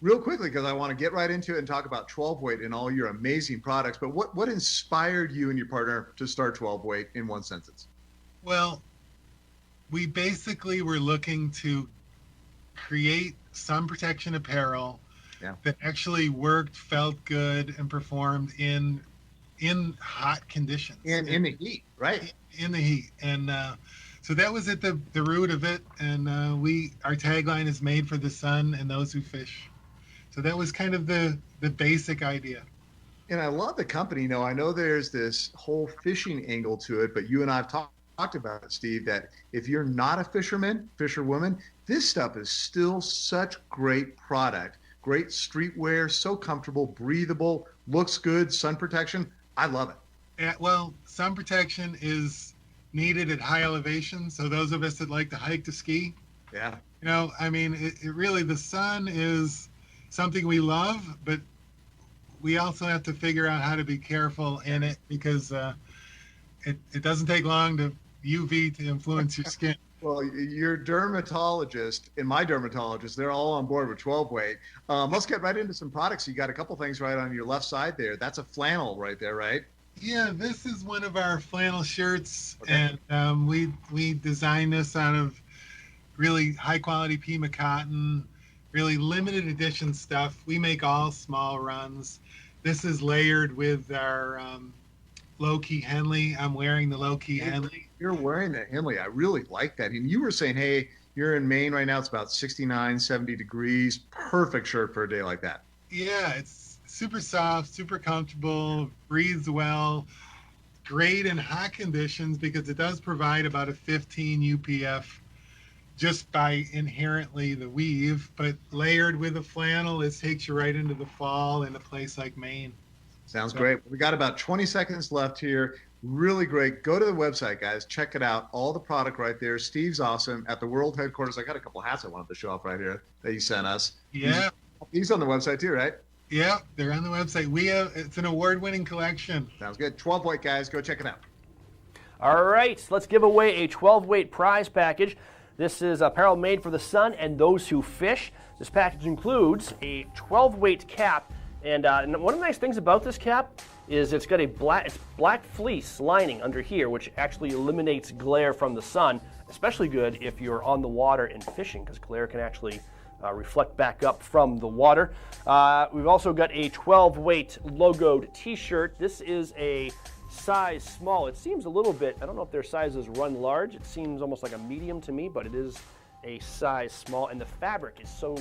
real quickly, because I want to get right into it and talk about 12 weight and all your amazing products, but what inspired you and your partner to start 12 weight in one sentence?
Well, we basically were looking to create sun protection apparel that actually worked, felt good, and performed in hot conditions.
And in the heat, right?
In the heat. And so that was at the root of it. And our tagline is made for the sun and those who fish. So that was kind of the basic idea.
And I love the company. I know there's this whole fishing angle to it, but you and I have talked about it, Steve, that if you're not a fisherwoman, this stuff is still such great product. Great streetwear, so comfortable, breathable, looks good, sun protection. I love it.
Yeah, well, sun protection is needed at high elevation. So those of us that like to hike to ski.
Yeah.
It really, the sun is something we love, but we also have to figure out how to be careful in it because it doesn't take long to UV to influence your skin.
Well, your dermatologist and my dermatologist, they're all on board with 12 weight. Let's get right into some products. You got a couple things right on your left side there. That's a flannel right there, right?
Yeah, this is one of our flannel shirts, and we designed this out of really high quality Pima cotton, really limited edition stuff. We make all small runs. This is layered with our low-key Henley. I'm wearing the low-key Henley.
You're wearing that Henley. I really like that. And you were saying, hey, you're in Maine right now. It's about 69, 70 degrees. Perfect shirt for a day like that.
Yeah, it's super soft, super comfortable, breathes well, great in hot conditions because it does provide about a 15 UPF just by inherently the weave, but layered with a flannel, this takes you right into the fall in a place like Maine.
Sounds great. We got about 20 seconds left here. Really great. Go to the website, guys. Check it out. All the product right there. Steve's awesome. At the world headquarters, I got a couple hats I wanted to show off right here that you sent us.
Yeah.
He's on the website too, right?
Yeah, they're on the website. It's an award-winning collection.
Sounds good. 12 weight, guys. Go check it out.
All right, let's give away a 12 weight prize package. This is apparel made for the sun and those who fish. This package includes a 12 weight cap. And one of the nice things about this cap is it's got a black fleece lining under here, which actually eliminates glare from the sun. Especially good if you're on the water and fishing, because glare can actually reflect back up from the water. We've also got a 12 weight logoed t-shirt. This is a size small. It seems a little bit, I don't know if their sizes run large. It seems almost like a medium to me, but it is a size small. And the fabric is so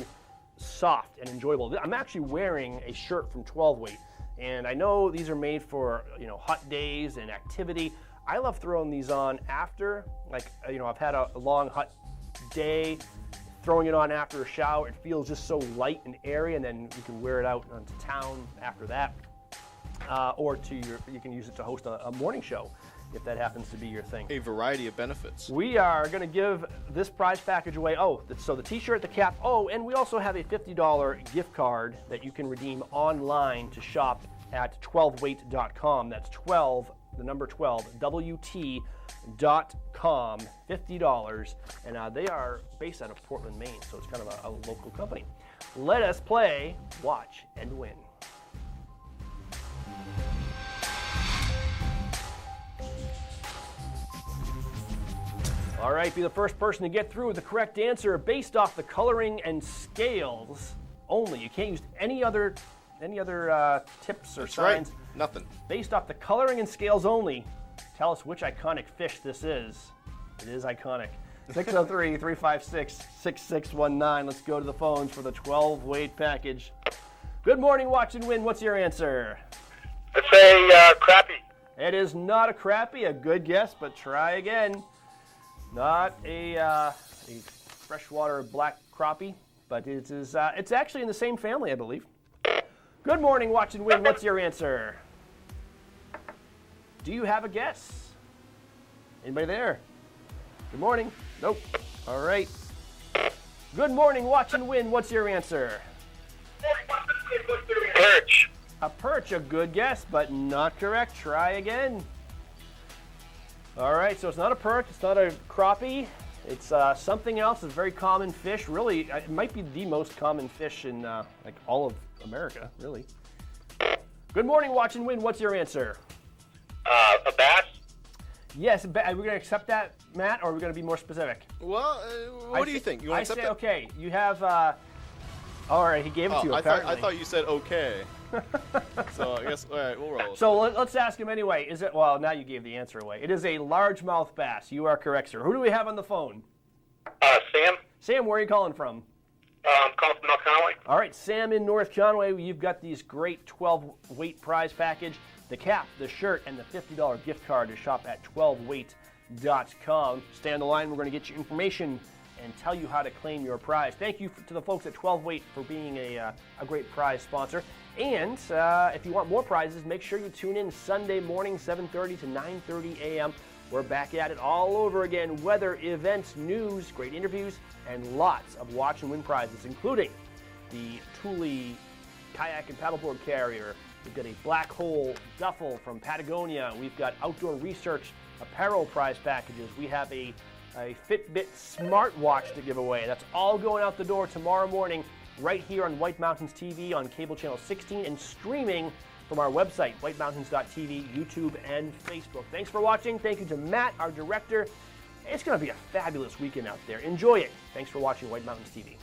soft and enjoyable. I'm actually wearing a shirt from 12 weight, and I know these are made for hot days and activity. I love throwing these on after, I've had a long hot day, throwing it on after a shower. It feels just so light and airy, and then you can wear it out onto town after that, or you can use it to host a morning show if that happens to be your thing.
A variety of benefits.
We are going to give this prize package away. So the t-shirt, the cap, and we also have a $50 gift card that you can redeem online to shop at 12weight.com. That's 12, the number 12, WT.com, $50. And they are based out of Portland, Maine, so it's kind of a local company. Let us play Watch and Win. All right, be the first person to get through with the correct answer based off the coloring and scales only. You can't use any other tips or signs.
Right. Nothing.
Based off the coloring and scales only, tell us which iconic fish this is. It is iconic. 603-356-6619. Let's go to the phones for the 12-weight package. Good morning, Watch and Win. What's your answer?
It's a crappie.
It is not a crappie. A good guess, but try again. Not a freshwater black crappie, but it's actually in the same family, I believe. Good morning, Watch and Win. What's your answer? Do you have a guess? Anybody there? Good morning. Nope. All right. Good morning, Watch and Win. What's your answer?
Perch.
A perch, a good guess, but not correct. Try again. All right, so it's not a perch, it's not a crappie. It's something else. It's a very common fish. Really, it might be the most common fish in like all of America, really. Good morning, Watch and Win. What's your answer?
A bass.
Yes, are we going to accept that, Matt, or are we going to be more specific?
Well, what do you think? You want to accept it?
Okay. You have. All right, he gave it to you. Apparently.
I thought you said okay. So I guess all right, we'll roll.
So let's ask him anyway. Is it? Well, now you gave the answer away. It is a largemouth bass. You are correct, sir. Who do we have on the phone?
Sam.
Sam, where are you calling from?
I'm calling from North Conway.
All right, Sam in North Conway. You've got these great 12-weight prize package, the cap, the shirt, and the $50 gift card to shop at 12weight.com. Stay on the line. We're going to get you information and tell you how to claim your prize. Thank you to the folks at 12weight for being a great prize sponsor. And if you want more prizes, make sure you tune in Sunday morning, 7:30 to 9:30 a.m. We're back at it all over again. Weather, events, news, great interviews, and lots of Watch and Win prizes, including the Thule kayak and paddleboard carrier. We've got a Black Hole duffel from Patagonia. We've got outdoor research apparel prize packages. We have a Fitbit smartwatch to give away. That's all going out the door tomorrow morning right here on White Mountains TV on cable channel 16 and streaming from our website, whitemountains.tv, YouTube, and Facebook. Thanks for watching. Thank you to Matt, our director. It's going to be a fabulous weekend out there. Enjoy it. Thanks for watching White Mountains TV.